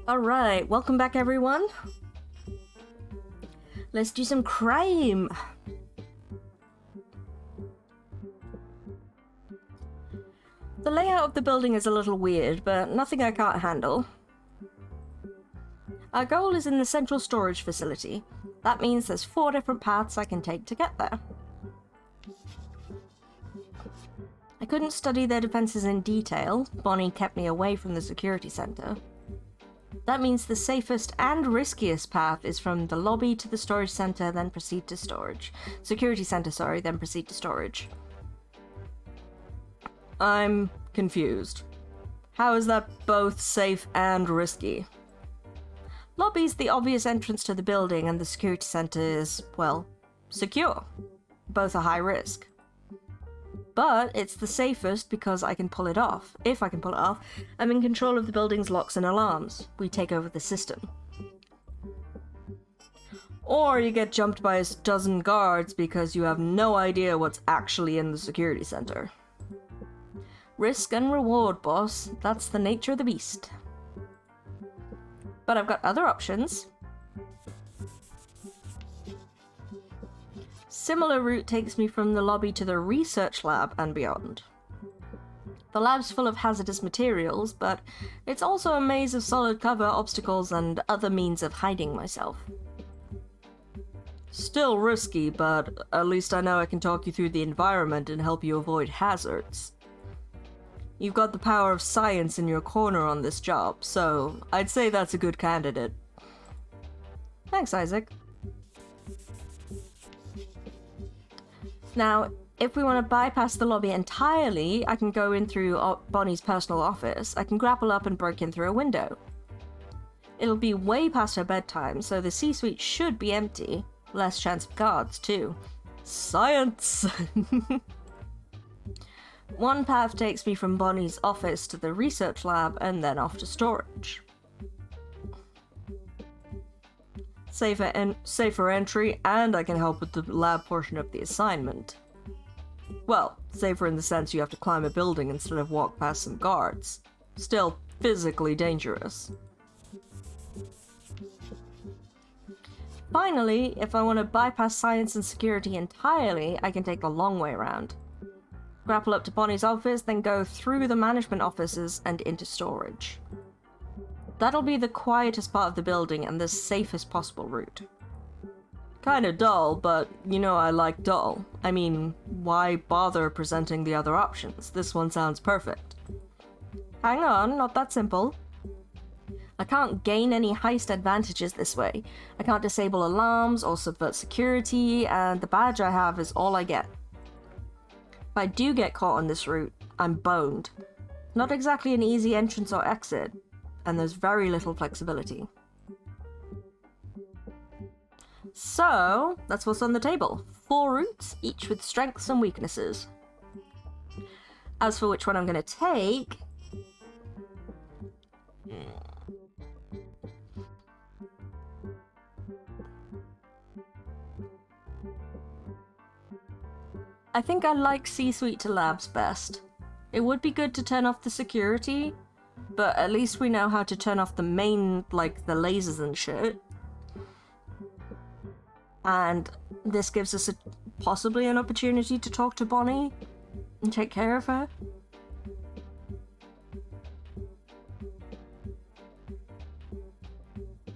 Alright, welcome back everyone. Let's do some crime. The layout of the building is a little weird, but nothing I can't handle. Our goal is in the central storage facility. That means there's 4 different paths I can take to get there. I couldn't study their defenses in detail. Bonnie kept me away from the security center. That means the safest and riskiest path is from the lobby to the storage center, then proceed to storage. Security center, sorry, then proceed to storage. I'm confused. How is that both safe and risky? Lobby's the obvious entrance to the building, and the security center is, well, secure. Both are high risk. But it's the safest because I can pull it off. If I can pull it off, I'm in control of the building's locks and alarms. We take over the system. Or you get jumped by a dozen guards because you have no idea what's actually in the security center. Risk and reward, boss. That's the nature of the beast. But I've got other options. Similar route takes me from the lobby to the research lab and beyond. The lab's full of hazardous materials, but it's also a maze of solid cover, obstacles, and other means of hiding myself. Still risky, but at least I know I can talk you through the environment and help you avoid hazards. You've got the power of science in your corner on this job, so I'd say that's a good candidate. Thanks, Isaac. Now, if we want to bypass the lobby entirely, I can go in through Bonnie's personal office. I can grapple up and break in through a window. It'll be way past her bedtime, so the C-suite should be empty. Less chance of guards, too. Science! One path takes me from Bonnie's office to the research lab and then off to storage. Safer entry, and I can help with the lab portion of the assignment. Well, safer in the sense you have to climb a building instead of walk past some guards. Still physically dangerous. Finally, if I want to bypass science and security entirely, I can take the long way around. Grapple up to Bonnie's office, then go through the management offices and into storage. That'll be the quietest part of the building and the safest possible route. Kinda dull, but you know I like dull. I mean, why bother presenting the other options? This one sounds perfect. Hang on, not that simple. I can't gain any heist advantages this way. I can't disable alarms or subvert security, and the badge I have is all I get. If I do get caught on this route, I'm boned. Not exactly an easy entrance or exit, and there's very little flexibility. So, that's what's on the table. 4 routes, each with strengths and weaknesses. As for which one I'm going to take... I think I like C-suite to labs best. It would be good to turn off the security, but at least we know how to turn off the main, like, the lasers and shit. And this gives us possibly an opportunity to talk to Bonnie. and take care of her?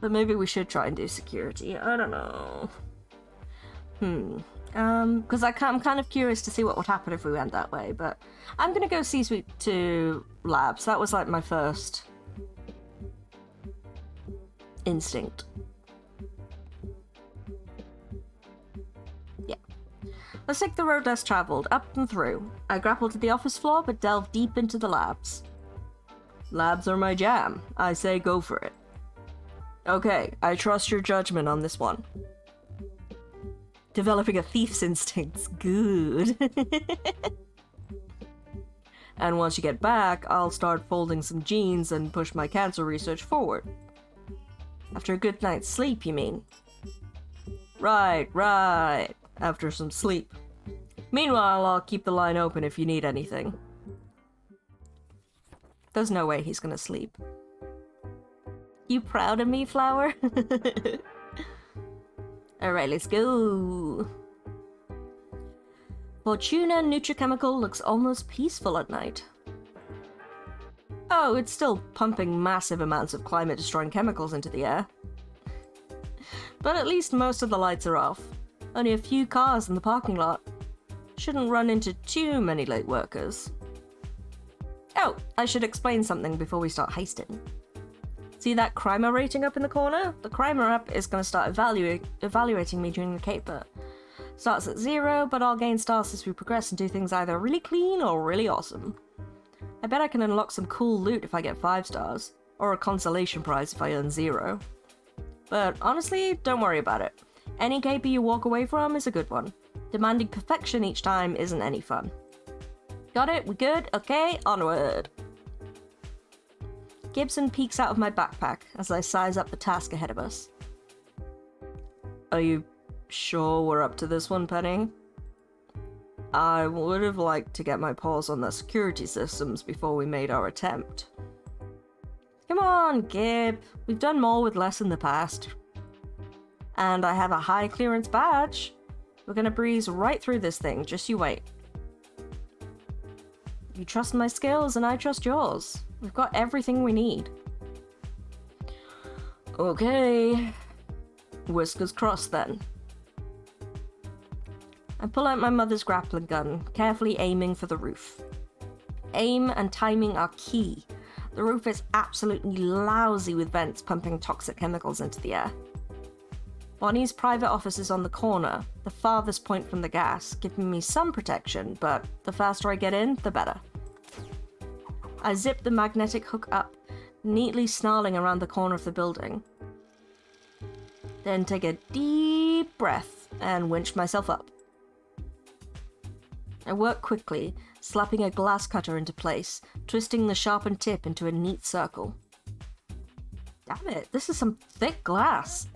But maybe we should try and do security. I don't know. Because I'm kind of curious to see what would happen if we went that way, but I'm gonna go see Suite 2 Labs. That was like my first instinct. Yeah. Let's take the road less traveled, up and through. I grapple to the office floor, but delve deep into the labs. Labs are my jam. I say go for it. Okay, I trust your judgment on this one. Developing a thief's instincts. Good. And once you get back, I'll start folding some jeans and push my cancer research forward. After a good night's sleep, you mean? Right. After some sleep. Meanwhile, I'll keep the line open if you need anything. There's no way he's gonna sleep. You proud of me, Flower? Alright, let's go. Fortuna Nutrichemical looks almost peaceful at night. Oh, it's still pumping massive amounts of climate-destroying chemicals into the air. But at least most of the lights are off. Only a few cars in the parking lot. Shouldn't run into too many late workers. Oh, I should explain something before we start heisting. See that crimer rating up in the corner? The crimer up is going to start evaluating me during the caper. Starts at 0, but I'll gain stars as we progress and do things either really clean or really awesome. I bet I can unlock some cool loot if I get 5 stars, or a consolation prize if I earn 0. But honestly, don't worry about it. Any caper you walk away from is a good one. Demanding perfection each time isn't any fun. Got it? We good? Okay, onward. Gibson peeks out of my backpack as I size up the task ahead of us. Are you sure we're up to this one, Penny? I would have liked to get my paws on the security systems before we made our attempt. Come on, Gib. We've done more with less in the past. And I have a high clearance badge. We're gonna breeze right through this thing, just you wait. You trust my skills and I trust yours. We've got everything we need. Okay. Whiskers crossed then. I pull out my mother's grappling gun, carefully aiming for the roof. Aim and timing are key. The roof is absolutely lousy with vents pumping toxic chemicals into the air. Bonnie's private office is on the corner, the farthest point from the gas, giving me some protection, but the faster I get in, the better. I zip the magnetic hook up, neatly snarling around the corner of the building. Then take a deep breath and winch myself up. I work quickly, slapping a glass cutter into place, twisting the sharpened tip into a neat circle. Damn it, this is some thick glass.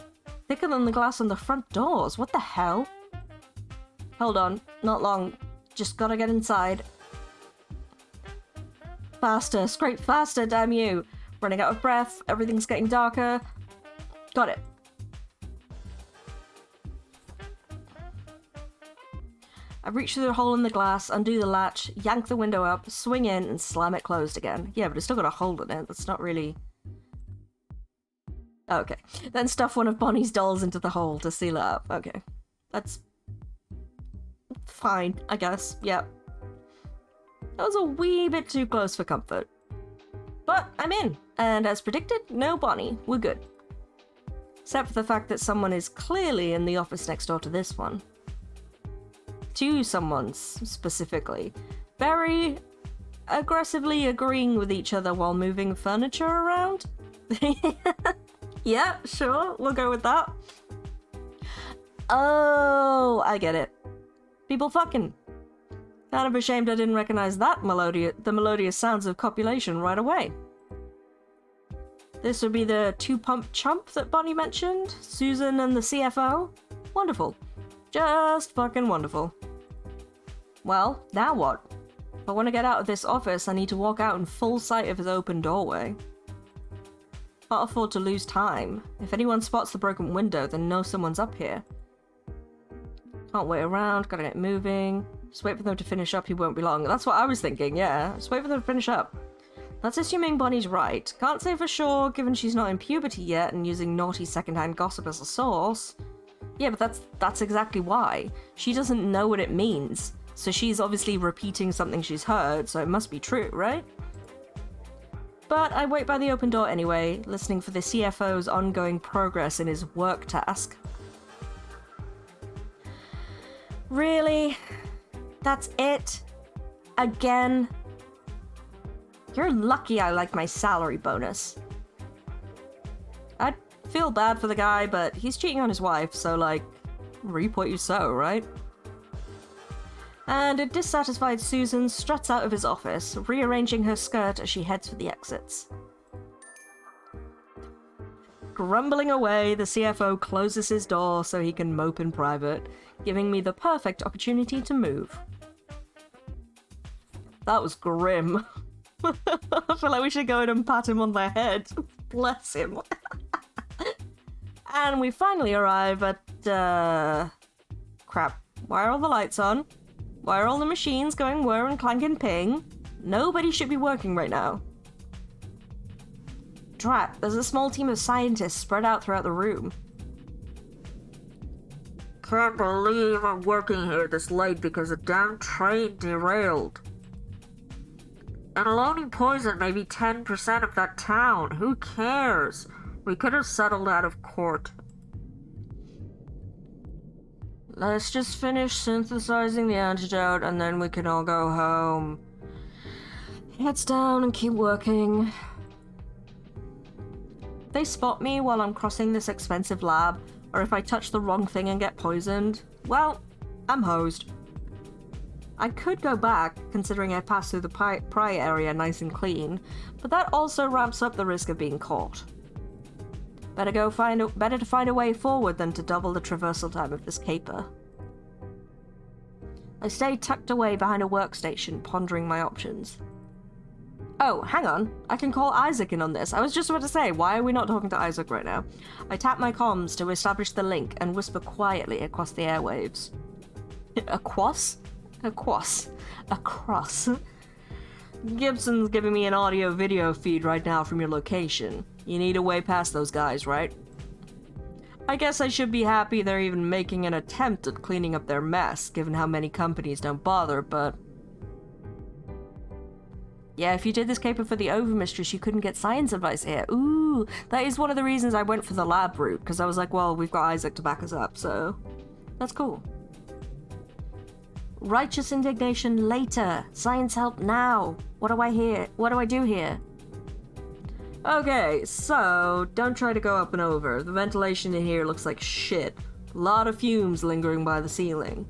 Thicker than the glass on the front doors. What the hell? Hold on, not long. Just gotta get inside. Faster, scrape faster, damn you. Running out of breath, everything's getting darker. Got it. I reach through the hole in the glass, undo the latch, yank the window up, swing in, and slam it closed again. Yeah, but it's still got a hole in it. That's not really... Okay. Then stuff one of Bonnie's dolls into the hole to seal it up. Okay. That's... fine, I guess. Yep. That was a wee bit too close for comfort. But I'm in, and as predicted, no Bonnie. We're good. Except for the fact that someone is clearly in the office next door to this one. 2 someones, specifically. Very aggressively agreeing with each other while moving furniture around. Yeah, sure, we'll go with that. Oh, I get it. People fucking. Kind of ashamed I didn't recognize that the melodious sounds of copulation right away. This would be the 2-pump chump that Bonnie mentioned? Susan and the CFO? Wonderful. Just fucking wonderful. Well, now what? If I want to get out of this office, I need to walk out in full sight of his open doorway. Can't afford to lose time. If anyone spots the broken window, then know someone's up here. Can't wait around, gotta get moving. Just wait for them to finish up, he won't be long. That's what I was thinking, yeah. Just wait for them to finish up. That's assuming Bonnie's right. Can't say for sure, given she's not in puberty yet and using naughty secondhand gossip as a source. Yeah, but that's exactly why. She doesn't know what it means. So she's obviously repeating something she's heard, so it must be true, right? But I wait by the open door anyway, listening for the CFO's ongoing progress in his work task. Really? That's it? Again? You're lucky I like my salary bonus. I'd feel bad for the guy, but he's cheating on his wife, so like, reap what you sow, right? And a dissatisfied Susan struts out of his office, rearranging her skirt as she heads for the exits. Grumbling away, the CFO closes his door so he can mope in private, giving me the perfect opportunity to move. That was grim. I feel like we should go in and pat him on the head. Bless him. And we finally arrive at, crap. Why are all the lights on? Why are all the machines going whir and clank and ping? Nobody should be working right now. Drat, there's a small team of scientists spread out throughout the room. Can't believe I'm working here this late because a damn train derailed. And loading poison maybe 10% of that town. Who cares? We could have settled out of court. Let's just finish synthesizing the antidote and then we can all go home. Heads down and keep working. If they spot me while I'm crossing this expensive lab, or if I touch the wrong thing and get poisoned, well, I'm hosed. I could go back, considering I passed through the pry area nice and clean, but that also ramps up the risk of being caught. Better to find a way forward than to double the traversal time of this caper. I stay tucked away behind a workstation, pondering my options. Oh, hang on. I can call Isaac in on this. I was just about to say, why are we not talking to Isaac right now? I tap my comms to establish the link and whisper quietly across the airwaves. Across? Across. Gibson's giving me an audio-video feed right now from your location. You need a way past those guys, right? I guess I should be happy they're even making an attempt at cleaning up their mess, given how many companies don't bother, but... Yeah, if you did this caper for the Overmistress, you couldn't get science advice here. Ooh, that is one of the reasons I went for the lab route, because I was like, well, we've got Isaac to back us up, so... That's cool. Righteous indignation later. Science help now. What do I do here? Okay, so don't try to go up and over. The ventilation in here looks like shit. A lot of fumes lingering by the ceiling.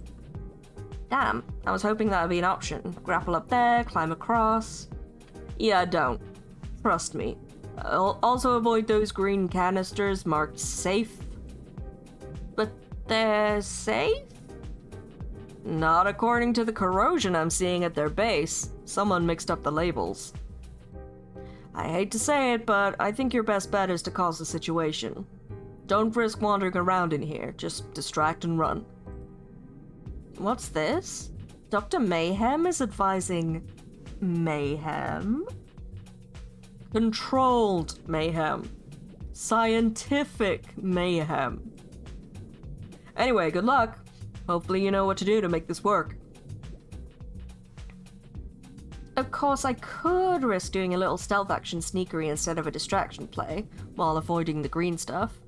Damn, I was hoping that would be an option. Grapple up there, climb across. Yeah, don't. Trust me. Also avoid those green canisters marked safe. But they're safe? Not according to the corrosion I'm seeing at their base. Someone mixed up the labels. I hate to say it, but I think your best bet is to cause the situation. Don't risk wandering around in here. Just distract and run. What's this? Dr. Mayhem is advising mayhem? Controlled mayhem. Scientific mayhem. Anyway, good luck. Hopefully you know what to do to make this work. Of course, I could risk doing a little stealth action sneakery instead of a distraction play, while avoiding the green stuff.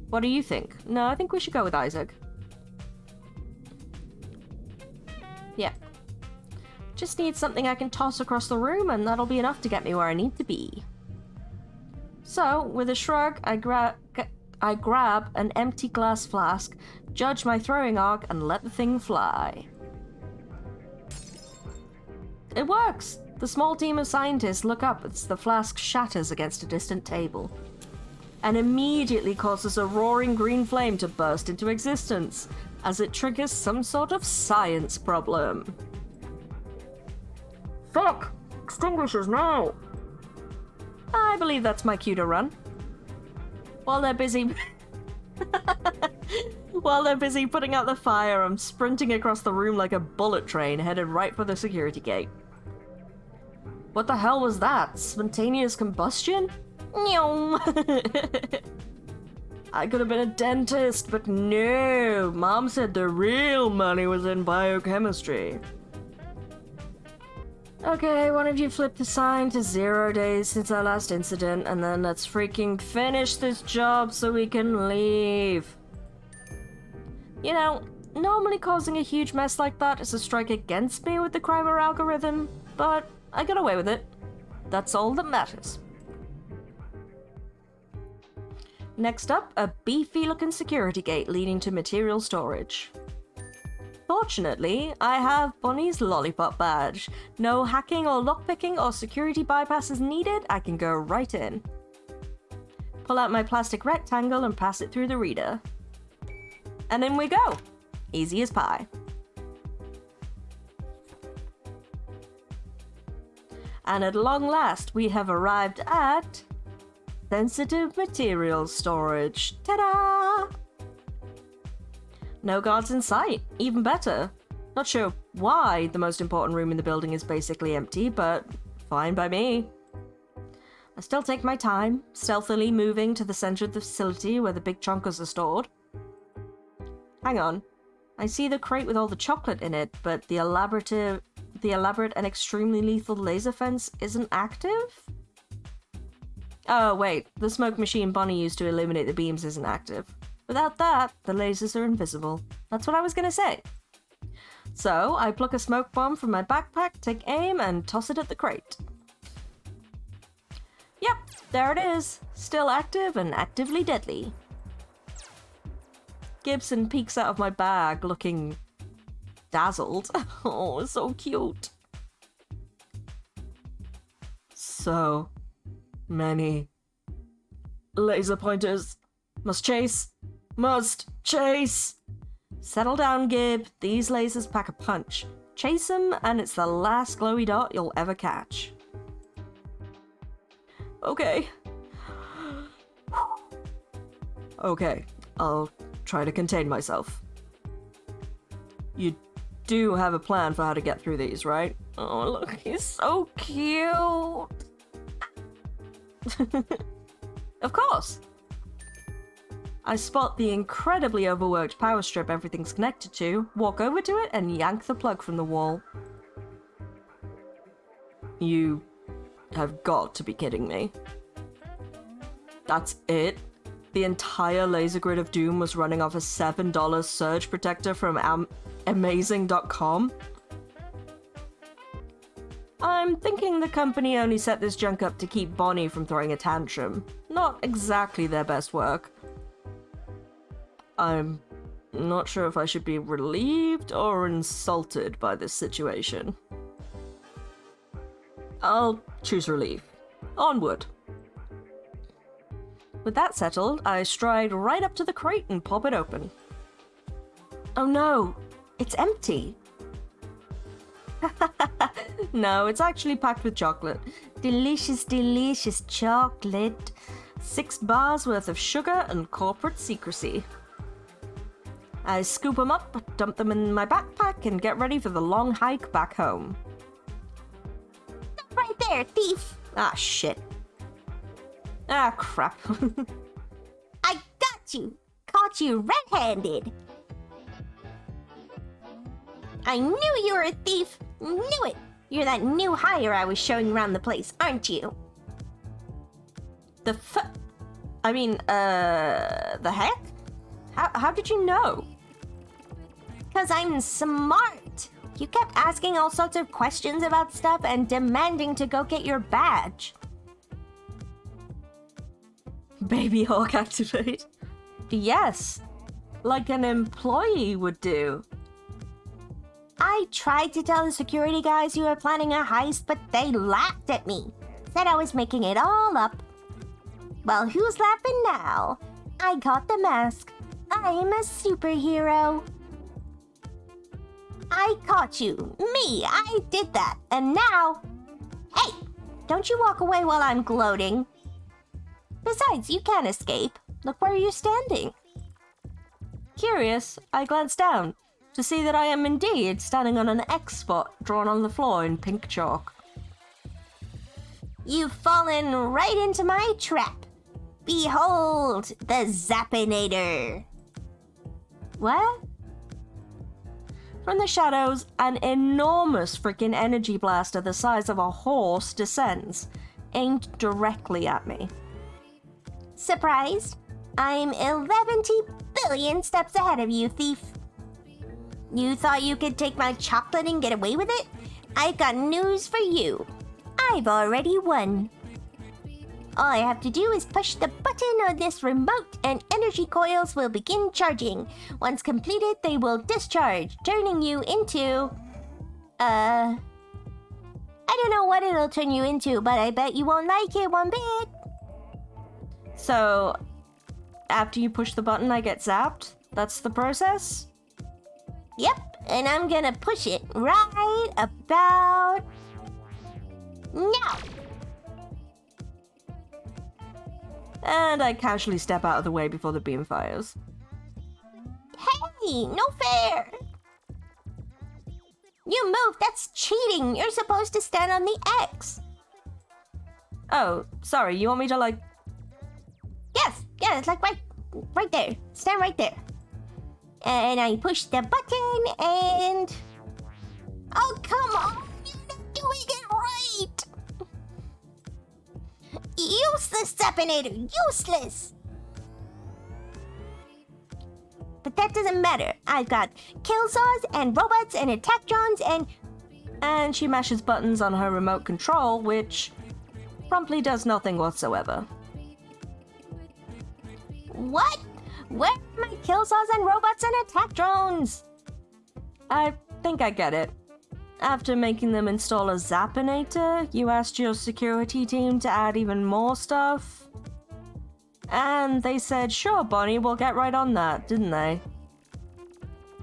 What do you think? No, I think we should go with Isaac. Yeah. Just need something I can toss across the room, and that'll be enough to get me where I need to be. So, with a shrug, I grab an empty glass flask, judge my throwing arc, and let the thing fly. It works! The small team of scientists look up as the flask shatters against a distant table, and immediately causes a roaring green flame to burst into existence, as it triggers some sort of science problem. Fuck! Extinguishers now! I believe that's my cue to run. While they're busy... While they're busy putting out the fire, I'm sprinting across the room like a bullet train, headed right for the security gate. What the hell was that? Spontaneous combustion? Meow. I could have been a dentist, but no. Mom said the real money was in biochemistry. Okay, one of you flip the sign to 0 days since our last incident, and then let's freaking finish this job so we can leave. You know, normally causing a huge mess like that is a strike against me with the Crimer algorithm, but I got away with it. That's all that matters. Next up, a beefy-looking security gate leading to material storage. Fortunately, I have Bonnie's lollipop badge. No hacking or lockpicking or security bypasses needed, I can go right in. Pull out my plastic rectangle and pass it through the reader. And in we go. Easy as pie. And at long last, we have arrived at sensitive materials storage. Ta-da! No guards in sight. Even better. Not sure why the most important room in the building is basically empty, but fine by me. I still take my time, stealthily moving to the center of the facility where the big chunkers are stored. Hang on. I see the crate with all the chocolate in it, but the elaborate and extremely lethal laser fence isn't active? Oh, wait. The smoke machine Bonnie used to illuminate the beams isn't active. Without that, the lasers are invisible. That's what I was gonna say. So, I pluck a smoke bomb from my backpack, take aim, and toss it at the crate. Yep, there it is. Still active and actively deadly. Gibson peeks out of my bag, looking dazzled. Oh, so cute. So many laser pointers. Must chase. Must chase. Settle down, Gib. These lasers pack a punch. Chase them, and it's the last glowy dot you'll ever catch. Okay. Okay, I'll try to contain myself. You do have a plan for how to get through these, right? Oh, look, he's so cute. Of course. I spot the incredibly overworked power strip everything's connected to, walk over to it, and yank the plug from the wall. You have got to be kidding me. That's it? The entire laser grid of doom was running off a $7 surge protector from amazing.com? I'm thinking the company only set this junk up to keep Bonnie from throwing a tantrum. Not exactly their best work. I'm not sure if I should be relieved or insulted by this situation. I'll choose relief. Onward. With that settled, I stride right up to the crate and pop it open. Oh no, it's empty. No, it's actually packed with chocolate. Delicious, delicious chocolate. 6 bars worth of sugar and corporate secrecy. I scoop them up, dump them in my backpack, and get ready for the long hike back home. Right there, thief. Ah, shit. Ah, crap. I got you. Caught you red-handed. I knew you were a thief. Knew it. You're that new hire I was showing around the place, aren't you? The heck? How did you know? 'Cause I'm smart. You kept asking all sorts of questions about stuff and demanding to go get your badge. Baby Hawk activate? Yes. Like an employee would do. I tried to tell the security guys you were planning a heist, but they laughed at me. Said I was making it all up. Well, who's laughing now? I got the mask. I'm a superhero. I caught you. Me, I did that. And now... Hey, don't you walk away while I'm gloating. Besides, you can't escape. Look where you're standing. Curious, I glance down to see that I am indeed standing on an X spot drawn on the floor in pink chalk. You've fallen right into my trap. Behold, the Zappinator. What? From the shadows, an enormous freaking energy blaster the size of a horse descends, aimed directly at me. Surprised? I'm 11 billion steps ahead of you, thief. You thought you could take my chocolate and get away with it? I've got news for you. I've already won. All I have to do is push the button on this remote and energy coils will begin charging. Once completed, they will discharge, turning you into... I don't know what it'll turn you into, but I bet you won't like it one bit. So, after you push the button, I get zapped? That's the process? Yep, and I'm gonna push it right about... now. And I casually step out of the way before the beam fires. Hey, no fair! You moved, that's cheating. You're supposed to stand on the X. Oh, sorry, you want me to like... Yes, it's like right there. Stand right there. And I push the button and... Oh, come on! You're not doing it right! Useless, Zappinator! Useless! But that doesn't matter. I've got kill saws and robots and attack drones And she mashes buttons on her remote control, which promptly does nothing whatsoever. What? Where are my kill saws and robots and attack drones? I think I get it. After making them install a Zappinator, you asked your security team to add even more stuff? And they said, sure, Bonnie, we'll get right on that, didn't they?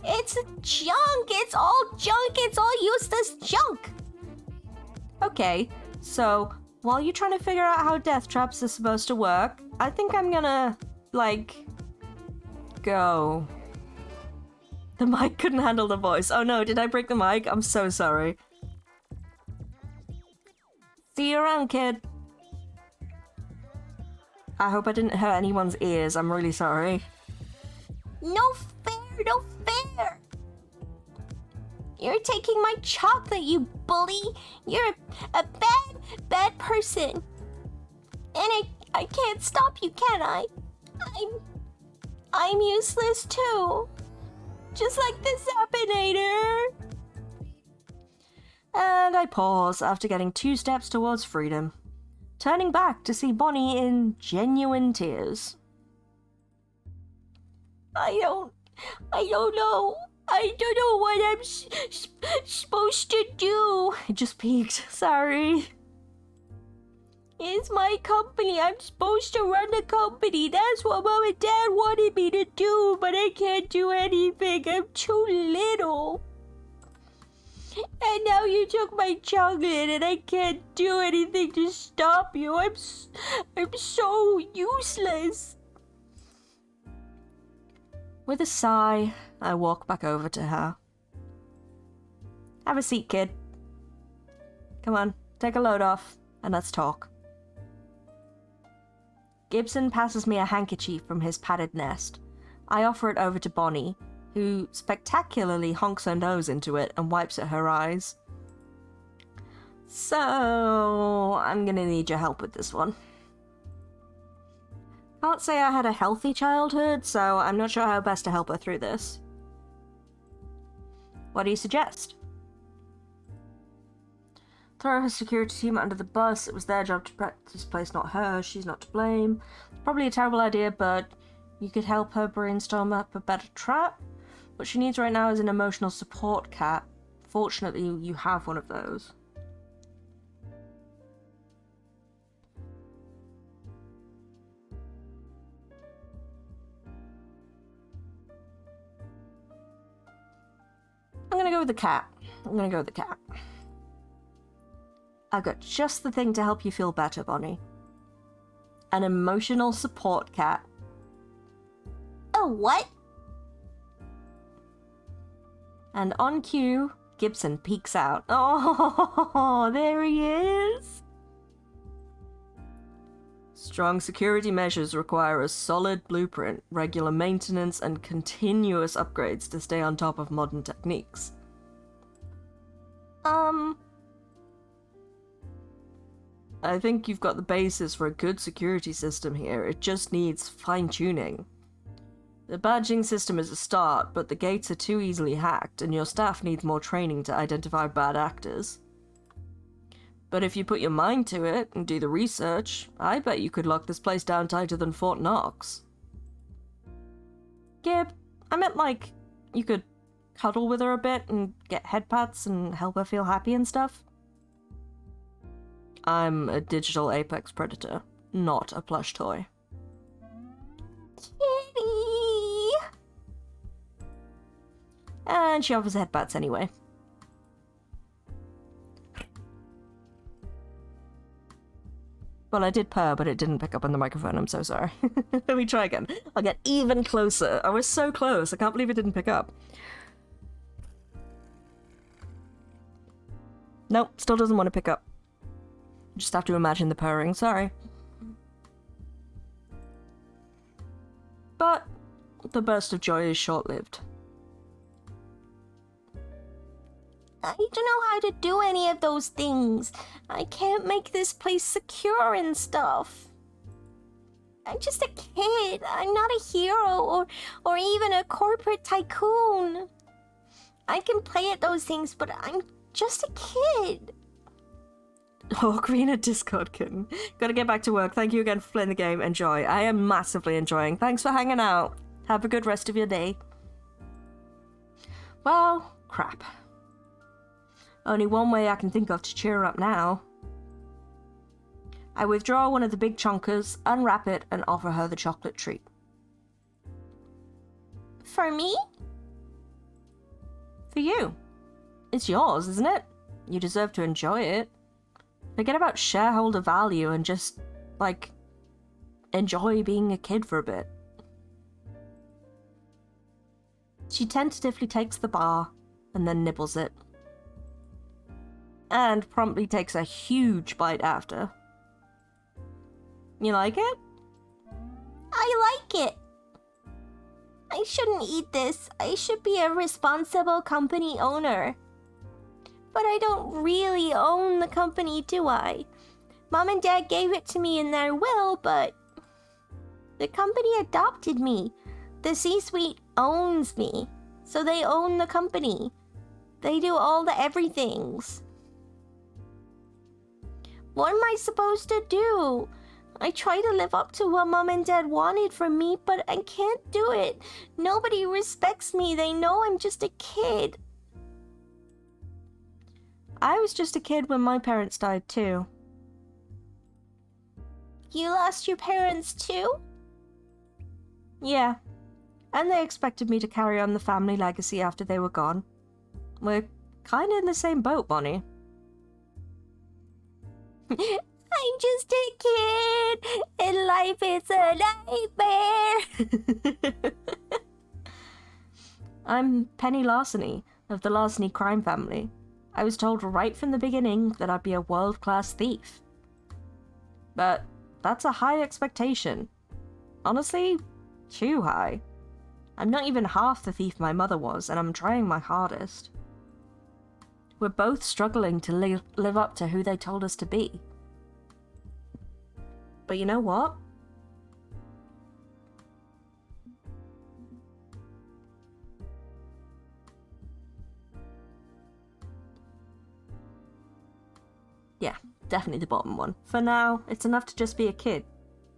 It's junk! It's all junk! It's all useless junk! Okay, so while you're trying to figure out how death traps are supposed to work, I think I'm gonna, go. The mic couldn't handle the voice. Oh no, did I break the mic? I'm so sorry. See you around, kid. I hope I didn't hurt anyone's ears. I'm really sorry. No fair! No fair! You're taking my chocolate, you bully! You're a bad person! And I can't stop you, can I? I'm useless too! Just like the Zappinator! And I pause after getting 2 steps towards freedom, turning back to see Bonnie in genuine tears. I don't know. I don't know what I'm supposed to do. I just peeked. Sorry. It's my company. I'm supposed to run the company. That's what Mom and Dad wanted me to do, but I can't do anything. I'm too little. And now you took my chocolate and I can't do anything to stop you. I'm so useless. With a sigh, I walk back over to her. Have a seat, kid. Come on, take a load off, and let's talk. Gibson passes me a handkerchief from his padded nest. I offer it over to Bonnie, who spectacularly honks her nose into it and wipes at her eyes. So, I'm gonna need your help with this one. Can't say I had a healthy childhood, so I'm not sure how best to help her through this. What do you suggest? Throw her security team under the bus. It was their job to protect this place, not her. She's not to blame. Probably a terrible idea, but you could help her brainstorm up a better trap. What she needs right now is an emotional support cat. Fortunately, you have one of those. I'm gonna go with the cat. I've got just the thing to help you feel better, Bonnie. An emotional support cat. A what? And on cue, Gibson peeks out. Oh, there he is! Strong security measures require a solid blueprint, regular maintenance, and continuous upgrades to stay on top of modern techniques. I think you've got the basis for a good security system here. It just needs fine-tuning. The badging system is a start, but the gates are too easily hacked, and your staff needs more training to identify bad actors. But if you put your mind to it and do the research, I bet you could lock this place down tighter than Fort Knox. Gib, I meant like, you could cuddle with her a bit and get head pats and help her feel happy and stuff. I'm a digital apex predator, not a plush toy. Kitty! And she offers head pats anyway. Well, I did purr, but it didn't pick up on the microphone. I'm so sorry. Let me try again. I'll get even closer. I was so close. I can't believe it didn't pick up. Nope, still doesn't want to pick up. Just have to imagine the purring. Sorry. But the burst of joy is short-lived. I don't know how to do any of those things. I can't make this place secure and stuff. I'm just a kid. I'm not a hero or even a corporate tycoon. I can play at those things, but I'm just a kid. Oh, Greener Discord kitten. Gotta get back to work. Thank you again for playing the game. Enjoy. I am massively enjoying. Thanks for hanging out. Have a good rest of your day. Well, crap. Only one way I can think of to cheer her up now. I withdraw one of the big chonkers, unwrap it, and offer her the chocolate treat. For me? For you. It's yours, isn't it? You deserve to enjoy it. Forget about shareholder value and just, like, enjoy being a kid for a bit. She tentatively takes the bar and then nibbles it. And promptly takes a huge bite after. You like it? I like it. I shouldn't eat this. I should be a responsible company owner. But I don't really own the company, do I? Mom and Dad gave it to me in their will, but the company adopted me. The C-suite owns me, so they own the company. They do all the everythings. What am I supposed to do? I try to live up to what Mom and Dad wanted from me, but I can't do it. Nobody respects me. They know I'm just a kid. I was just a kid when my parents died too. You lost your parents too? Yeah. And they expected me to carry on the family legacy after they were gone. We're kinda in the same boat, Bonnie. I'm just a kid, and life is a nightmare. I'm Penny Larceny, of the Larceny crime family. I was told right from the beginning that I'd be a world-class thief. But that's a high expectation. Honestly, too high. I'm not even half the thief my mother was, and I'm trying my hardest. We're both struggling to live up to who they told us to be. But you know what? Yeah, definitely the bottom one. For now, it's enough to just be a kid.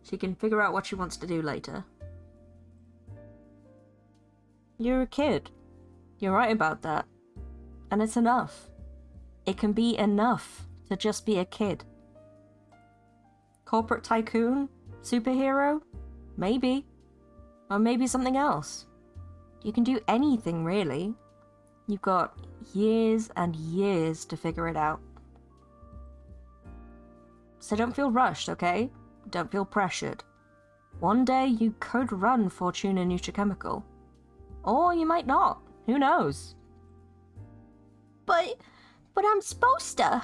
She can figure out what she wants to do later. You're a kid. You're right about that. And it's enough. It can be enough to just be a kid. Corporate tycoon? Superhero? Maybe. Or maybe something else. You can do anything, really. You've got years and years to figure it out. So don't feel rushed, okay? Don't feel pressured. One day you could run Fortuna Nutrachemical. Or you might not. Who knows? But I'm supposed to.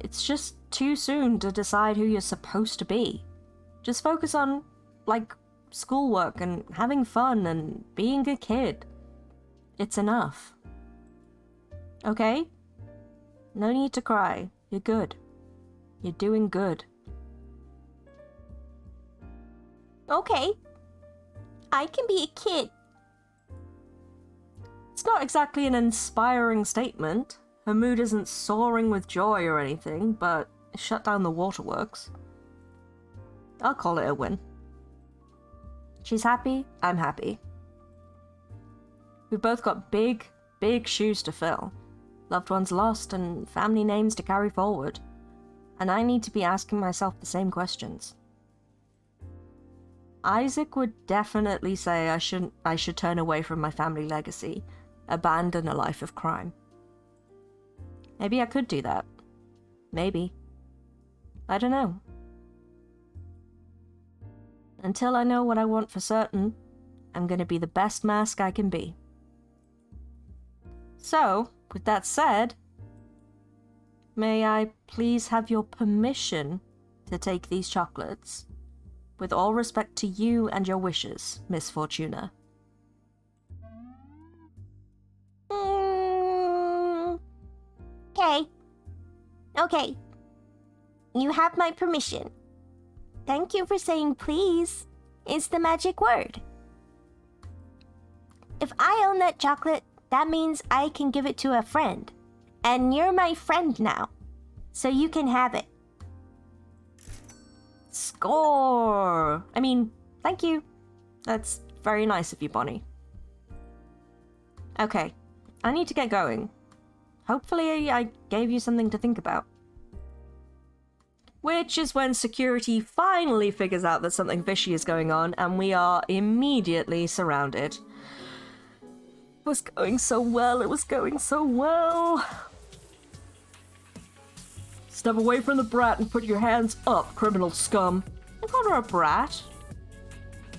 It's just too soon to decide who you're supposed to be. Just focus on, like, schoolwork and having fun and being a kid. It's enough. Okay? No need to cry. You're good. You're doing good. Okay. I can be a kid. It's not exactly an inspiring statement. Her mood isn't soaring with joy or anything, but shut down the waterworks. I'll call it a win. She's happy, I'm happy. We've both got big, big shoes to fill. Loved ones lost and family names to carry forward. And I need to be asking myself the same questions. Isaac would definitely say I should turn away from my family legacy, abandon a life of crime. Maybe I could do that. Maybe. I don't know. Until I know what I want for certain, I'm gonna be the best mask I can be. So, with that said, may I please have your permission to take these chocolates? With all respect to you and your wishes, Miss Fortuna. Okay. Okay. You have my permission. Thank you for saying please. It's the magic word. If I own that chocolate, that means I can give it to a friend. And you're my friend now. So you can have it. Score! I mean, thank you. That's very nice of you, Bonnie. Okay, I need to get going. Hopefully I gave you something to think about. Which is when security finally figures out that something fishy is going on, and we are immediately surrounded. It was going so well, it was going so well. Step away from the brat and put your hands up, criminal scum. I called her a brat.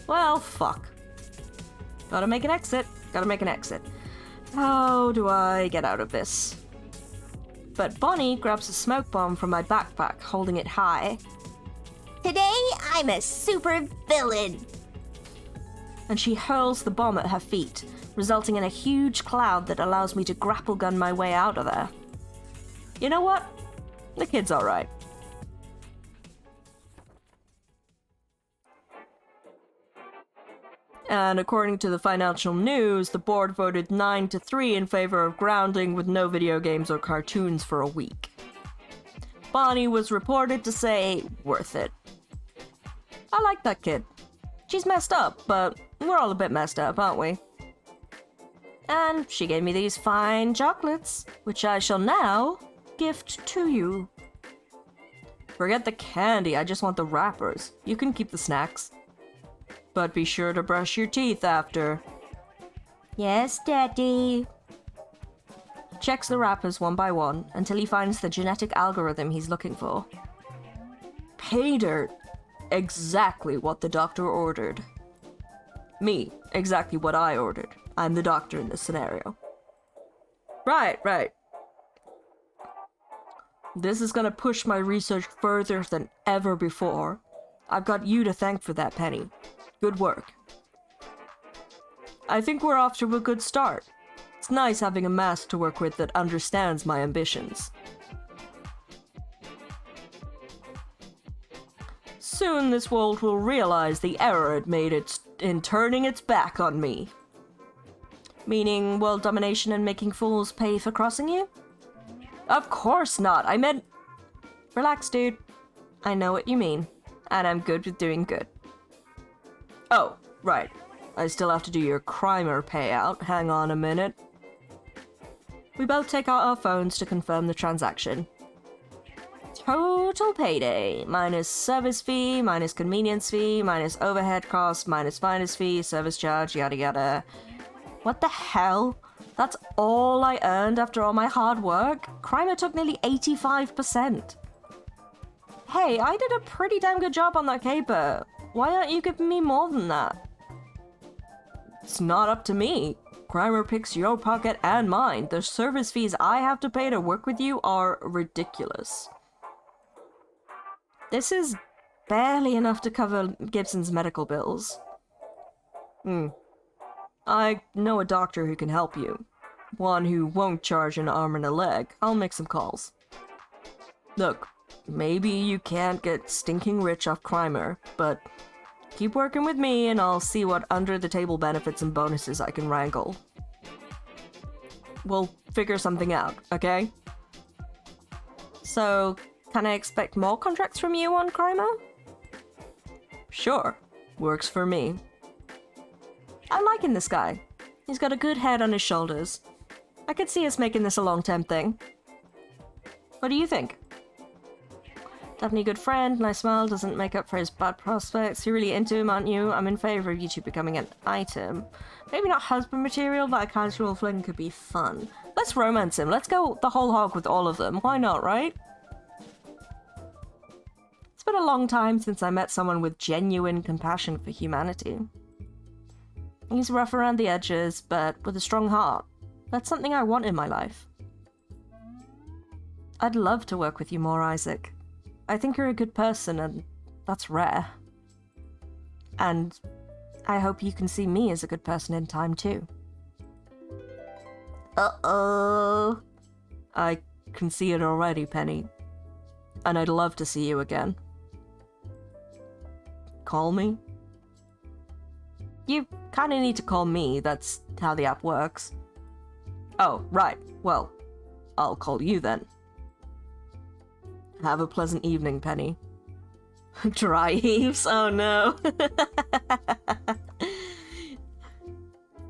Well, fuck. Gotta make an exit. Gotta make an exit. How do I get out of this? But Bonnie grabs a smoke bomb from my backpack, holding it high. Today, I'm a super villain. And she hurls the bomb at her feet, resulting in a huge cloud that allows me to grapple gun my way out of there. You know what? The kid's alright. And according to the financial news, the board voted 9-3 in favor of grounding with no video games or cartoons for a week. Bonnie was reported to say, worth it. I like that kid. She's messed up, but we're all a bit messed up, aren't we? And she gave me these fine chocolates, which I shall now gift to you. Forget the candy, I just want the wrappers. You can keep the snacks. But be sure to brush your teeth after. Yes, Daddy. He checks the wrappers one by one until he finds the genetic algorithm he's looking for. Pay dirt. Exactly what the doctor ordered. Me, exactly what I ordered. I'm the doctor in this scenario. Right. This is gonna push my research further than ever before. I've got you to thank for that, Penny. Good work. I think we're off to a good start. It's nice having a mask to work with that understands my ambitions. Soon this world will realize the error it made in turning its back on me. Meaning world domination and making fools pay for crossing you? Of course not, I meant... Relax, dude. I know what you mean, and I'm good with doing good. Oh, right. I still have to do your crimer payout. Hang on a minute. We both take out our phones to confirm the transaction. Total payday, minus service fee, minus convenience fee, minus overhead cost, minus finder's fee, service charge, yada yada. What the hell? That's all I earned after all my hard work? Crimer took nearly 85%. Hey, I did a pretty damn good job on that caper. Why aren't you giving me more than that? It's not up to me. Crimer picks your pocket and mine. The service fees I have to pay to work with you are ridiculous. This is barely enough to cover Gibson's medical bills. I know a doctor who can help you. One who won't charge an arm and a leg. I'll make some calls. Look, maybe you can't get stinking rich off Crimer, but keep working with me and I'll see what under-the-table benefits and bonuses I can wrangle. We'll figure something out, okay? So, can I expect more contracts from you on Crimer? Sure. Works for me. I'm liking this guy. He's got a good head on his shoulders. I could see us making this a long-term thing. What do you think? Definitely a good friend, nice smile, doesn't make up for his bad prospects. You're really into him, aren't you? I'm in favor of you two becoming an item. Maybe not husband material, but a casual fling could be fun. Let's romance him. Let's go the whole hog with all of them. Why not, right? It's been a long time since I met someone with genuine compassion for humanity. He's rough around the edges, but with a strong heart. That's something I want in my life. I'd love to work with you more, Isaac. I think you're a good person, and that's rare. And I hope you can see me as a good person in time, too. Uh-oh. I can see it already, Penny. And I'd love to see you again. Call me? You kind of need to call me, that's how the app works. Oh, right. Well, I'll call you then. Have a pleasant evening, Penny. Dry heaves? Oh no.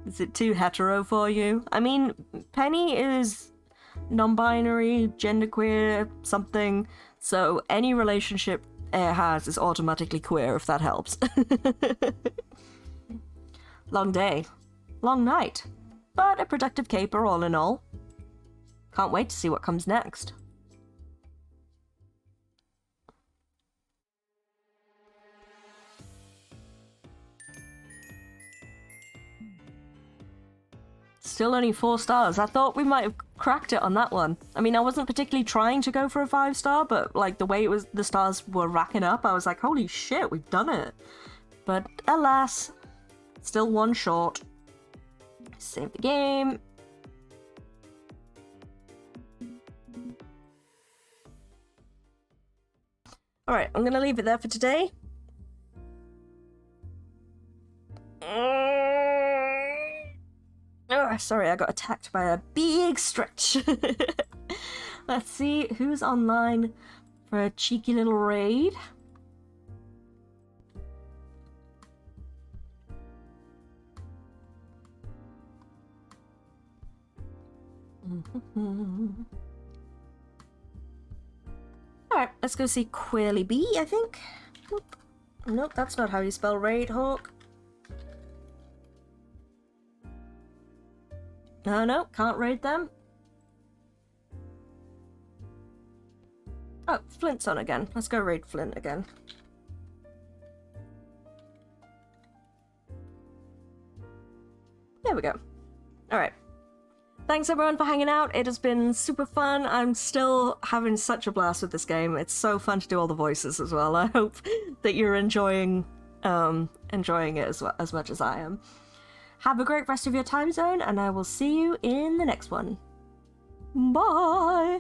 Is it too hetero for you? I mean, Penny is non-binary, genderqueer, something, so any relationship Air has is automatically queer, if that helps. Long day. Long night. But a productive caper all in all. Can't wait to see what comes next. Still only 4 stars. I thought we might have cracked it on that one. I mean, I wasn't particularly trying to go for a 5-star, but like the way it was, the stars were racking up, I was like, holy shit, we've done it. But alas, still 1 short. Save the game. Alright, I'm gonna leave it there for today. Oh, sorry, I got attacked by a big stretch. Let's see who's online for a cheeky little raid. Alright, let's go see Queerly B, I think. Nope, that's not how you spell raid, Hawk. No, can't raid them. Oh, Flint's on again. Let's go raid Flint again. There we go. Alright. Thanks everyone for hanging out. It has been super fun. I'm still having such a blast with this game. It's so fun to do all the voices as well. I hope that you're enjoying it as much as I am. Have a great rest of your time zone, and I will see you in the next one. Bye!